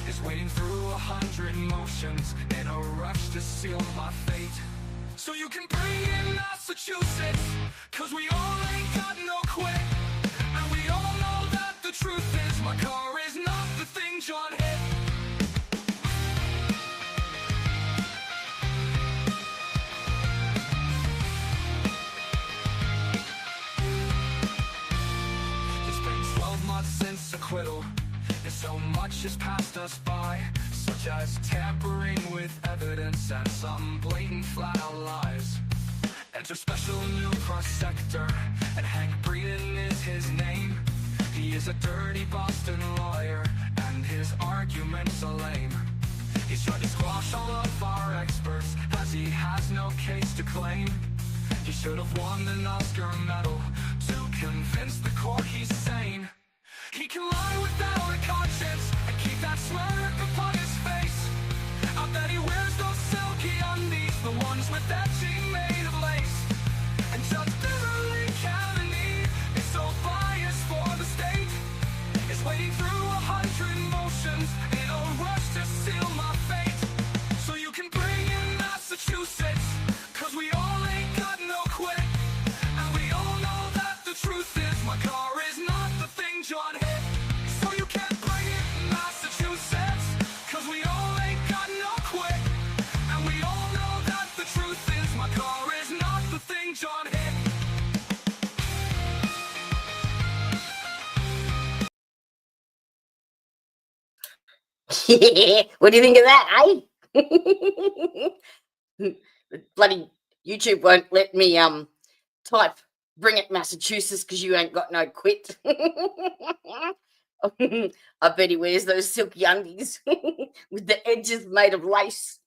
is wading through 100 motions in a rush to seal my fate. So you can bring in Massachusetts, cause we all ain't got no quit. And we all know that the truth is my car is not the thing John hit. It's been 12 months since acquittal, and so much has passed us by, such as tampering with evidence and some blatant flat-out lies. Enter special new prosector, and Hank Breeden is his name. He is a dirty Boston lawyer, and his arguments are lame. He's trying to squash all of our experts, as he has no case to claim. He should have won an Oscar medal to convince the court he's sane. He can lie without a conscience and keep that smirk upon his face. I bet he wears those silky undies, the ones with etching made of lace. And Judge Beverly Kavanaugh is so biased for the state, is wading through 100 motions in a rush to seal my fate. So you can bring in Massachusetts, cause we all ain't got no quit. And we all know that the truth is my car is not the thing John hit. So you can't bring it in Massachusetts, cause we all ain't got no quit. And we all know that the truth is my car is not the thing John hit. What do you think of that, eh? Bloody YouTube won't let me type bring it Massachusetts because you ain't got no quit. I bet he wears those silky undies with the edges made of lace.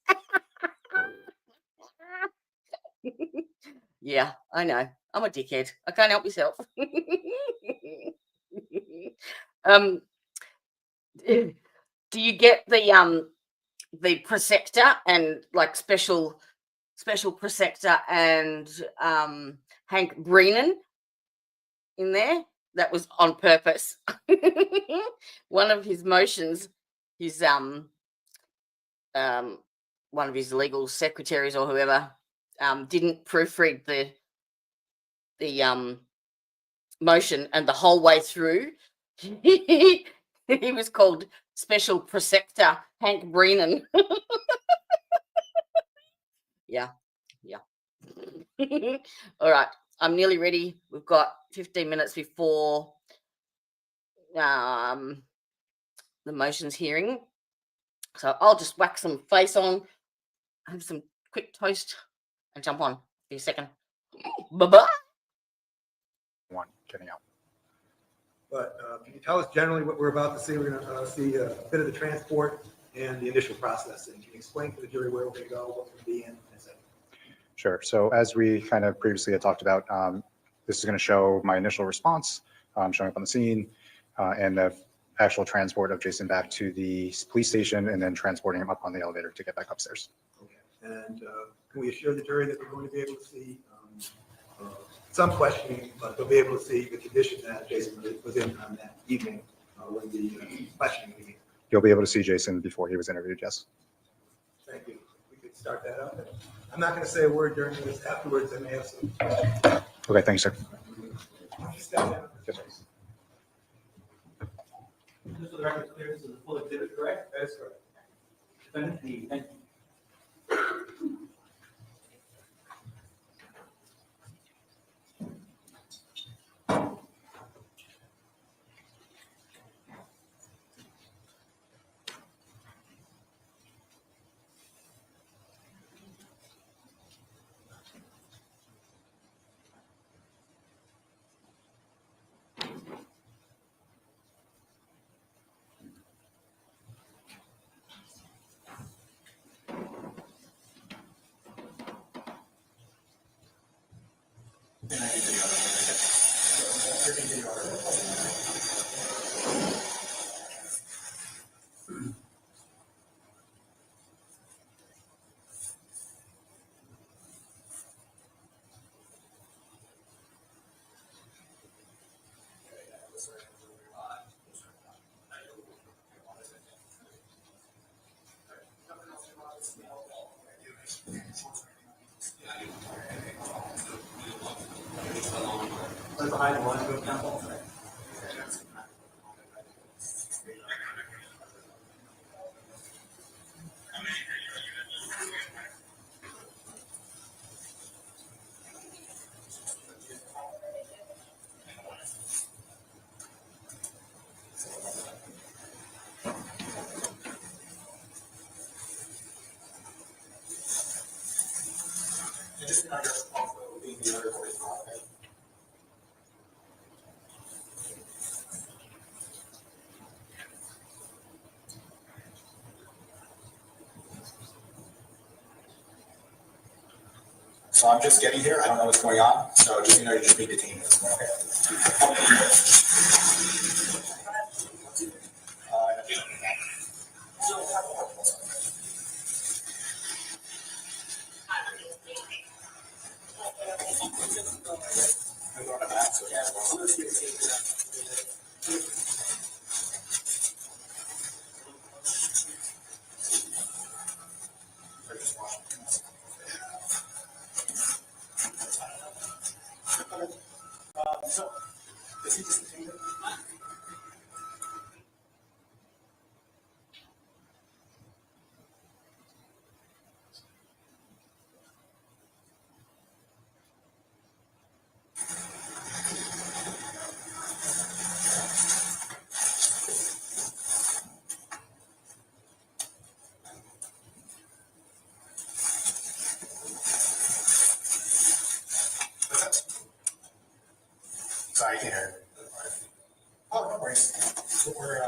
Yeah, I know. I'm a dickhead. I can't help myself. Do you get the Prosector and like special Prosector and Hank Breeden in there? That was on purpose. One of his motions, his one of his legal secretaries or whoever didn't proofread the motion, and the whole way through he was called Special Prosector Hank Breeden. Yeah. All right, I'm nearly ready. We've got 15 minutes before the motions hearing, so I'll just whack some face on, have some quick toast, and jump on for a second. Bye-bye. One getting out. But can you tell us generally what we're about to see? We're going to see a bit of the transport and the initial processing. Can you explain to the jury where we're going to go, what we're going to be in, etc.? Sure. So as we kind of previously had talked about, this is going to show my initial response, showing up on the scene, and the actual transport of Jason back to the police station, and then transporting him up on the elevator to get back upstairs. Okay. And can we assure the jury that we're going to be able to see some questioning, but they'll be able to see the condition that Jason was in on that evening when the questioning began? You'll be able to see Jason before he was interviewed, yes. Thank you. We could start that up. I'm not going to say a word during this. Afterwards, I may have some. Okay, thanks, sir. Step down. Yes, sir. Just for the record, clear, this is a full exhibit, correct? That is correct. Defendant, thank you. So I'm just getting here. I don't know what's going on. So just you just be detained. Okay. Sorry, I can't hear. Oh, no worries. So we're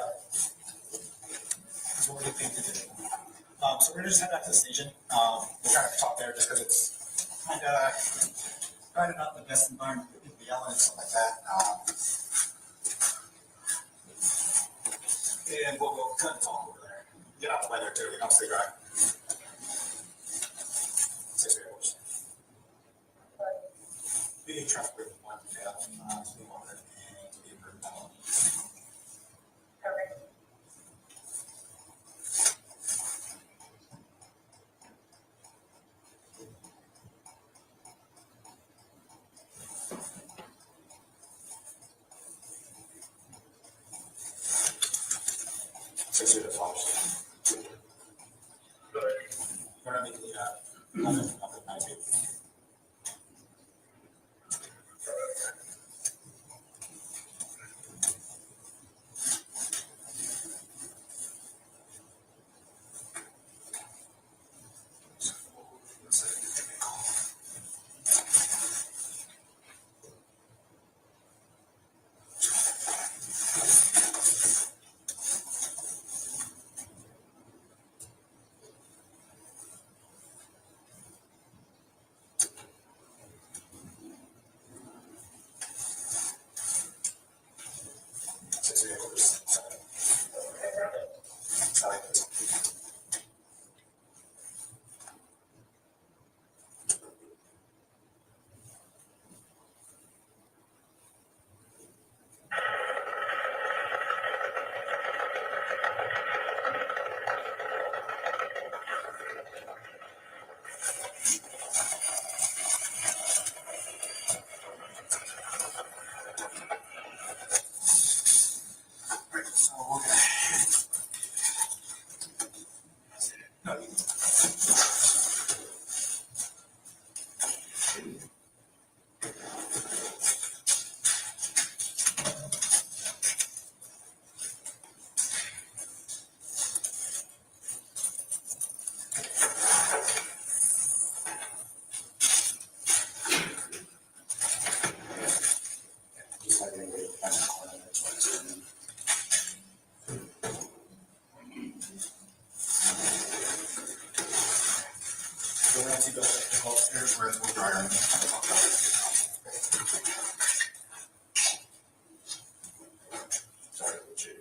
looking to do. So we're gonna just head back to the station. We're trying to talk there just because it's kind of not the best environment for people yelling and stuff like that. And we'll kind of talk over there. Get out the weather too. It helps stay dry. 6 hours. The traffic with one detail to be monitored and to be approved. We're going to be up at 9 feet.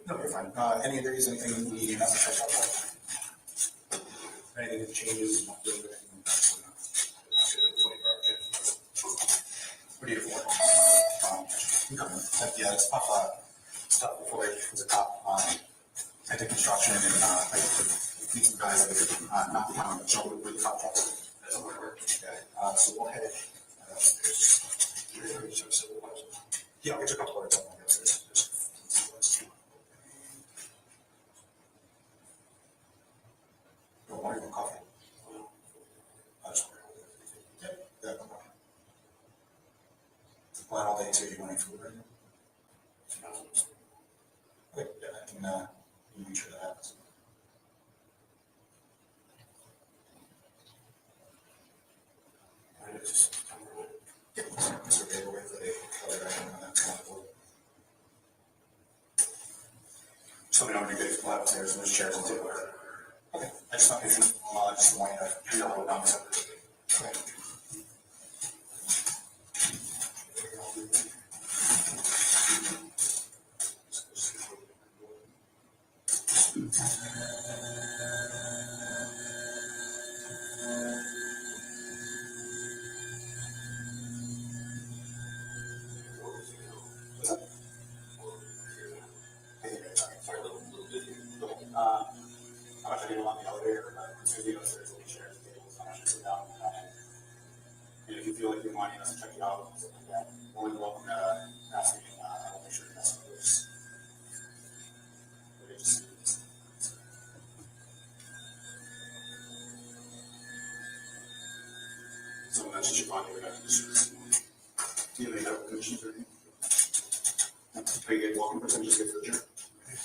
No, you're fine. Any other reason, anything you need? Anything that changes? Not doing anything. What do you want? Yeah, it's stuff before it was a top I did construction and need some guys that are not behind the shoulder with the top trucks. So we'll head. Yeah, we took a couple of to you want to food right now? Okay, yeah, I can make sure that happens. Yeah, Mr. Paperwork for the color item on that board. So we don't need to go upstairs and there's chairs and tables. Okay, I just want to just want you to know what I'm saying. Okay. How much I need along the elevator, there's little chairs, tables, how much to sit down. And if you feel like you want us to check it out, something like that, more than welcome to ask me. I'll make sure that's what it is. So that's your body, we're going to do you have any medical conditions or anything? Are you getting walking percentages good for the trip?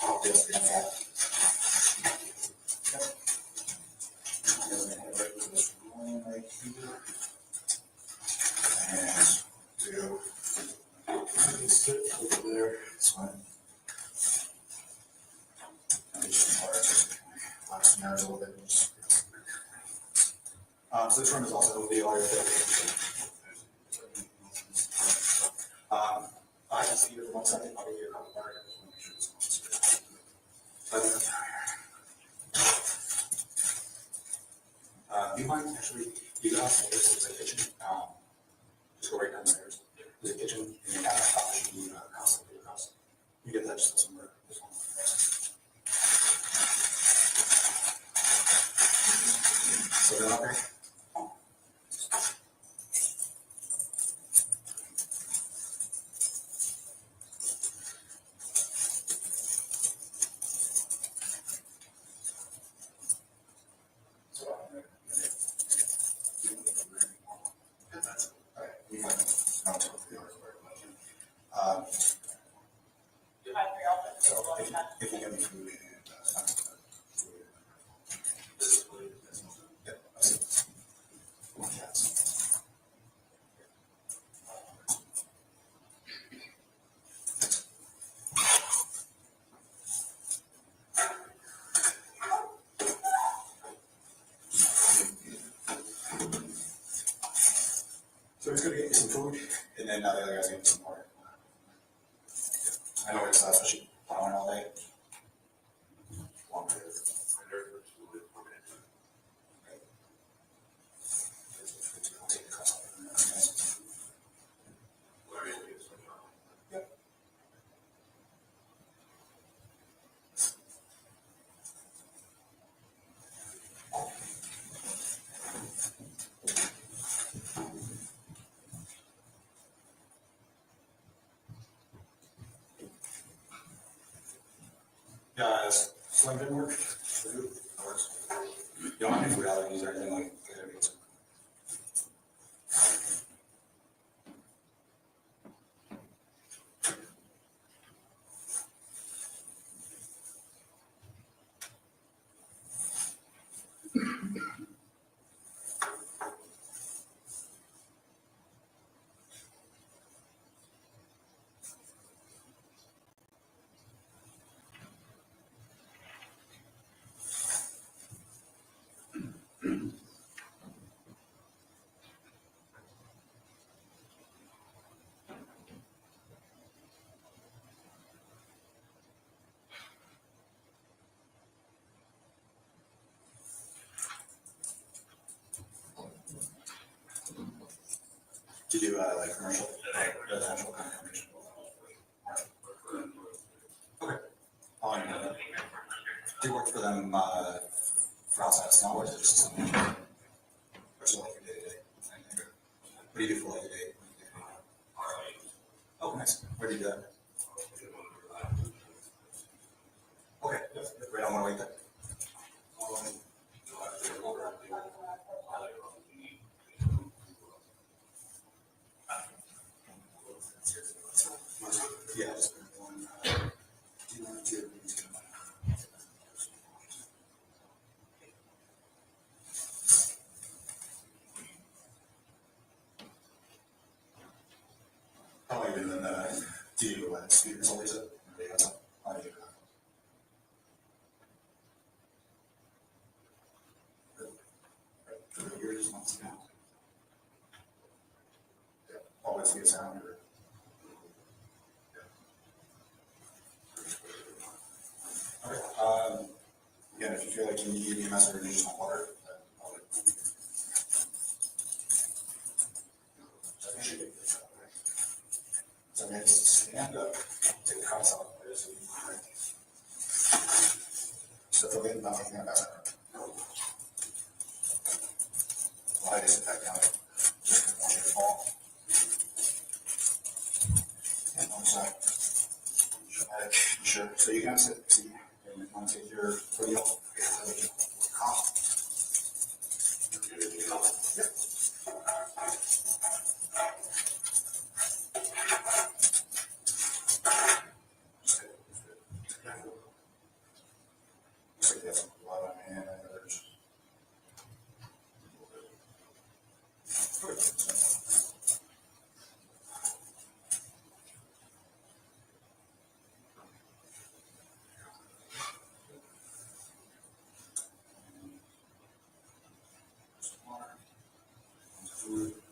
Oh, yes, we have that. Right here. And do sit over there. It's fine. I just relax some nerves a little bit. So this room is also the area I can see you for 1 second. I'll give you a couple more. Do you mind actually, you can also, this is a kitchen. Just go right downstairs. There's a kitchen and your countertop should be house. You get that just somewhere. This one. So then, okay. If you have any food, so he's going to get you some food, and then the other guy's getting some water. I know it's especially plowing all day. Long day. I'll take the cuts off. Yep. Guys, slim didn't work. You don't have any food allergies or anything like that. To do like commercial, residential kind of commercial. Okay. I'll let you know that. Do you work for them for outside of small, or is it just something? Or something like your day to day? What do you do for like your day? Oh, nice. Where do you do that? Okay. Right on 108 then. Always be a sound or. Okay, again, if you feel like you need EMS or you just want water, so I'm going to stand up, take the cuffs off. So the lid, nothing in the back. Light is back down. Just want you to fall. And one side. Sure. So you can sit, see, and you want to take your footing off.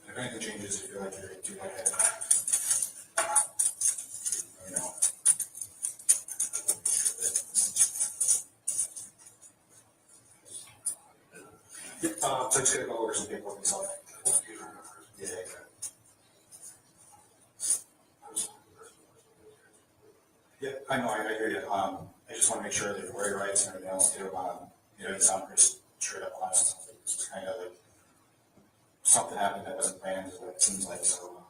If anything changes, if you feel like you're too lightheaded, you know. So just gonna go over some paperwork and stuff. Yeah. Yeah, I know, I hear you. I just want to make sure that you're wearing rights and everything else too. You know, you sound pretty straight up honest. It's just kind of like something happened that wasn't planned, is what it seems like. So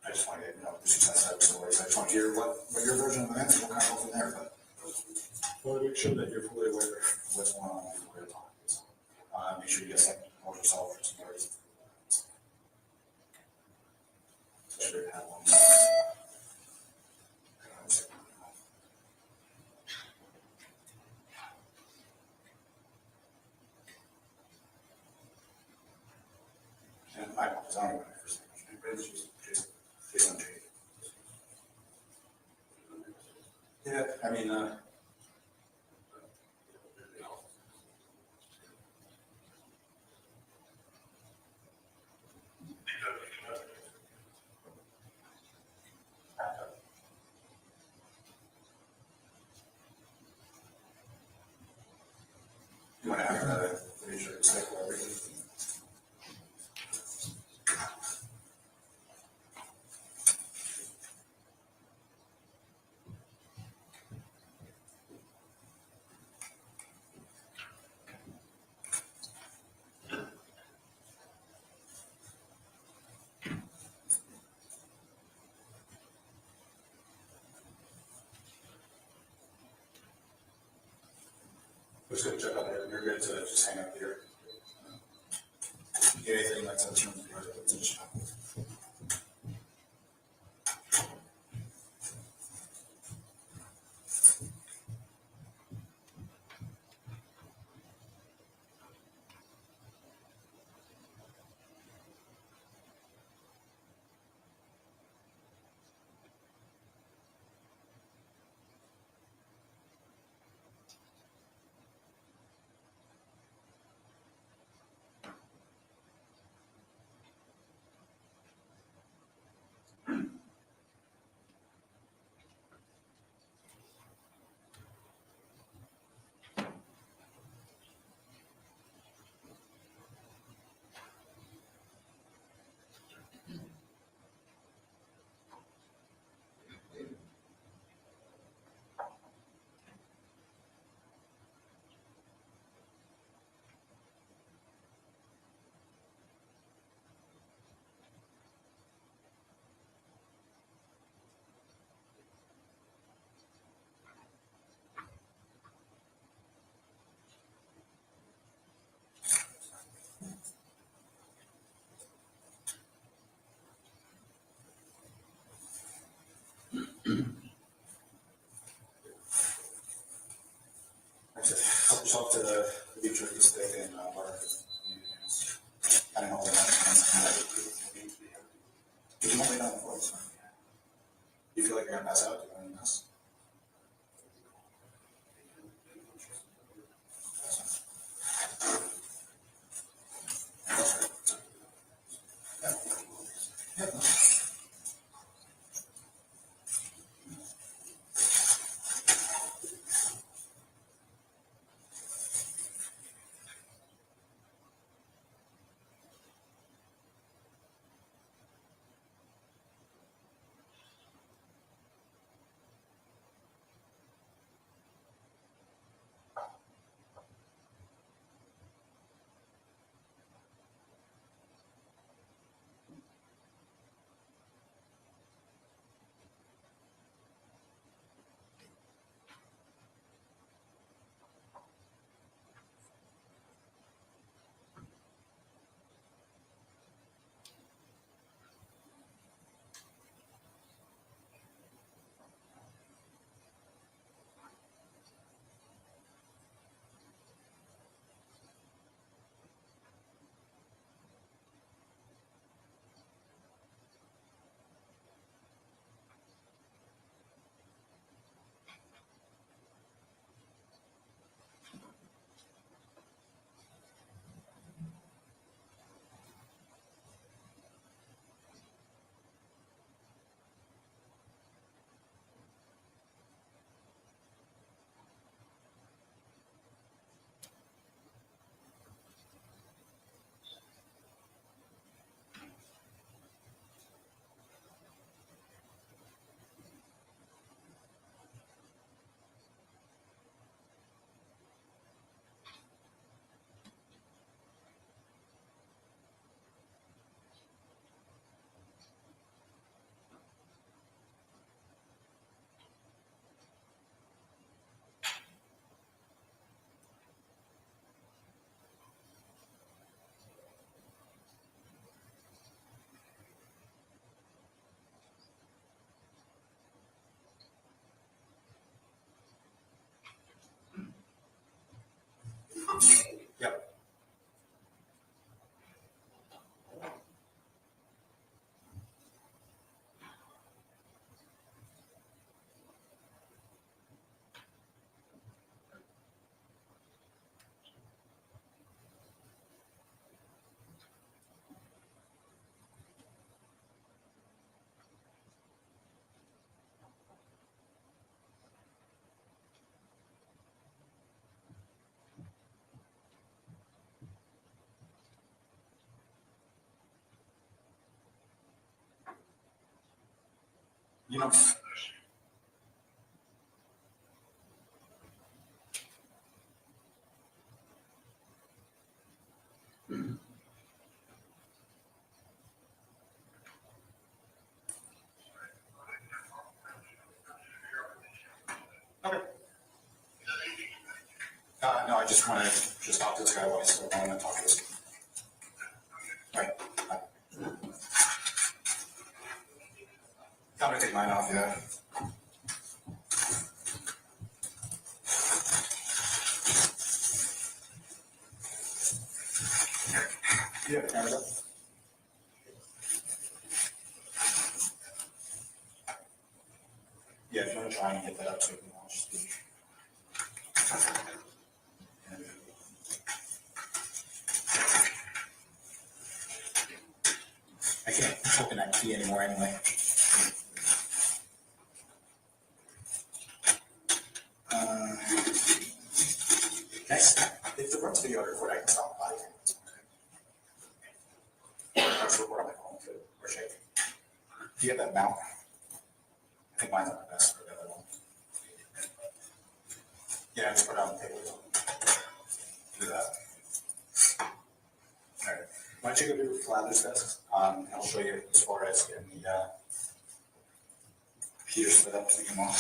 I just want to get, you know, the success out of stories. I just want to hear what your version of events, we'll kind of go from there. But I want to make sure that you're fully aware of what's going on before we're talking. So, make sure you get something for yourself for some stories. Sure to have one. And I don't know my first name, but it's just Jason J. Yeah, I mean, you want to have another research cycle everything. We're just going to check out there. You're good to just hang up here. Anything like that, turn the yard position. Help yourself to the beef jerky stick and butter. I don't know what that. You can only know the voice. You feel like you're gonna pass out? Do you want to mess? You know, okay. No, I just want to just talk to this guy while he's still on and talk to this. Right. I'm gonna take mine off, yeah. Yeah, camera up. Yeah, if you want to try and get that up too, I'll just be. I can't open that key anymore anyway. Next, if the room's video record, I can stop by. That's record on my phone too, or shake. Do you have that mount? I think mine's not the best for the other one. Yeah, just put it on the table. Do that. All right. Why don't you go do Flather's desk? I'll show you as far as getting the Peter split up to come on.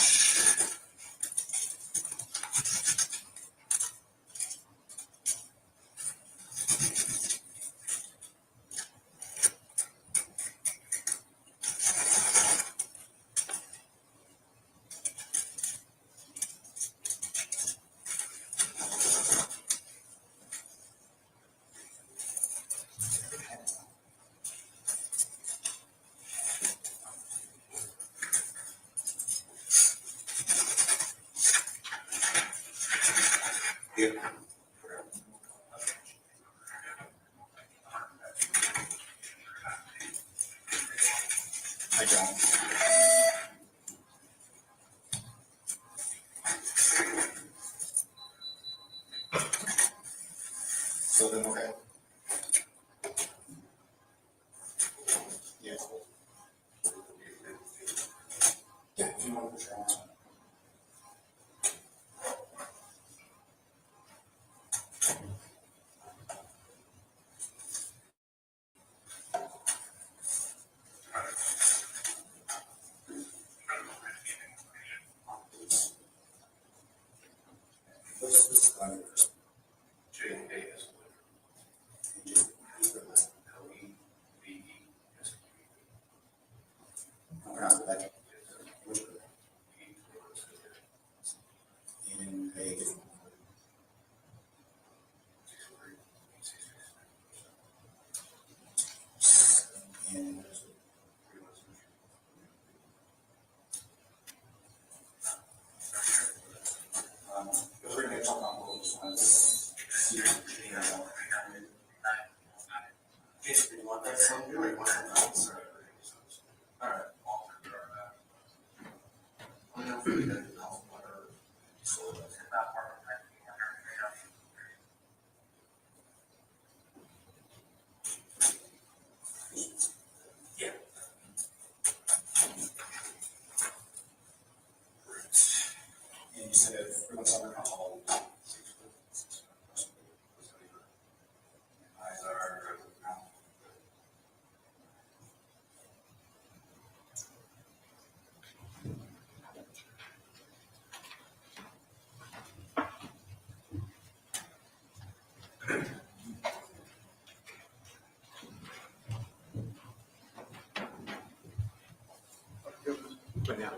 Yeah. I don't. So then, okay. Yeah. Yeah, if you want to put your arm on. This is going first. JASON. We're not that. In a and we're going to talk about all this one. Basically, what that's all doing. All right. Yeah. And you said for the summer hall. Eyes are out. Right now.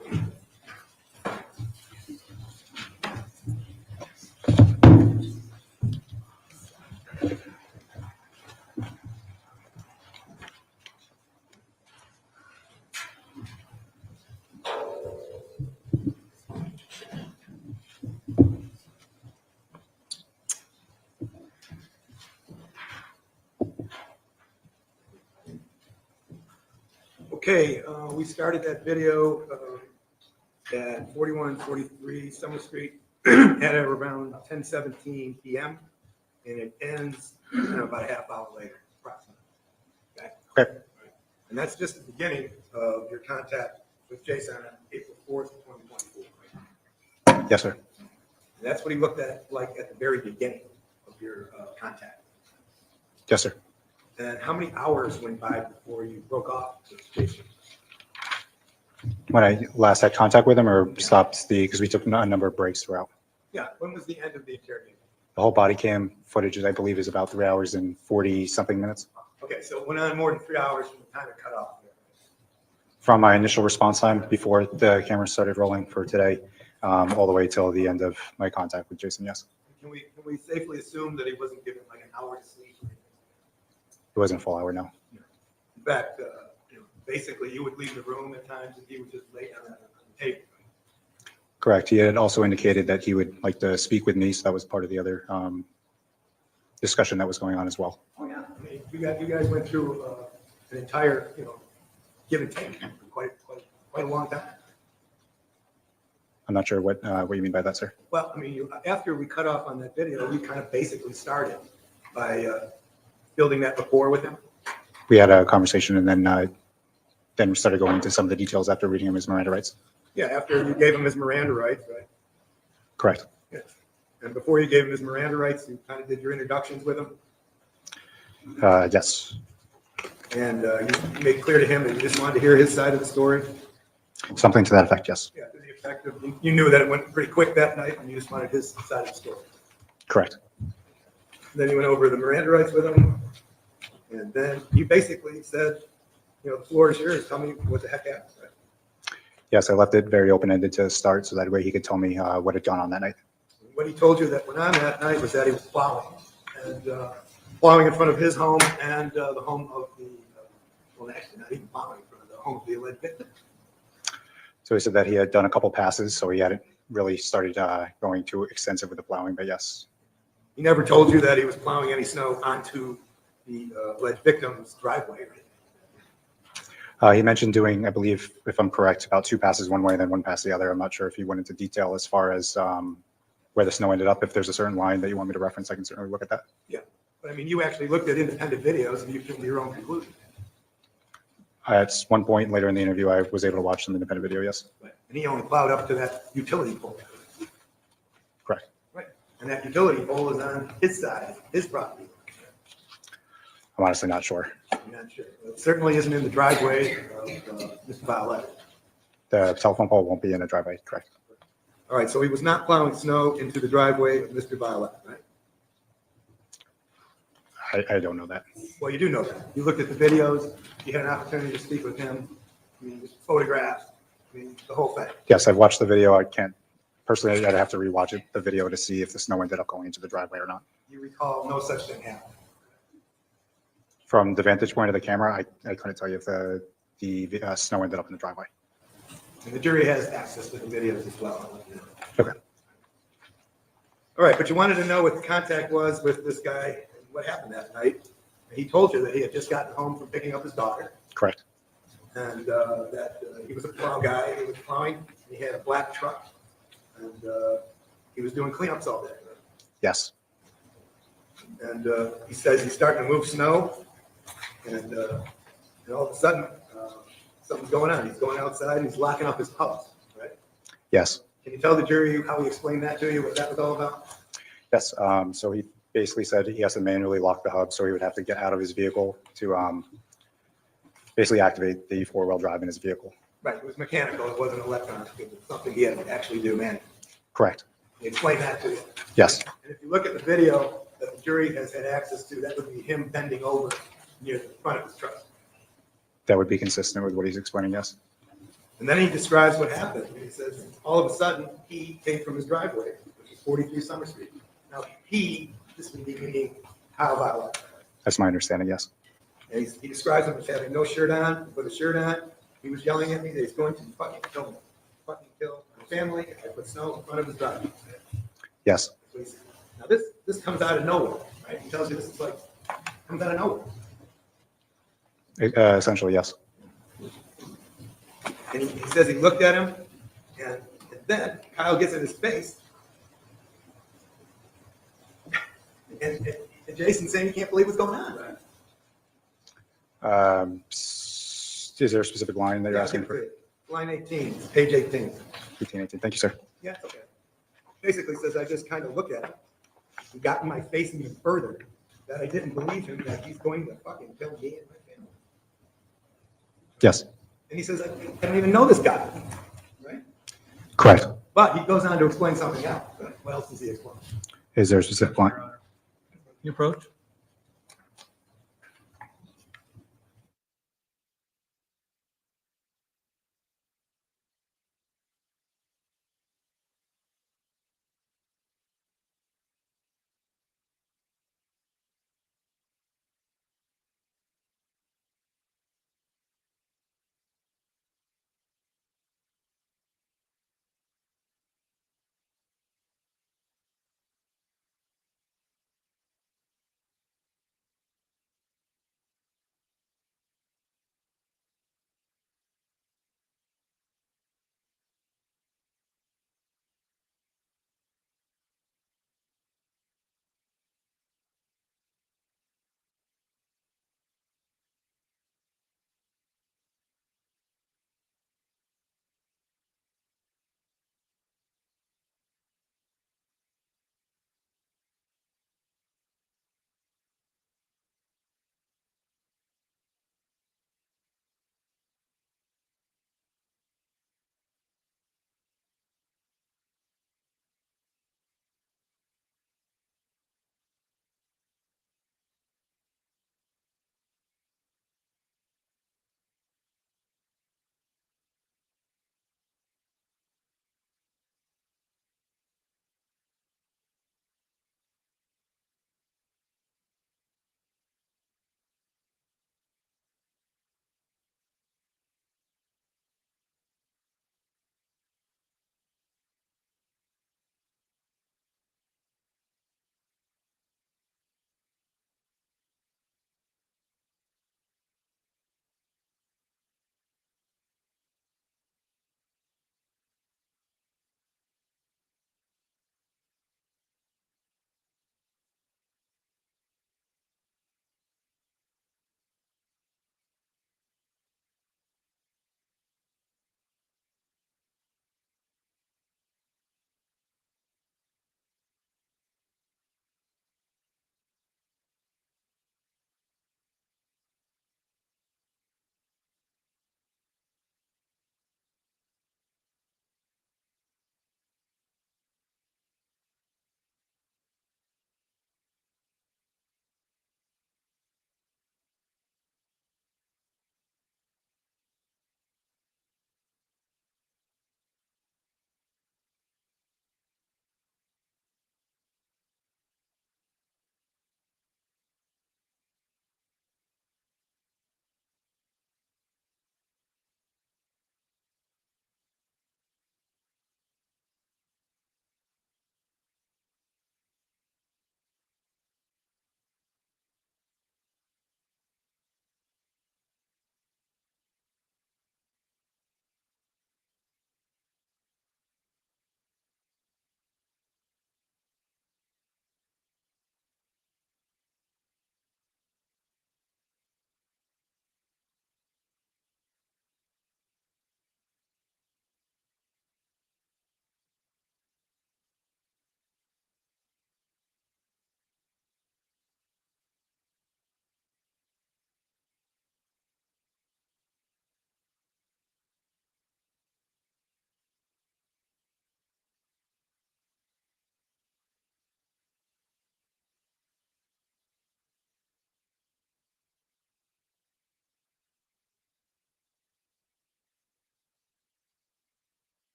Okay, we started that video at 4143 Summer Street at around 10:17 p.m. and it ends about a half hour later, approximately. Okay. Okay. And that's just the beginning of your contact with Jason on April 4th, 2024, right? Yes, sir. And that's what he looked at like at the very beginning of your contact. Yes, sir. And how many hours went by before you broke off with Jason? When I last had contact with him or stopped because we took a number of breaks throughout. Yeah, when was the end of the interrogation? The whole body cam footage, I believe, is about 3 hours and 40-something minutes. Okay, so it went on more than 3 hours from the time it cut off. From my initial response time before the camera started rolling for today, all the way till the end of my contact with Jason, yes. Can we safely assume that he wasn't given like an hour to sleep? It wasn't a full hour, no. In fact, basically you would leave the room at times and he would just lay down on the table. Correct. He had also indicated that he would like to speak with me, so that was part of the other discussion that was going on as well. Oh yeah, I mean, you guys went through an entire, give and take for quite a long time. I'm not sure what you mean by that, sir. Well, I mean, after we cut off on that video, you kind of basically started by building that rapport with him. We had a conversation and then we started going into some of the details after reading him his Miranda rights. Yeah, after you gave him his Miranda rights, right? Correct. Yes. And before you gave him his Miranda rights, you kind of did your introductions with him. Yes. And you made clear to him that you just wanted to hear his side of the story. Something to that effect, yes. Yeah, to the effect of, you knew that it went pretty quick that night and you just wanted his side of the story. Correct. Then you went over the Miranda rights with him. And then you basically said, the floor is yours. Tell me what the heck happened. Right? Yes, I left it very open-ended to start so that way he could tell me what had gone on that night. What he told you that went on that night was that he was plowing. And plowing in front of his home and the home of the, well, actually not even plowing in front of the home of the alleged victim. So he said that he had done a couple passes, so he hadn't really started going too extensive with the plowing, but yes. He never told you that he was plowing any snow onto the alleged victim's driveway. He mentioned doing, I believe, if I'm correct, about 2 passes one way and then 1 pass the other. I'm not sure if he went into detail as far as where the snow ended up. If there's a certain line that you want me to reference, I can certainly look at that. Yeah, but I mean, you actually looked at independent videos and you came to your own conclusion. At one point later in the interview, I was able to watch some independent video, yes. Right. And he only plowed up to that utility pole. Correct. Right. And that utility pole is on his side, his property. I'm honestly not sure. I'm not sure. It certainly isn't in the driveway of Mr. Violette. The telephone pole won't be in a driveway, correct? All right, so he was not plowing snow into the driveway of Mr. Violette, right? I don't know that. Well, you do know that. You looked at the videos, you had an opportunity to speak with him, I mean, photographs, I mean, the whole thing. Yes, I've watched the video. I can't, personally, I'd have to rewatch it, the video to see if the snow ended up going into the driveway or not. You recall no such thing happened. From the vantage point of the camera, I couldn't tell you if the snow ended up in the driveway. And the jury has access to the videos as well. Okay. All right, but you wanted to know what the contact was with this guy and what happened that night. He told you that he had just gotten home from picking up his daughter Correct. and that he was a plow guy. He was plowing and he had a black truck and he was doing cleanups all day. Yes. And he says he's starting to move snow and all of a sudden something's going on. He's going outside and he's locking up his house, right? Yes. Can you tell the jury how he explained that to you, what that was all about? Yes. So he basically said he has to manually lock the hub, so he would have to get out of his vehicle to basically activate the 4-wheel drive in his vehicle. Right, it was mechanical, it wasn't electronic, it was something he had to actually do manually. Correct. He explained that to you. Yes. And if you look at the video that the jury has had access to, that would be him bending over near the front of his truck. That would be consistent with what he's explaining, yes. And then he describes what happened. He says, all of a sudden, he came from his driveway, which is 43 Summer Street. Now, this would be meaning Kyle Violette. That's my understanding, yes. And he describes him as having no shirt on, put a shirt on. He was yelling at me that he's going to fucking kill me. Fucking kill my family. I put snow in front of his driveway. Yes. Now, this comes out of nowhere, right? He tells you this is like, comes out of nowhere. Essentially, yes. And he says he looked at him, and then Kyle gets in his face. And Jason's saying he can't believe what's going on, right? Is there a specific line that you're asking for? line 18, page 18. 1818. Thank you, sir. Yeah, it's okay. Basically says I just kind of look at it. He got in my face even further that I didn't believe him that he's going to fucking kill me and my family. Yes, And he says, I don't even know this guy. Right? correct. But he goes on to explain something else. What else does he explain? Is there a specific point? You approach?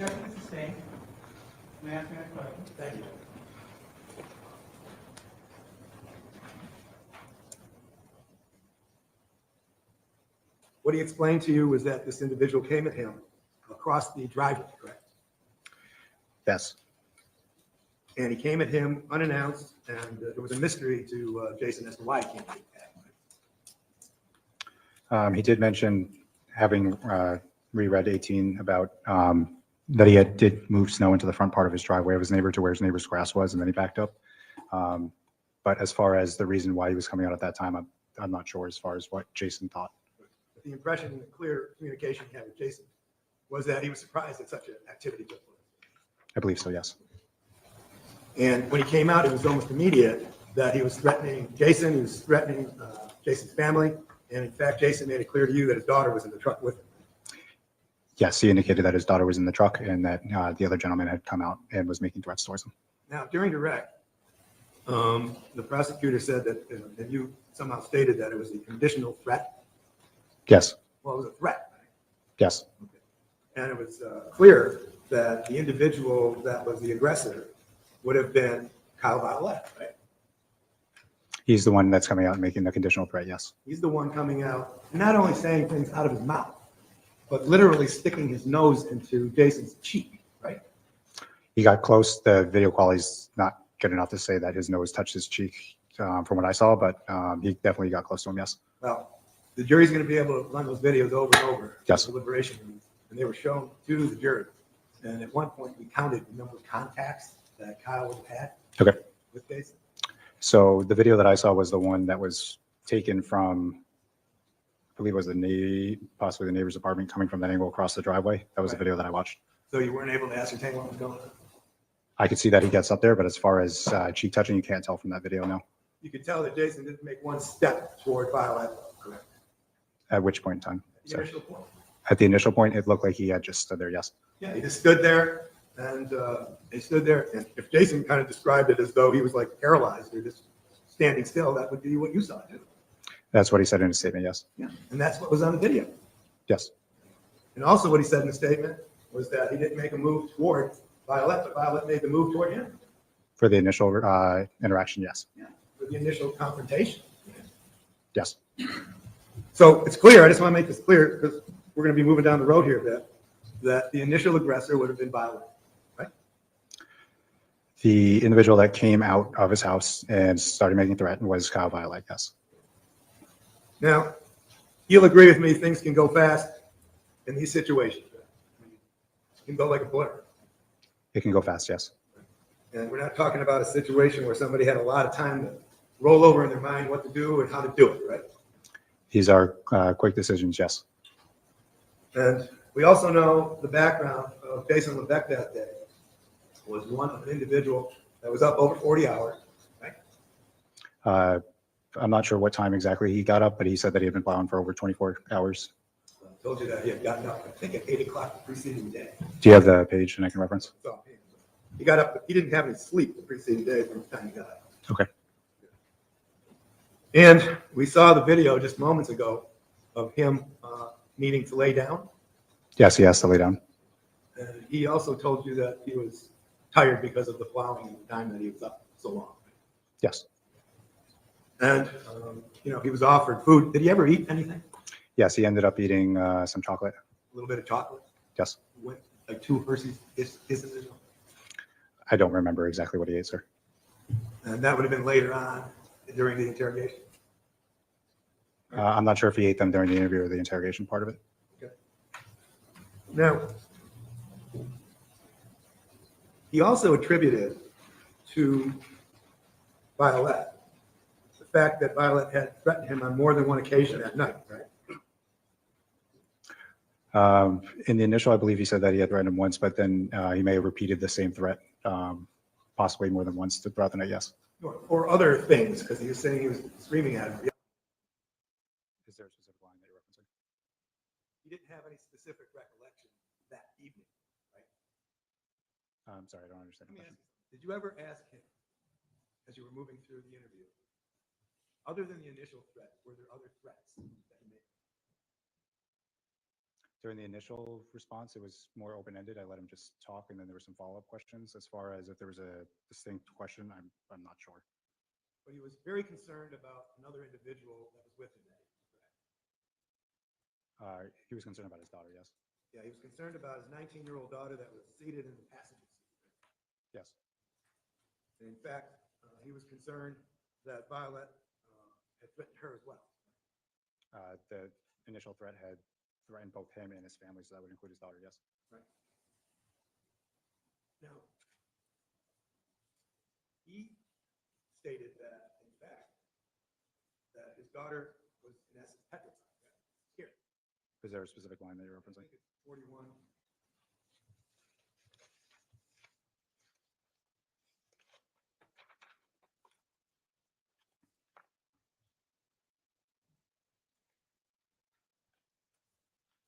Objection is sustained. May I ask you a question? Thank you. What he explained to you was that this individual came at him across the driveway, correct? Yes. And he came at him unannounced, and there was a mystery to Jason as to why he came at him. He did mention, having reread 18, about that he did move snow into the front part of his driveway of his neighbor to where his neighbor's grass was, and then he backed up. But as far as the reason why he was coming out at that time, I'm not sure as far as what Jason thought. But the impression and the clear communication he had with Jason was that he was surprised that such an activity took place. I believe so, yes. And when he came out, it was almost immediate that he was threatening Jason, he was threatening Jason's family, and in fact, Jason made it clear to you that his daughter was in the truck with him. Yes, he indicated that his daughter was in the truck and that the other gentleman had come out and was making threats towards him. Now, during direct, the prosecutor said that, and you somehow stated that it was a conditional threat. Yes, Well, it was a threat, right? yes, And it was clear that the individual that was the aggressor would have been KYAL Violette, right? he's the one that's coming out and making the conditional threat, yes. He's the one coming out, not only saying things out of his mouth, but literally sticking his nose into Jason's cheek, right? He got close. The video quality's not good enough to say that his nose touched his cheek from what I saw, but he definitely got close to him, yes. Well, the jury's going to be able to run those videos over and over. Yes. In the deliberation rooms, and they were shown to the jury. And at one point, we counted the number of contacts that Kyle would have had Okay. with Jason. So the video that I saw was the one that was taken from, I believe it was possibly the neighbor's apartment coming from that angle across the driveway. That was the Right. video that I watched. So you weren't able to ascertain what was going on. I could see that he gets up there, but as far as cheek touching, you can't tell from that video, no. You could tell that Jason didn't make one step toward Violet, correct? At which point in time? The Sorry. initial point. At the initial point, it looked like he had just stood there, yes. Yeah, he just stood there, and he stood there. And if Jason kind of described it as though he was like paralyzed or just standing still, that would be what you saw, too. That's what he said in his statement, yes. Yeah, and that's what was on the video. Yes. And also what he said in the statement was that he didn't make a move toward Violet, but Violet made the move toward him. For the initial interaction, yes. Yeah, for the initial confrontation. Yes. So it's clear, I just want to make this clear, because we're going to be moving down the road here a bit, that the initial aggressor would have been Violet, right? The individual that came out of his house and started making a threat was KYAL Violette, yes. Now, you'll agree with me, things can go fast in these situations. It can go like a blur. It can go fast, yes. And we're not talking about a situation where somebody had a lot of time to roll over in their mind what to do and how to do it, right? These are quick decisions, yes. And we also know the background of Jason Levesque that day was one of an individual that was up over 40 hours, right? I'm not sure what time exactly he got up, but he said that he had been plowing for over 24 hours. I told you that he had gotten up, I think, at 8 o'clock the preceding day. Do you have the page and I can reference? So he got up, he didn't have any sleep the preceding day from the time he got up. Okay. And we saw the video just moments ago of him needing to lay down. Yes, he has to lay down. And he also told you that he was tired because of the plowing and the time that he was up so long. Yes. And, he was offered food. Did he ever eat anything? Yes, he ended up eating some chocolate. A little bit of chocolate? Yes. Went like 2 Hershey's Kisses. I don't remember exactly what he ate, sir. And that would have been later on during the interrogation. I'm not sure if he ate them during the interview or the interrogation part of it. Okay. Now, he also attributed to Violet the fact that Violet had threatened him on more than one occasion at night, right? In the initial, I believe he said that he had threatened him once, but then he may have repeated the same threat, possibly more than once throughout the night, yes. Or other things, because he was saying he was screaming at him. Is there a specific line that you're referencing? He didn't have any specific recollection that evening, right? I'm sorry, I don't understand. Let me ask you, did you ever ask him, as you were moving through the interview, other than the initial threat, were there other threats that he made? During the initial response, it was more open-ended. I let him just talk, and then there were some follow-up questions. As far as if there was a distinct question, I'm not sure. But he was very concerned about another individual that was with him that evening, correct? He was concerned about his daughter, yes. Yeah, he was concerned about his 19-year-old daughter that was seated in the passenger seat. Yes. And in fact, he was concerned that Violette had threatened her as well. The initial threat had threatened both him and his family, so that would include his daughter, yes. Right. Now, he stated that, in fact, that his daughter was in essence petrified. Here, Is there a specific line that you're I referencing? think it's 41.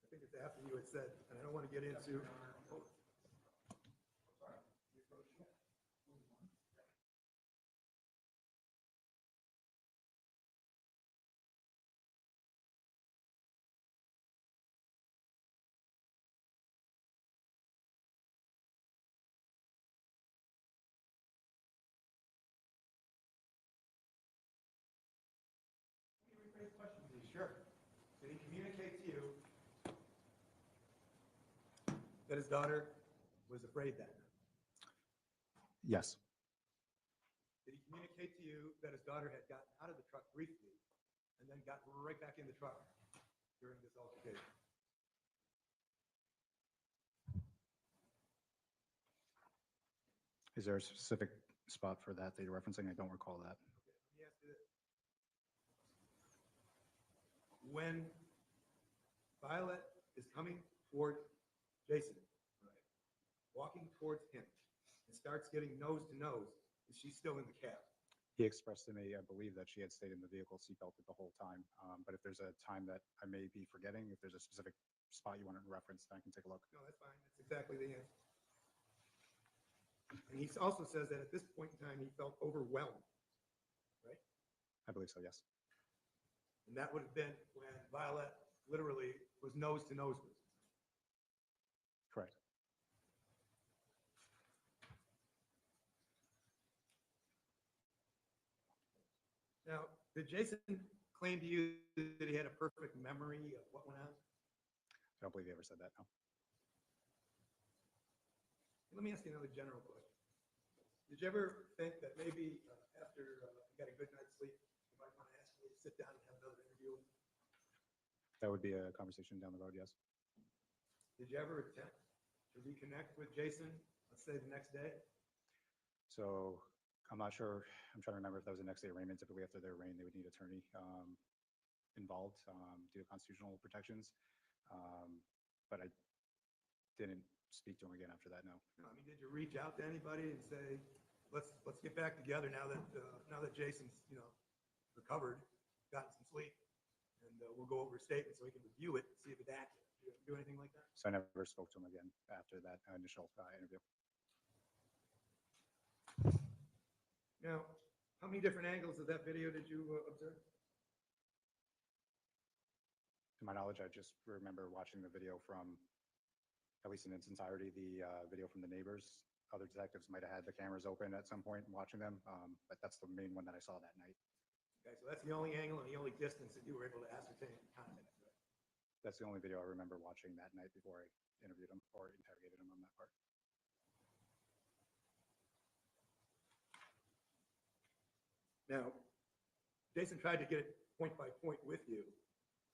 I think it's after you had said, and I don't want to get into. Oh, sorry. Let me rephrase the question, please. Sure. Did he communicate to you that his daughter was afraid that night? Yes. Did he communicate to you that his daughter had gotten out of the truck briefly and then got right back in the truck during this altercation? Is there a specific spot for that you're referencing? I don't recall that. Okay, let me ask you this. When Violet is coming toward Jason, right, walking towards him, and starts getting nose to nose, is she still in the cab? He expressed to me, I believe, that she had stayed in the vehicle seatbelted the whole time. But if there's a time that I may be forgetting, if there's a specific spot you want to reference, then I can take a look. No, that's fine. That's exactly the answer. And he also says that at this point in time, he felt overwhelmed, right? I believe so, yes. And that would have been when Violet literally was nose to nose with him. Correct. Now, did Jason claim to you that he had a perfect memory of what went on? I don't believe he ever said that, no. Let me ask you another general question. Did you ever think that maybe after you got a good night's sleep, you might want to ask me to sit down and have another interview with you? That would be a conversation down the road, yes. Did you ever attempt to reconnect with Jason, let's say the next day? So I'm not sure. I'm trying to remember if that was the next day arraignment. Typically after their arraigned, they would need attorney involved due to constitutional protections. But I didn't speak to him again after that, no. No, I mean, did you reach out to anybody and say, let's get back together now that Jason's, recovered, gotten some sleep, and we'll go over a statement so we can review it, see if it's accurate. Did you do anything like that? So I never spoke to him again after that initial interview. Now, how many different angles of that video did you observe? To my knowledge, I just remember watching the video from, at least in its entirety, the video from the neighbors. Other detectives might have had the cameras open at some point and watching them, but that's the main one that I saw that night. Okay, so that's the only angle and the only distance that you were able to ascertain the contact, right? That's the only video I remember watching that night before I interviewed him or interrogated him on that part. Now, Jason tried to get it point by point with you.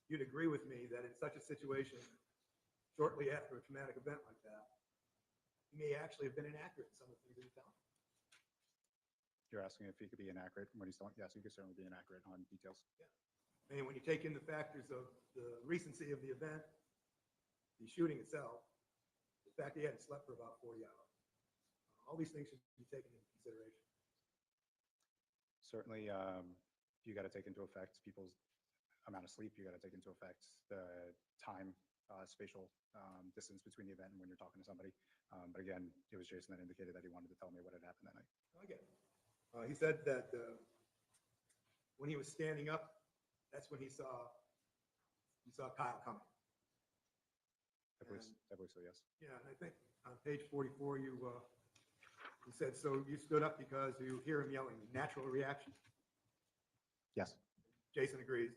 You'd agree with me that in such a situation, shortly after a traumatic event like that, he may actually have been inaccurate in some of the things that he found. You're asking if he could be inaccurate when he's telling, yes, he could certainly be inaccurate on details. I mean, when you take in the factors of the recency of the event, the shooting itself, the fact that he hadn't slept for about 40 hours, all these things should be taken into consideration. Certainly, you got to take into effect people's amount of sleep. You got to take into effect the time, spatial distance between the event and when you're talking to somebody. But again, it was Jason that indicated that he wanted to tell me what had happened that night. I get it. He said that when he was standing up, that's when he saw Kyle coming. I believe so, yes. Yeah, and I think on page 44, you said, so you stood up because you hear him yelling, natural reaction. Yes, Jason agrees.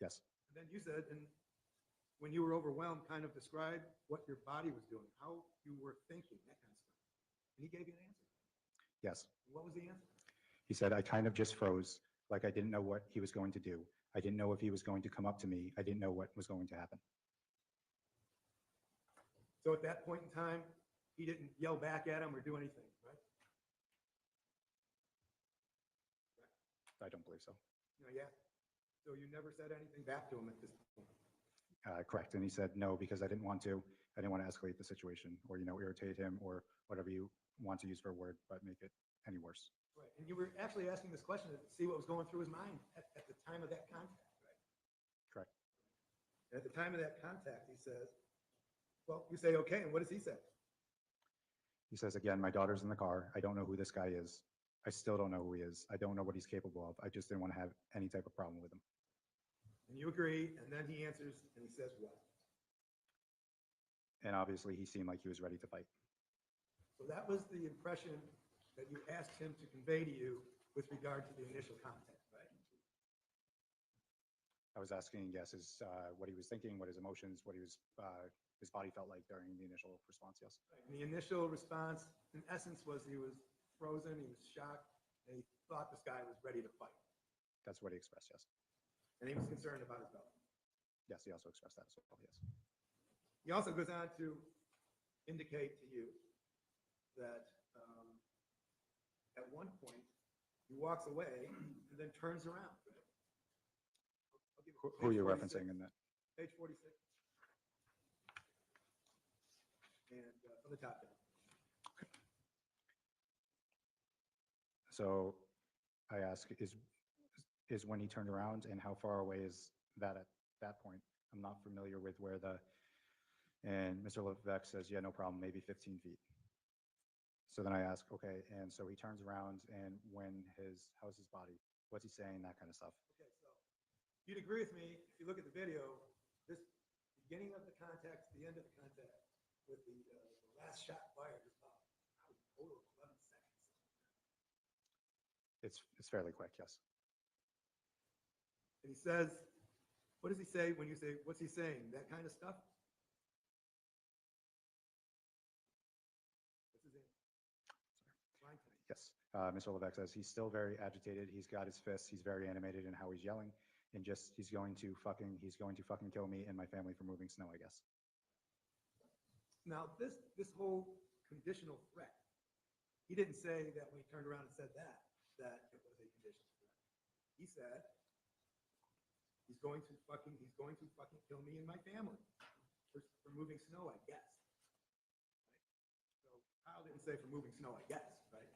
yes. And then you said, and when you were overwhelmed, kind of describe what your body was doing, how you were thinking, that kind of stuff. And he gave you an answer. Yes. What was the answer? He said, I kind of just froze, like I didn't know what he was going to do. I didn't know if he was going to come up to me. I didn't know what was going to happen. So at that point in time, he didn't yell back at him or do anything, right? I don't believe so. No, yeah. So you never said anything back to him at this point? Correct. And he said, no, because I didn't want to escalate the situation or, irritate him or whatever you want to use for a word, but make it any worse. Right. And you were actually asking this question to see what was going through his mind at the time of that contact, right? Correct. And at the time of that contact, he says, well, you say, okay, and what does he say? He says, again, my daughter's in the car. I don't know who this guy is. I still don't know who he is. I don't know what he's capable of. I just didn't want to have any type of problem with him. And you agree, and then he answers, and he says what? And obviously he seemed like he was ready to fight. So that was the impression that you asked him to convey to you with regard to the initial contact, right? I was asking, yes, what he was thinking, what his emotions, what his body felt like during the initial response, yes. And the initial response, in essence, was he was frozen, he was shocked, and he thought this guy was ready to fight. That's what he expressed, yes. And he was concerned about his belly. Yes, he also expressed that as well, yes. He also goes on to indicate to you that at one point he walks away and then turns around. Who are you referencing in that? Page 46. And from the top down. So I ask, is when he turned around and how far away is that at that point? I'm not familiar with where and Mr. Levesque says, yeah, no problem, maybe 15 feet. So then I ask, okay, and so he turns around and how's his body? What's he saying? That kind of stuff. Okay, so you'd agree with me, if you look at the video, this beginning of the contact to the end of the contact with the last shot fired is about a total of 11 seconds. It's fairly quick, yes. And he says, what does he say when you say, what's he saying? That kind of stuff? What's his name? Sorry. Yes. Mr. Levesque says he's still very agitated. He's got his fists. He's very animated in how he's yelling. And just, he's going to fucking kill me and my family for moving snow, I guess. Now, this whole conditional threat, he didn't say that when he turned around and said that it was a conditional threat. He said, he's going to fucking kill me and my family for moving snow, I guess. Right? So Kyle didn't say for moving snow, I guess, right?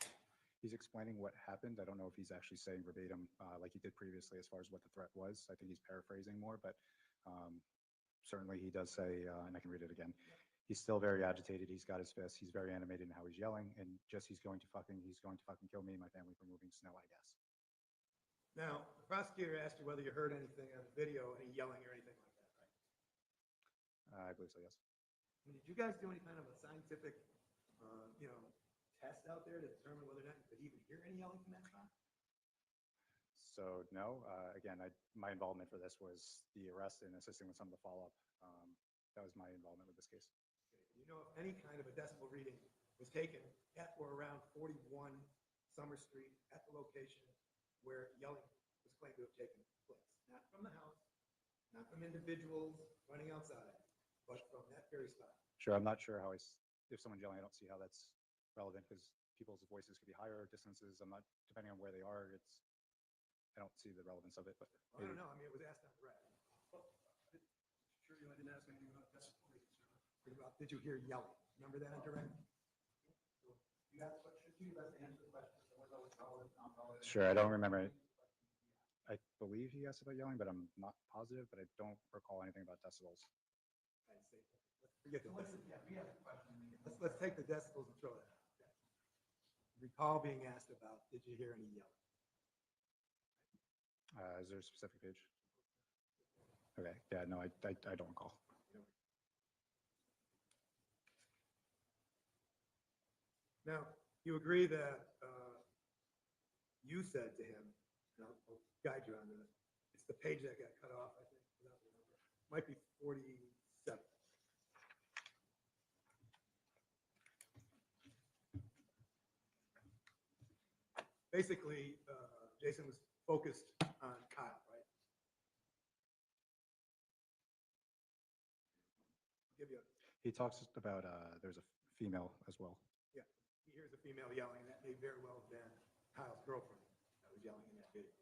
He's explaining what happened. I don't know if he's actually saying verbatim like he did previously as far as what the threat was. I think he's paraphrasing more, but certainly he does say, and I can read it again. He's still very agitated. He's got his fists. He's very animated in how he's yelling, and just he's going to fucking kill me and my family for moving snow, I guess. Now, the prosecutor asked you whether you heard anything on the video, any yelling or anything like that, right? I believe so, yes. I mean, did you guys do any kind of a scientific, test out there to determine whether or not you could even hear any yelling from that spot? So no, again, my involvement for this was the arrest and assisting with some of the follow-up. That was my involvement with this case. Okay. You know if any kind of a decibel reading was taken at or around 41 Summer Street at the location where yelling was claimed to have taken place? Not from the house, not from individuals running outside, but from that very spot. Sure, I'm not sure how if someone's yelling, I don't see how that's relevant because people's voices could be higher distances. I'm not, depending on where they are, I don't see the relevance of it, but. Well, I don't know. I mean, it was asked on direct. Sure, I didn't ask anything about decibel readings. About, did you hear yelling? Remember that on direct? You asked what should you best answer the question. Sure, I don't remember it. I believe he asked about yelling, but I'm not positive, but I don't recall anything about decibels. I'd say, let's forget the decibels. Yeah, we have a question. Let's take the decibels and throw that out. Okay. Recall being asked about, did you hear any yelling? Is there a specific page? Okay, yeah, no, I don't recall. Now, you agree that you said to him, and I'll guide you on this, it's the page that got cut off, I think, without the number. Might be 47. Basically, Jason was focused on Kyle, right? I'll give you a, He talks about, there's a female as well. yeah, he hears a female yelling, and that may very well have been Kyle's girlfriend that was yelling in that video.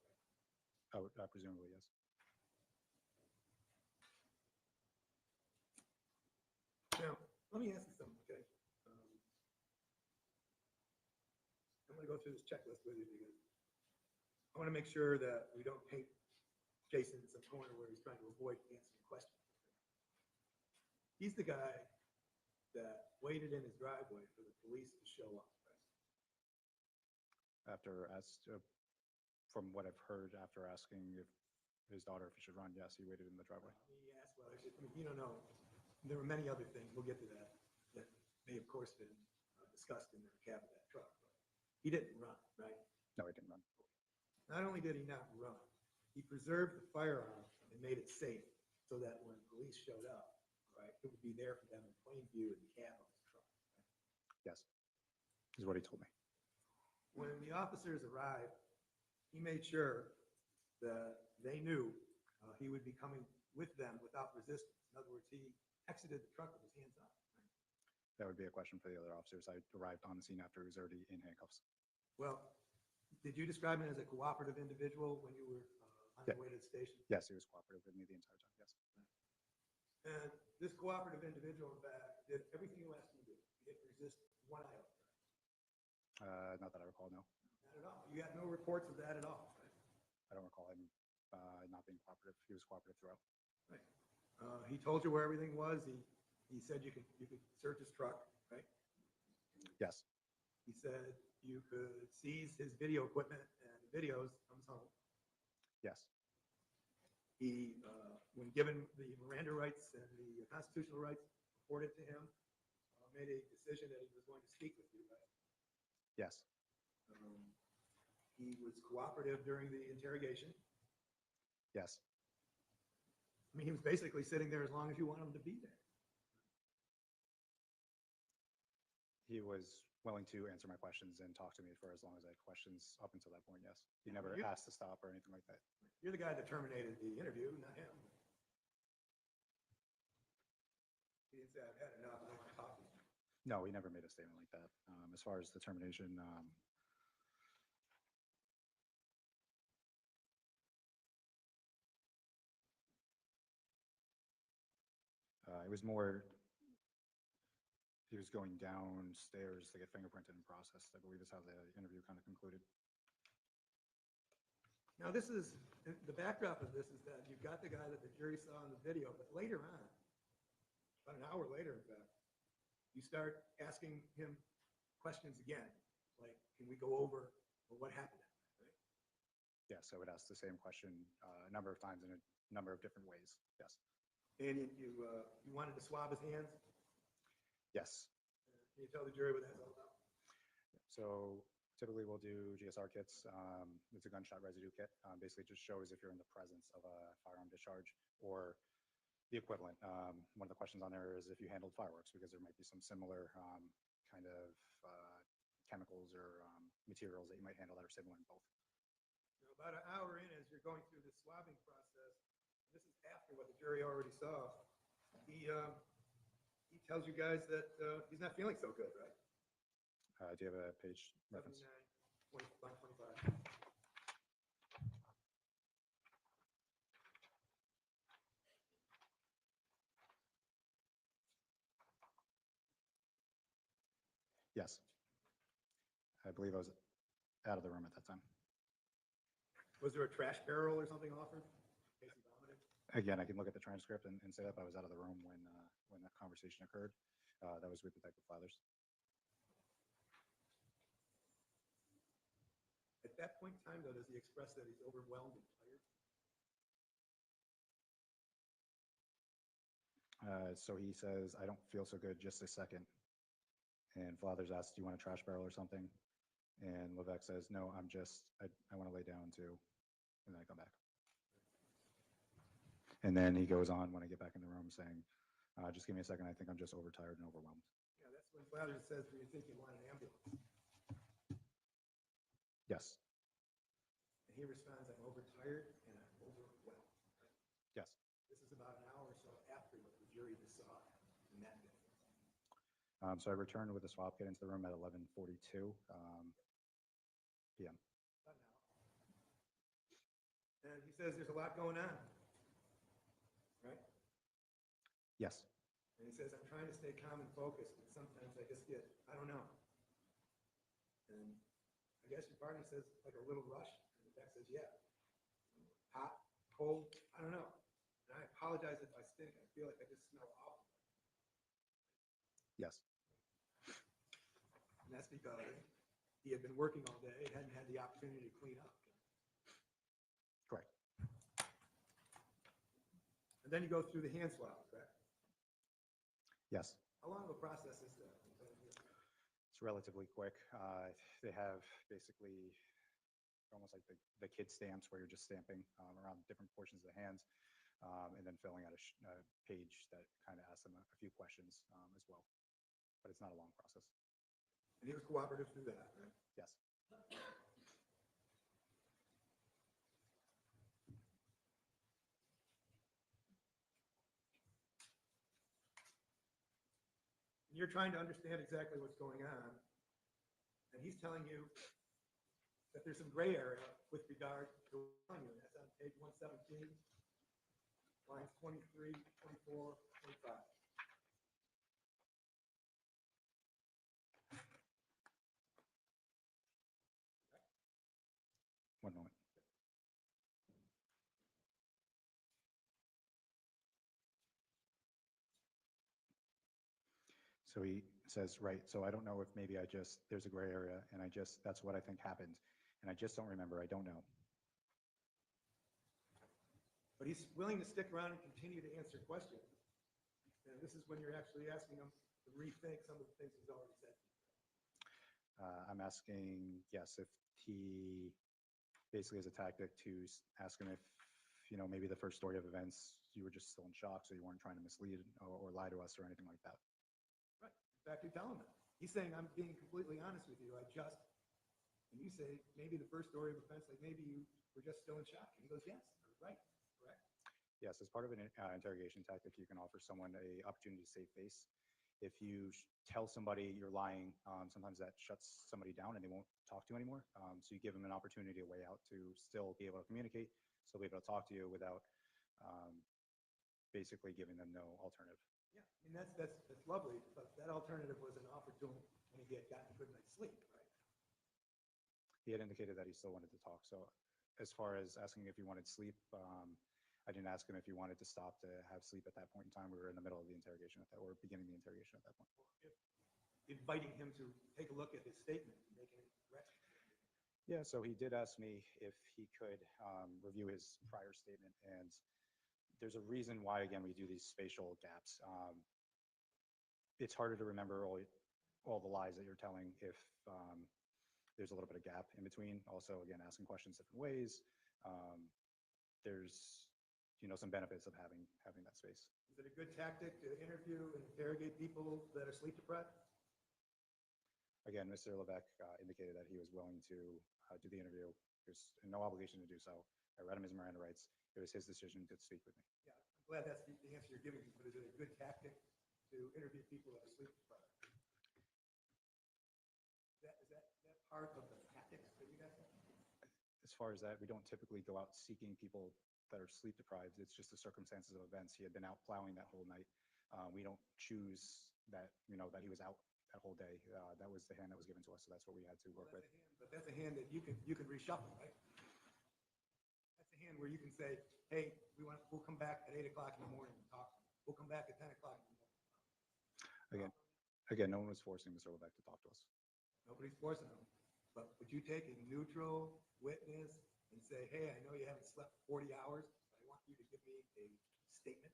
Oh, presumably, yes. Now, let me ask you something, okay? I'm gonna go through this checklist with you because I want to make sure that we don't paint Jason in some corner where he's trying to avoid answering questions. He's the guy that waited in his driveway for the police to show up, right? From what I've heard, after asking if his daughter, if he should run, yes, he waited in the driveway. He asked whether, I mean, you don't know, there were many other things, we'll get to that, that may of course been discussed in the cab of that truck. But he didn't run, right? No, he didn't run. Not only did he not run, he preserved the firearm and made it safe so that when police showed up, right, it would be there for them in plain view in the cab of his truck. Right? Yes, is what he told me. When the officers arrived, he made sure that they knew he would be coming with them without resistance. In other words, he exited the truck with his hands up. Right? That would be a question for the other officers. I arrived on the scene after he was already in handcuffs. Well, did you describe him as a cooperative individual when you were on Yeah. your way to the station? Yes, he was cooperative with me the entire time, yes. And this cooperative individual, in fact, did everything you asked him to do. He didn't resist one iota. Not that I recall, no. Not at all. You got no reports of that at all, right? I don't recall him not being cooperative. He was cooperative throughout. Right. He told you where everything was. He said you could search his truck, right? Yes, He said you could seize his video equipment and videos from his home. yes, He, when given the Miranda rights and the constitutional rights afforded to him, made a decision that he was going to speak with you, right? yes, He was cooperative during the interrogation. yes. I mean, he was basically sitting there as long as you want him to be there. He was willing to answer my questions and talk to me for as long as I had questions up until that point, yes. He never You- asked to stop or anything like that. You're the guy that terminated the interview, not him. He didn't say, I've had enough, I don't want to talk to you. No, he never made a statement like that. As far as the termination, it was more, he was going downstairs to get fingerprinted and processed. I believe is how the interview kind of concluded. Now, this is, the backdrop of this is that you've got the guy that the jury saw in the video, but later on, about an hour later, in fact, you start asking him questions again, like, can we go over what happened that night, right? Yes, I would ask the same question a number of times in a number of different ways. Yes, And you wanted to swab his hands? yes. Can you tell the jury what that's all about? So typically we'll do GSR kits. It's a gunshot residue kit. Basically just shows if you're in the presence of a firearm discharge or the equivalent. One of the questions on there is if you handled fireworks, because there might be some similar kind of chemicals or materials that you might handle that are similar in both. Now, about an hour in, as you're going through the swabbing process, and this is after what the jury already saw, he tells you guys that he's not feeling so good, right? Do you have a page reference? 79, 25. Yes. I believe I was out of the room at that time. Was there a trash barrel or something offered? In case he vomited? Again, I can look at the transcript and say that I was out of the room when that conversation occurred. That was with Detective Flathers. At that point in time, though, does he express that he's overwhelmed and tired? So he says, I don't feel so good, just a second. And Flathers asks, do you want a trash barrel or something? And Levesque says, no, I want to lay down too. And then I come back. And then he goes on when I get back in the room saying, just give me a second. I think I'm just overtired and overwhelmed. Yeah, that's when Flathers says, do you think you want an ambulance? Yes. And he responds, I'm overtired and I'm overwhelmed. Yes. This is about an hour or so after what the jury just saw in that day. So I returned with the swap kit into the room at 11:42 p.m. About an hour. And he says there's a lot going on, right? Yes. And he says, I'm trying to stay calm and focused, but sometimes I just get, I don't know. And I guess your partner says, like a little rush. And the back says, yeah. Hot, cold, I don't know. And I apologize if I stink. I feel like I just smell awful. Yes. And that's because he had been working all day, hadn't had the opportunity to clean up. Correct. And then you go through the hand swab, correct? Yes. How long of a process is that? It's relatively quick. They have basically almost like the kid stamps where you're just stamping around different portions of the hands and then filling out a page that kind of asks them a few questions as well. But it's not a long process. And he was cooperative through that, right? Yes. And you're trying to understand exactly what's going on. And he's telling you that there's some gray area with regard to telling you. That's on page 117, lines 23, 24, 25. One moment. So he says, right, so I don't know if maybe there's a gray area and that's what I think happened. And I just don't remember, I don't know. But he's willing to stick around and continue to answer questions. And this is when you're actually asking him to rethink some of the things he's already said. I'm asking, yes, if he basically as a tactic to ask him if, maybe the first story of events, you were just still in shock, so you weren't trying to mislead or lie to us or anything like that. Right. In fact, you tell him that. He's saying, I'm being completely honest with you. And you say, maybe the first story of events, like maybe you were just still in shock. And he goes, yes, right, correct. Yes, as part of an interrogation tactic, you can offer someone an opportunity to save face. If you tell somebody you're lying, sometimes that shuts somebody down and they won't talk to you anymore. So you give them an opportunity, a way out to still be able to communicate, still be able to talk to you without basically giving them no alternative. Yeah, I mean, that's lovely, but that alternative was an offer to him when he had gotten a good night's sleep, right? He had indicated that he still wanted to talk. So as far as asking if he wanted sleep, I didn't ask him if he wanted to stop to have sleep at that point in time. We were in the middle of the interrogation or beginning the interrogation at that point. Inviting him to take a look at his statement and make any corrections. Yeah, so he did ask me if he could review his prior statement, and there's a reason why, again, we do these spatial gaps. It's harder to remember all the lies that you're telling if there's a little bit of gap in between. Also, again, asking questions different ways. There's some benefits of having that space. Is it a good tactic to interview and interrogate people that are sleep deprived? Again, Mr. Levesque indicated that he was willing to do the interview. There's no obligation to do so. I read him his Miranda rights. It was his decision to speak with me. Yeah, I'm glad that's the answer you're giving me, but is it a good tactic to interview people that are sleep deprived? Is that part of the tactics that you guys have? As far as that, we don't typically go out seeking people that are sleep deprived. It's just the circumstances of events. He had been out plowing that whole night. We don't choose that, that he was out that whole day. That was the hand that was given to us, so that's what we had to work with. But that's a hand that you can reshuffle, right? That's a hand where you can say, hey, we'll come back at 8 o'clock in the morning and talk. We'll come back at 10 o'clock in the morning. Again, no one was forcing Mr. Levesque to talk to us. Nobody's forcing him. But would you take a neutral witness and say, hey, I know you haven't slept 40 hours, but I want you to give me a statement?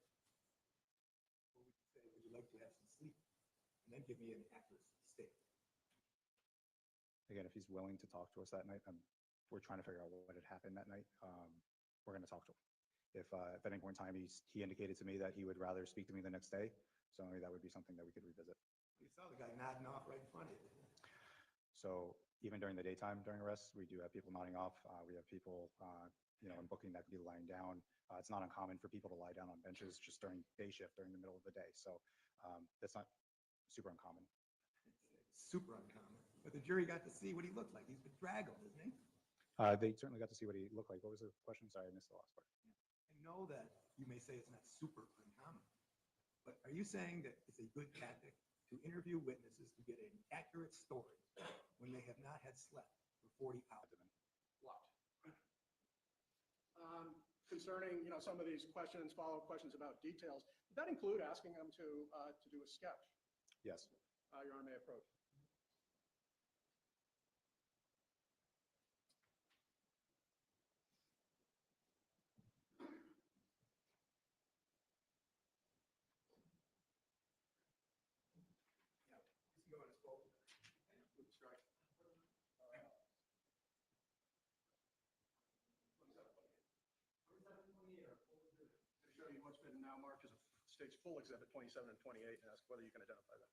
Or would you say, would you like to have some sleep? And then give me an accurate statement. state? Again, if he's willing to talk to us that night, we're trying to figure out what had happened that night. We're going to talk to him. If at any point in time he indicated to me that he would rather speak to me the next day, certainly that would be something that we could revisit. You saw the guy nodding off right in front of you. So even during the daytime, during arrests, we do have people nodding off. We have people, in booking that could be lying down. It's not uncommon for people to lie down on benches just during day shift during the middle of the day. So that's not super uncommon. It's super uncommon. But the jury got to see what he looked like. He's bedraggled, isn't he? They certainly got to see what he looked like. What was the question? Sorry, I missed the last part. I know that you may say it's not super uncommon, but are you saying that it's a good tactic to interview witnesses to get an accurate story when they have not had slept for 40 hours? What? Concerning, some of these questions, follow-up questions about details, did that include asking them to do a sketch? Yes. Your Honor, may approach. Show you what's been now marked as a state's full exhibit 27 and 28 and ask whether you can identify them.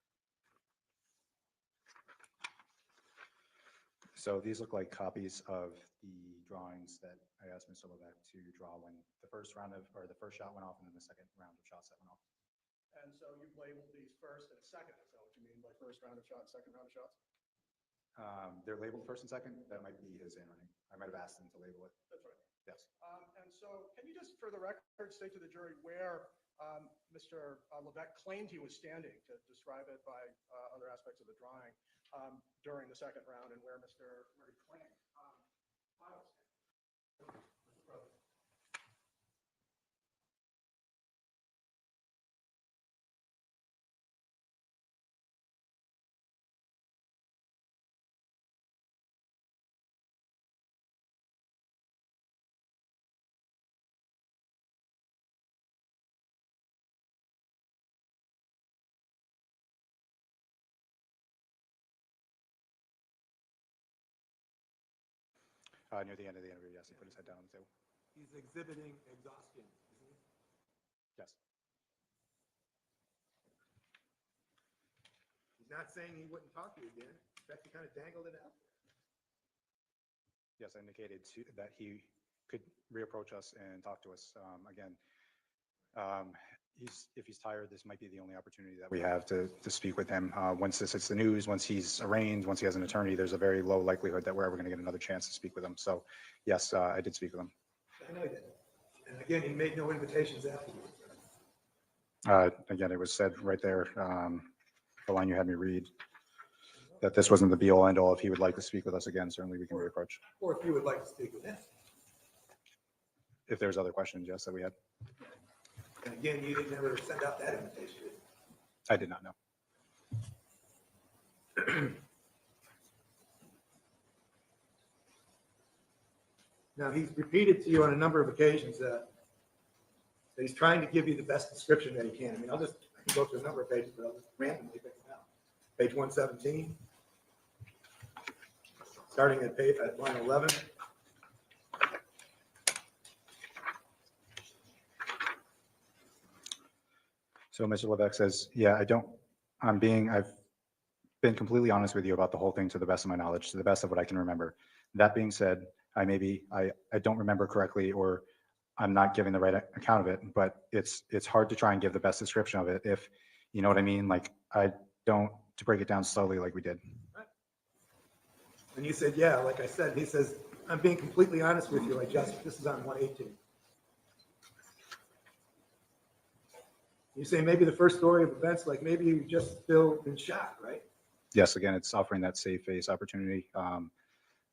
So these look like copies of the drawings that I asked Mr. Levesque to draw when the first shot went off and then the second round of shots that went off. And so you've labeled these first and second. Is that what you mean by first round of shots, second round of shots? They're labeled first and second. That might be his handwriting. I might have asked him to label it. That's right. Yes. And so can you just, for the record, state to the jury where Mr. Levesque claimed he was standing, to describe it by other aspects of the drawing, during the second round, and where he claimed I was standing? Near the end of the interview, yes, he put his head down on the table. He's exhibiting exhaustion, isn't he? Yes. He's not saying he wouldn't talk to you again. In fact, he kind of dangled it out there. Yes, I indicated that he could reapproach us and talk to us again. If he's tired, this might be the only opportunity that we have to speak with him. Once this hits the news, once he's arraigned, once he has an attorney, there's a very low likelihood that we're ever going to get another chance to speak with him. So yes, I did speak with him. I know you did. And again, he made no invitations afterwards. Again, it was said right there, the line you had me read, that this wasn't the be-all end-all. If he would like to speak with us again, certainly we can reapproach. Or if you would like to speak with him. If there's other questions, yes, that we had. And again, you didn't ever send out that invitation. I did not know. Now, he's repeated to you on a number of occasions that he's trying to give you the best description that he can. I mean, I can go through a number of pages, but I'll just randomly pick them out. Page 117, starting at line 11. So Mr. Levesque says, yeah, I've been completely honest with you about the whole thing to the best of my knowledge, to the best of what I can remember. That being said, I don't remember correctly, or I'm not giving the right account of it, but it's hard to try and give the best description of it if, you know what I mean? Like, to break it down slowly like we did. Right. And you said, yeah, like I said, he says, I'm being completely honest with you. This is on 118. You say maybe the first story of events, like maybe you just still been shot, right? Yes, again, it's offering that save face opportunity,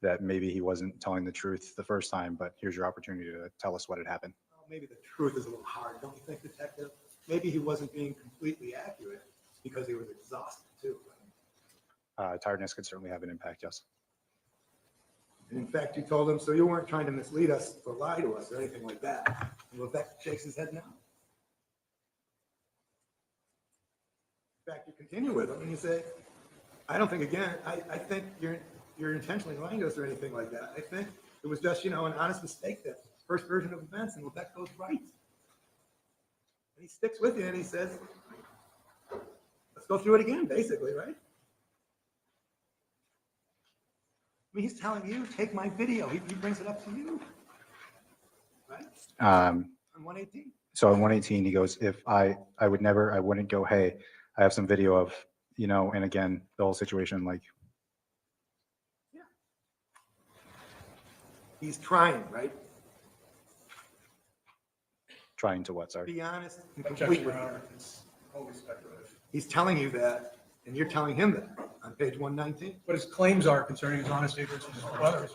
that maybe he wasn't telling the truth the first time, but here's your opportunity to tell us what had happened. Well, maybe the truth is a little hard, don't you think, detective? Maybe he wasn't being completely accurate because he was exhausted too. Tiredness could certainly have an impact, yes. And in fact, you told him, so you weren't trying to mislead us or lie to us or anything like that. And Levesque shakes his head no. In fact, you continue with him and you say, I don't think, again, I think you're intentionally lying to us or anything like that. I think it was just, an honest mistake, that first version of events, and Levesque goes right. And he sticks with you and he says, let's go through it again, basically, right? I mean, he's telling you, take my video. He brings it up to you, right? On 118. So on 118, he goes, if I wouldn't go, hey, I have some video of, and again, the whole situation, like, Yeah. He's trying, right? trying to what, sorry? Be honest and complete with you. It's always speculative. He's telling you that, and you're telling him that on page 119. What his claims are concerning his honesty versus his brother.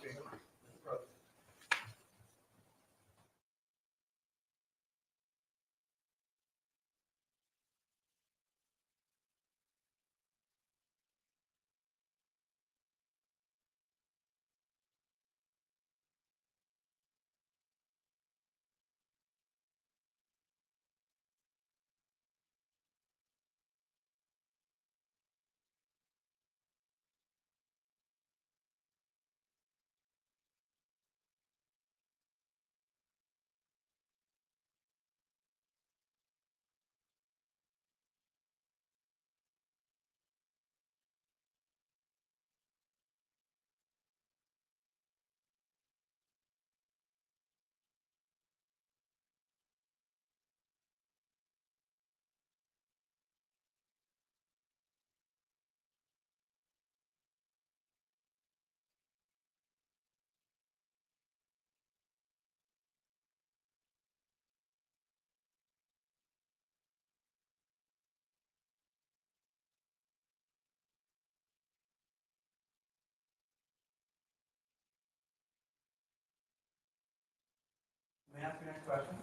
May I ask you next question?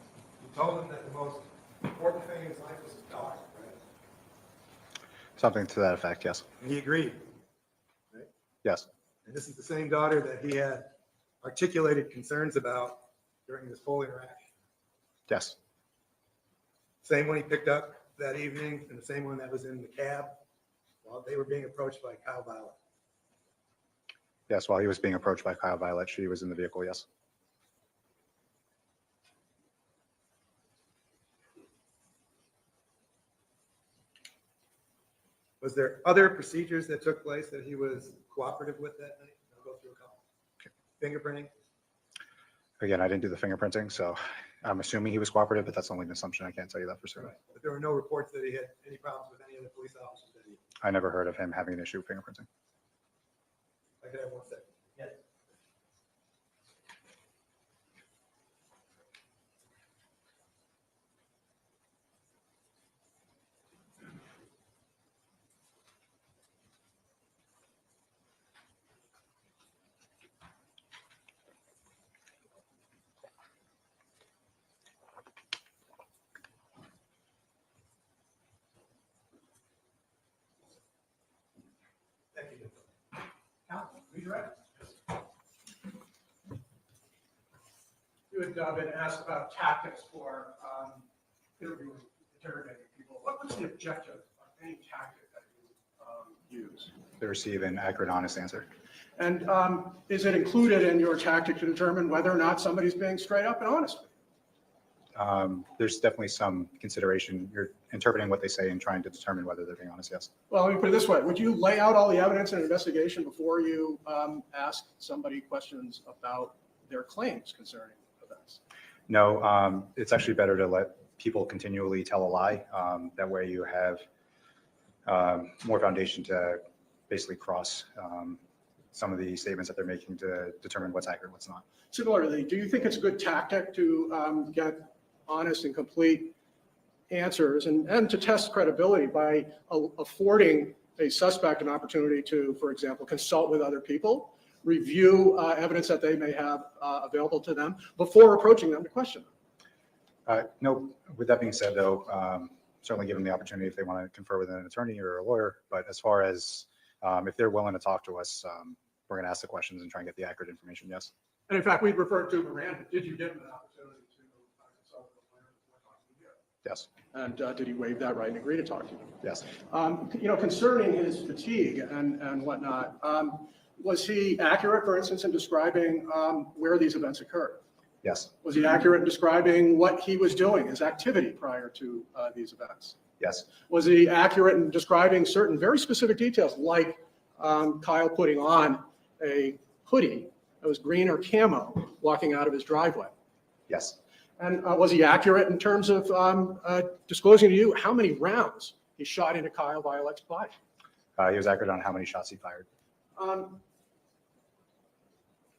You told him that the most important thing in his life was his daughter, right? Something to that effect, yes. And he agreed, right? Yes. And this is the same daughter that he had articulated concerns about during this whole interaction. Yes. Same one he picked up that evening, and the same one that was in the cab while they were being approached by KYAL Violette. Yes, while he was being approached by KYAL Violette, she was in the vehicle, yes. Was there other procedures that took place that he was cooperative with that night? I'll go through a couple. Fingerprinting? Again, I didn't do the fingerprinting, so I'm assuming he was cooperative, but that's only an assumption. I can't tell you that for certain. Right. But there were no reports that he had any problems with any of the police officers that he, I never heard of him having an issue with fingerprinting. I could have 1 second. Yes. Thank you. Counsel, redirect. You had been asked about tactics for interviewing, interrogating people. What was the objective of any tactic that you use? To receive an accurate, honest answer. And is it included in your tactic to determine whether or not somebody's being straight up and honest? There's definitely some consideration. You're interpreting what they say and trying to determine whether they're being honest, yes. Well, let me put it this way. Would you lay out all the evidence in an investigation before you ask somebody questions about their claims concerning events? No, it's actually better to let people continually tell a lie. That way you have more foundation to basically cross some of the statements that they're making to determine what's accurate, what's not. Similarly, do you think it's a good tactic to get honest and complete answers and to test credibility by affording a suspect an opportunity to, for example, consult with other people, review evidence that they may have available to them before approaching them to question them? No, with that being said, though, certainly give them the opportunity if they want to confer with an attorney or a lawyer. But as far as if they're willing to talk to us, we're going to ask the questions and try and get the accurate information, yes. And in fact, we'd referred to Miranda. Did you give them an opportunity to consult with a lawyer before talking to you? Yes, And did he waive that right and agree to talk to you? yes, Concerning his fatigue and whatnot, was he accurate, for instance, in describing where these events occurred? yes, Was he accurate in describing what he was doing, his activity prior to these events? yes, Was he accurate in describing certain very specific details, like Kyle putting on a hoodie that was green or camo walking out of his driveway? yes, And was he accurate in terms of disclosing to you how many rounds he shot into Kyle Violette's body? he was accurate on how many shots he fired.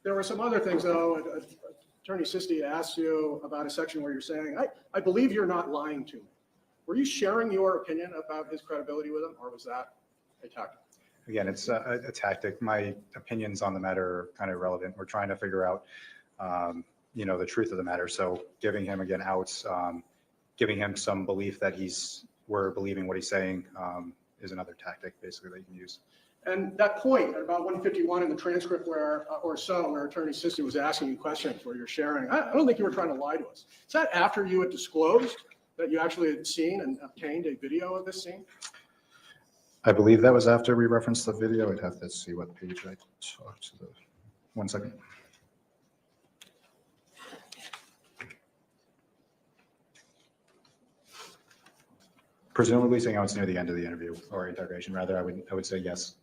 There were some other things, though. Attorney Sisti asked you about a section where you're saying, I believe you're not lying to me. Were you sharing your opinion about his credibility with him, or was that a tactic? Again, it's a tactic. My opinions on the matter are kind of irrelevant. We're trying to figure out, the truth of the matter. So giving him, again, outs, giving him some belief that we're believing what he's saying is another tactic, basically, that you can use. And that point at about 151 in the transcript where Attorney Sisti was asking you questions where you're sharing, I don't think you were trying to lie to us. Is that after you had disclosed that you actually had seen and obtained a video of this scene? I believe that was after we referenced the video. I'd have to see what page I talked to the, 1 second. Presumably saying I was near the end of the interview or interrogation, rather, I would say yes.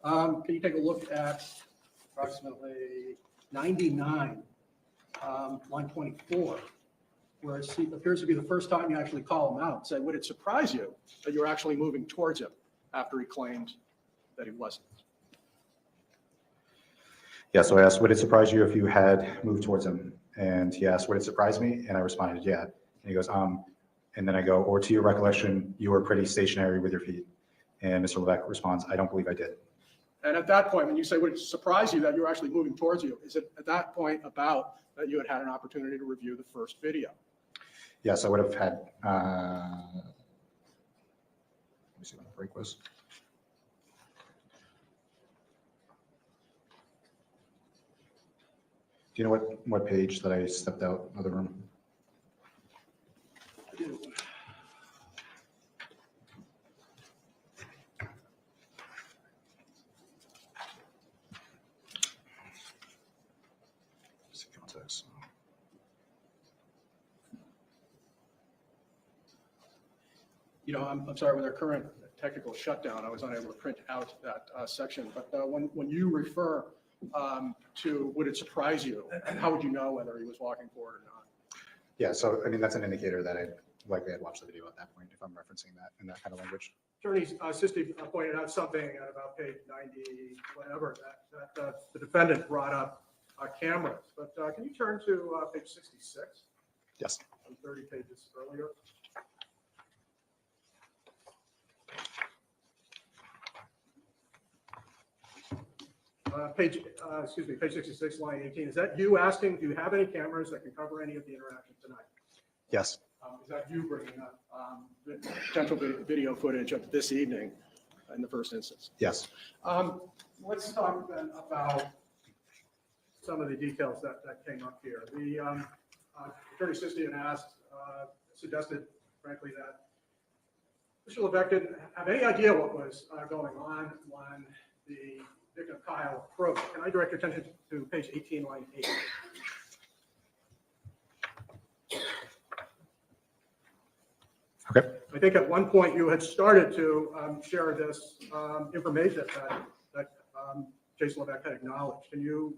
Can you take a look at approximately 99, line 24, where it appears to be the first time you actually call him out. Say, would it surprise you that you're actually moving towards him after he claimed that he wasn't? Yeah, so I asked, would it surprise you if you had moved towards him? And he asked, would it surprise me? And I responded, yeah. And he goes, and then I go, or to your recollection, you were pretty stationary with your feet. And Mr. Levesque responds, I don't believe I did. And at that point, when you say, would it surprise you that you're actually moving towards you, is it at that point about that you had an opportunity to review the first video? Yes, I would have had, let me see when the break was. Do you know what page that I stepped out of the room? I do. Context. I'm sorry, with our current technical shutdown, I was unable to print out that section. But when you refer to would it surprise you, how would you know whether he was walking forward or not? Yeah, so I mean, that's an indicator that I likely had watched the video at that point, if I'm referencing that in that kind of language. Attorney Sisti pointed out something at about page 90, whatever, that the defendant brought up cameras. But can you turn to page 66? Yes. From 30 pages earlier. Page 66, line 18. Is that you asking, do you have any cameras that can cover any of the interaction tonight? Yes. Is that you bringing up potential video footage of this evening in the first instance? Yes. Let's talk then about some of the details that came up here. The Attorney Sisti had suggested, frankly, that Mr. Levesque didn't have any idea what was going on when the victim Kyle approached. Can I direct your attention to page 18, line 8? Okay. I think at one point you had started to share this information that Jason Levesque had acknowledged. Can you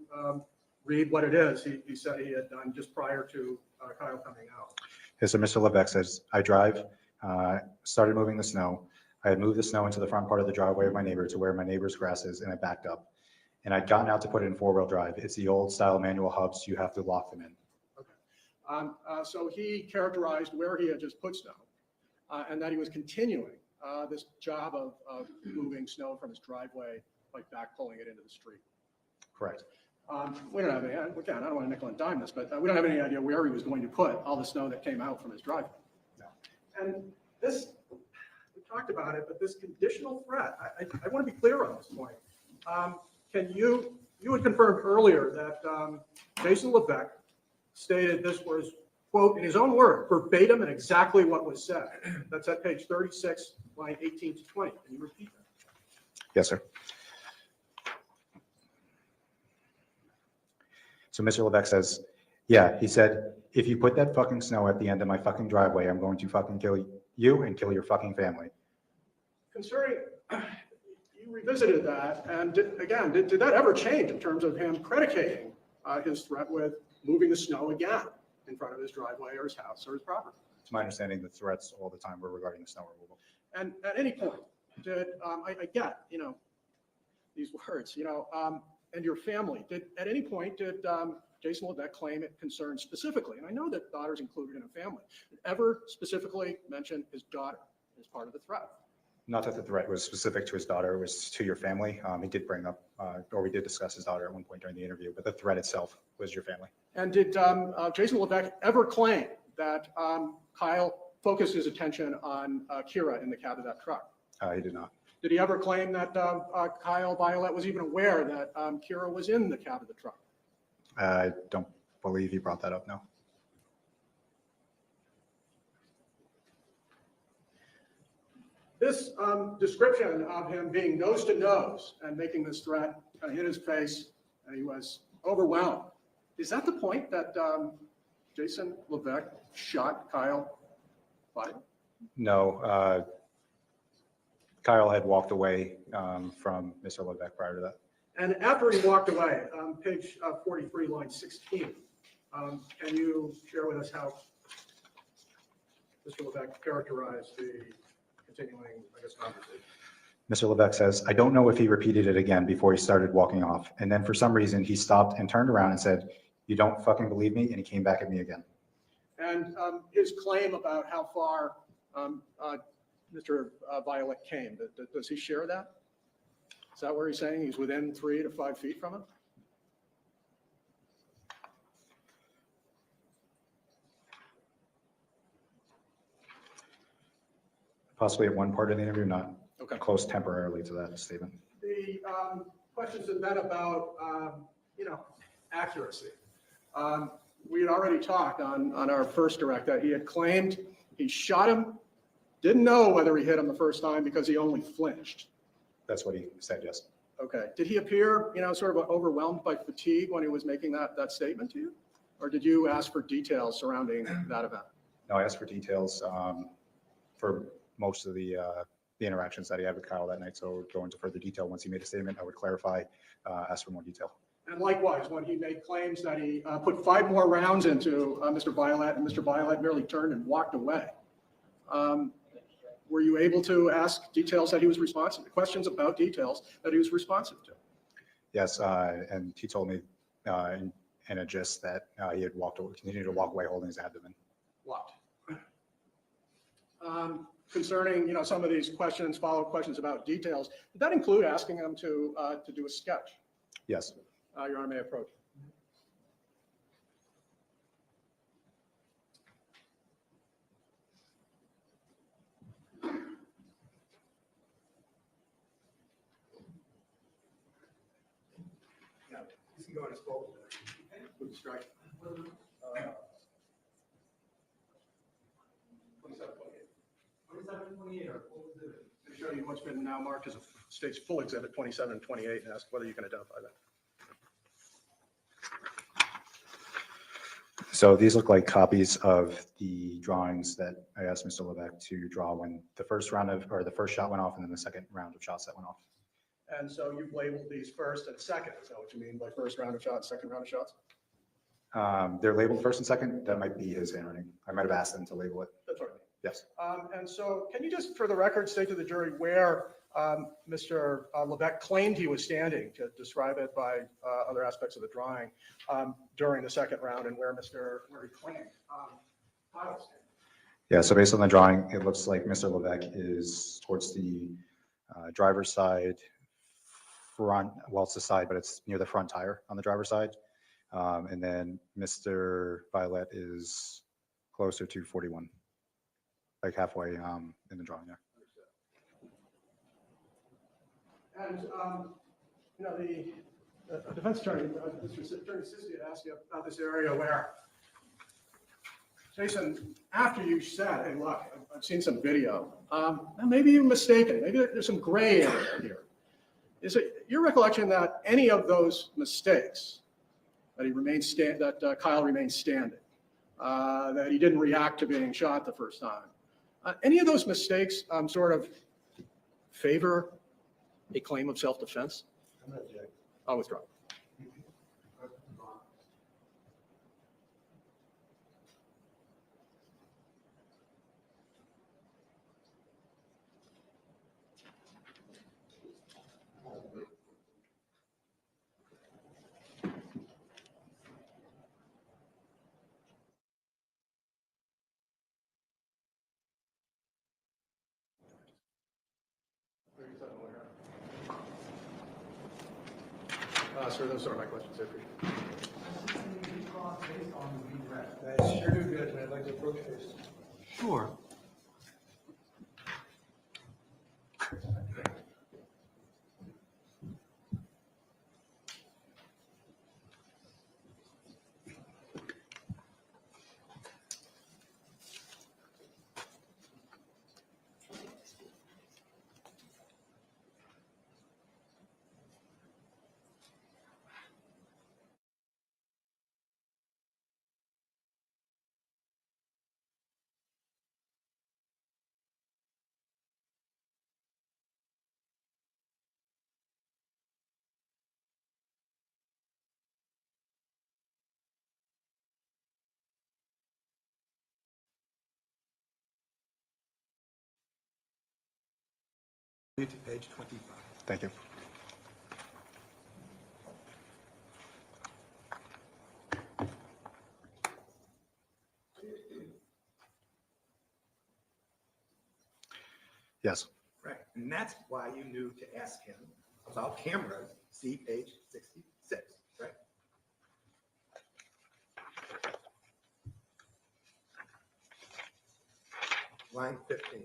read what it is he said he had done just prior to Kyle coming out? Yes, so Mr. Levesque says, I drive, started moving the snow. I had moved the snow into the front part of the driveway of my neighbor to where my neighbor's grass is, and I backed up. And I'd gotten out to put it in four-wheel drive. It's the old style manual hubs. You have to lock them in. Okay. So he characterized where he had just put snow and that he was continuing this job of moving snow from his driveway, like back pulling it into the street. Correct. We don't have any, again, I don't want to nickel and dime this, but we don't have any idea where he was going to put all the snow that came out from his driveway. No. And this, we talked about it, but this conditional threat, I want to be clear on this point. Can you had confirmed earlier that Jason Levesque stated this was quote, in his own word, verbatim and exactly what was said. That's at page 36, line 18 to 20. Can you repeat that? Yes, sir. So Mr. Levesque says, yeah, he said, if you put that fucking snow at the end of my fucking driveway, I'm going to fucking kill you and kill your fucking family. Concerning, you revisited that, and did that ever change in terms of him predicating his threat with moving the snow again in front of his driveway or his house or his property? It's my understanding the threats all the time were regarding the snow removal. And at any point, did, I get, these words, and your family, at any point did Jason Levesque claim it concerned specifically, and I know that daughter's included in a family, ever specifically mention his daughter as part of the threat? Not that the threat was specific to his daughter, it was to your family. He did bring up, or we did discuss his daughter at one point during the interview, but the threat itself was your family. And did Jason Levesque ever claim that Kyle focused his attention on Kira in the cab of that truck? He did not. Did he ever claim that Kyle Violette was even aware that Kira was in the cab of the truck? I don't believe he brought that up, no. This description of him being nose to nose and making this threat hit his face, and he was overwhelmed. Is that the point that Jason Levesque shot Kyle Violette? No, Kyle had walked away from Mr. Levesque prior to that. And after he walked away, page 43, line 16, can you share with us how Mr. Levesque characterized the continuing, conversation? Mr. Levesque says, I don't know if he repeated it again before he started walking off. And then for some reason, he stopped and turned around and said, you don't fucking believe me? And he came back at me again. And his claim about how far Mr. Violette came, does he share that? Is that where he's saying he's within 3 to 5 feet from him? Possibly at one part of the interview, not Okay. close temporarily to that statement. The questions have been about, accuracy. We had already talked on our first direct that he had claimed he shot him, didn't know whether he hit him the first time because he only flinched. That's what he said, yes. Okay. Did he appear, sort of overwhelmed by fatigue when he was making that statement to you? Or did you ask for details surrounding that event? No, I asked for details for most of the interactions that he had with Kyle that night. So go into further detail. Once he made a statement, I would clarify, ask for more detail. And likewise, when he made claims that he put 5 more rounds into Mr. Violette and Mr. Violette merely turned and walked away, were you able to ask details that he was responsive to, questions about details that he was responsive to? Yes, and he told me in a gist that he had continued to walk away holding his abdomen. What? Concerning, some of these questions, follow-up questions about details, did that include asking him to do a sketch? Yes. Your Honor, may I approach? Yeah, you can go on his phone. With the strike. 27, 28, or what was it? To show you what's been now marked as a state's full exhibit 27 and 28, and ask whether you can identify that. So these look like copies of the drawings that I asked Mr. Levesque to draw when the first shot went off and then the second round of shots that went off. And so you've labeled these first and second. Is that what you mean by first round of shots, second round of shots? They're labeled first and second. That might be his handwriting. I might have asked him to label it. That's right. Yes. And so can you just, for the record, state to the jury where Mr. Levesque claimed he was standing, to describe it by other aspects of the drawing during the second round, and where he claimed Kyle was standing? Yeah, so based on the drawing, it looks like Mr. Levesque is towards the driver's side front. Well, it's the side, but it's near the front tire on the driver's side. And then Mr. Violette is closer to 41, like halfway in the drawing there. And, the defense attorney, Mr. Attorney Sisti, had asked you about this area where Jason, after you said, hey, look, I've seen some video, maybe you're mistaken, maybe there's some gray area here. Is it your recollection that any of those mistakes, that Kyle remained standing, that he didn't react to being shot the first time, any of those mistakes sort of favor a claim of self-defense? I'll withdraw. Sir, those are my questions. I appreciate it. I sure do, Judge, and I'd like to approach this. Sure. To page 25. Thank you. Yes. Right, and that's why you knew to ask him about cameras, see page 66, right? Line 15.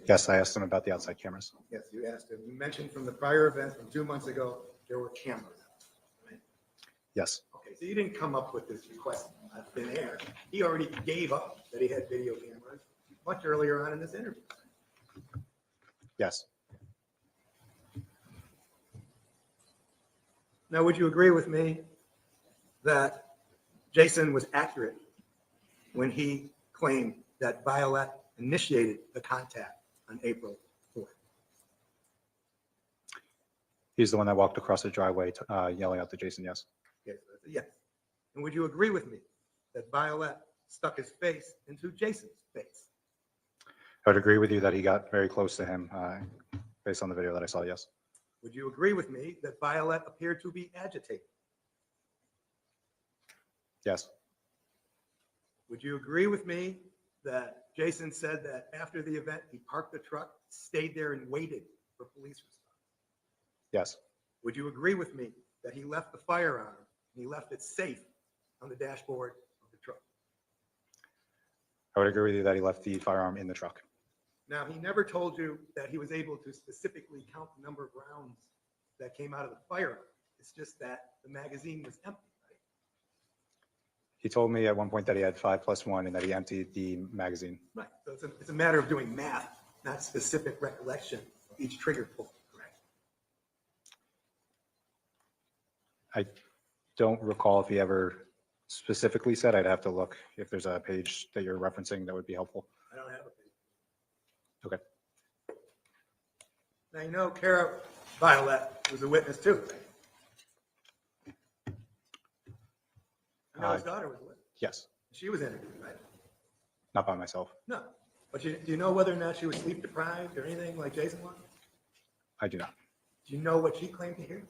Yes, I asked him about the outside cameras. Yes, you asked him. You mentioned from the prior event from 2 months ago, there were cameras. Right? Yes. Okay, so you didn't come up with this request out of thin air. He already gave up that he had video cameras much earlier on in this interview. Yes. Now, would you agree with me that Jason was accurate when he claimed that Violette initiated the contact on April 4th? He's the one that walked across the driveway yelling out to Jason, yes. Yes, that's a yes. And would you agree with me that Violette stuck his face into Jason's face? I would agree with you that he got very close to him based on the video that I saw, yes. Would you agree with me that Violette appeared to be agitated? Yes. Would you agree with me that Jason said that after the event, he parked the truck, stayed there and waited for police response? Yes. Would you agree with me that he left the firearm and he left it safe on the dashboard of the truck? I would agree with you that he left the firearm in the truck. Now, he never told you that he was able to specifically count the number of rounds that came out of the firearm. It's just that the magazine was empty, right? He told me at one point that he had 5 + 1 and that he emptied the magazine. Right. So it's a matter of doing math, not specific recollection of each trigger pull, correct? I don't recall if he ever specifically said. I'd have to look. If there's a page that you're referencing, that would be helpful. I don't have a page. Okay. Now, you know, Kara Violette was a witness too, right? I know his daughter was a witness. Yes. She was interviewed, right? Not by myself. No. But do you know whether or not she was sleep deprived or anything like Jason was? I do not. Do you know what she claimed to hear?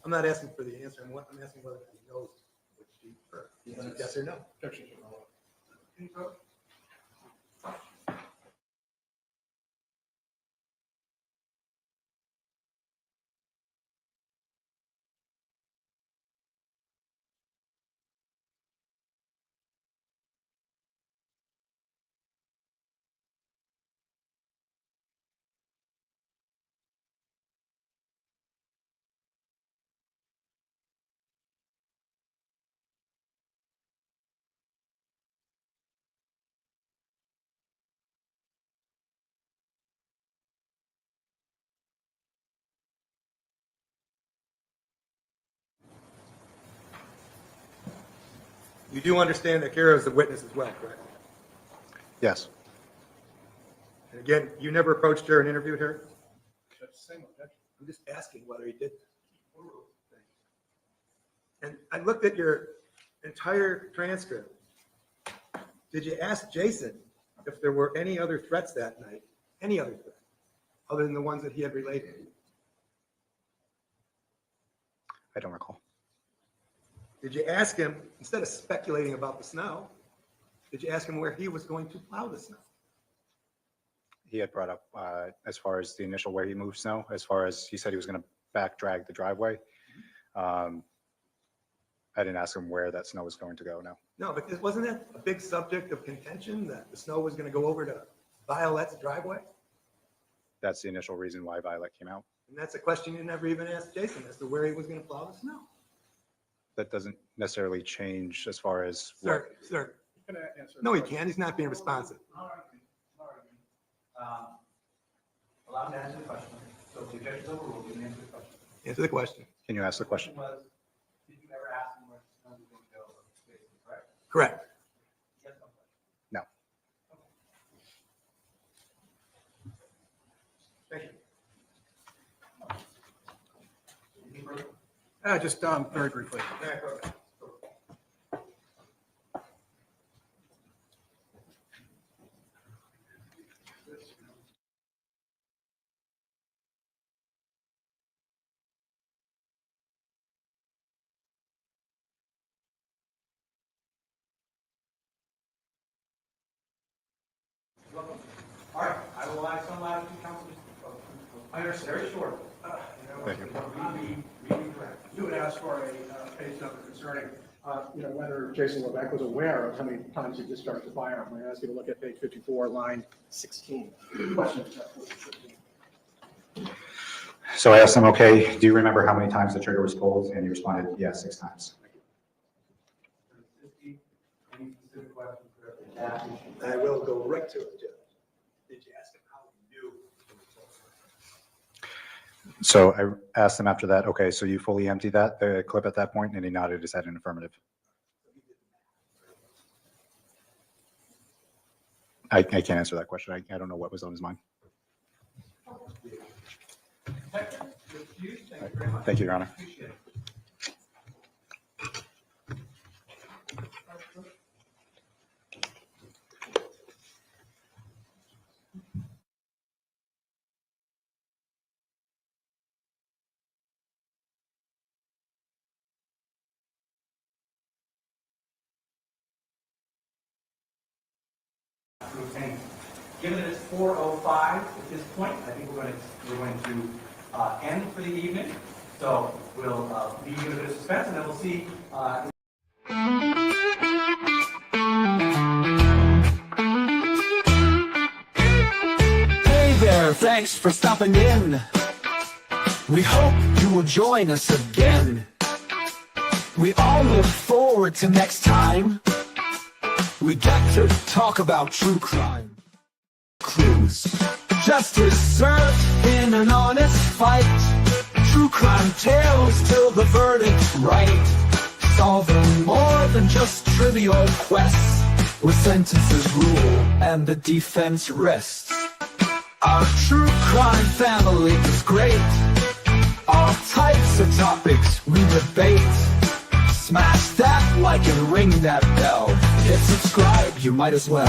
I'm not asking for the answer. I'm asking whether he knows what she heard. Yes or no? Can you vote? You do understand that Kara is the witness as well, correct? Yes. And again, you never approached her and interviewed her? I'm just asking whether he did. And I looked at your entire transcript. Did you ask Jason if there were any other threats that night? Any other threats, other than the ones that he had related? I don't recall. Did you ask him, instead of speculating about the snow, did you ask him where he was going to plow the snow? He had brought up, as far as the initial where he moved snow, as far as he said he was going to back drag the driveway. I didn't ask him where that snow was going to go, no. No, but wasn't that a big subject of contention, that the snow was going to go over to Violette's driveway? That's the initial reason why Violet came out. And that's a question you never even asked Jason, as to where he was going to plow the snow. That doesn't necessarily change as far as Sir, sir. No, he can't. He's not being responsive. Allow him to answer the question. So if the judge is overruled, you can answer the question. Answer the question. Can you ask the question? Was, did you ever ask him where the snow was going to go? Correct? Correct. Yes, no. No. Thank you. Anything further? Just very briefly. All right, I will ask some last two councilors. I understand, very short. Thank you. Really correct. You would ask for a case number concerning, whether Jason Levesque was aware of how many times he discharged the firearm. I ask you to look at page 54, line 16. Question. So I asked him, okay, do you remember how many times the trigger was pulled? And he responded, yes, 6 times. Any specific questions? I will go right to it, Judge. Did you ask him how he knew? So I asked him after that, okay, so you fully emptied the clip at that point? And he nodded his head in affirmative. I can't answer that question. I don't know what was on his mind. Thank you, Your Honor. Given that it's 4:05 at this point, I think we're going to end for the evening. So we'll leave you in a bit of suspense, and then we'll see. Hey there, thanks for stopping in. We hope you will join us again. We all look forward to next time. We got to talk about true crime. Clues. Justice served in an honest fight. True crime tales till the verdict's right. Solving more than just trivial quests, where sentences rule and the defense rests. Our true crime family is great. All types of topics we debate. Smash that like and ring that bell. Hit subscribe, you might as well.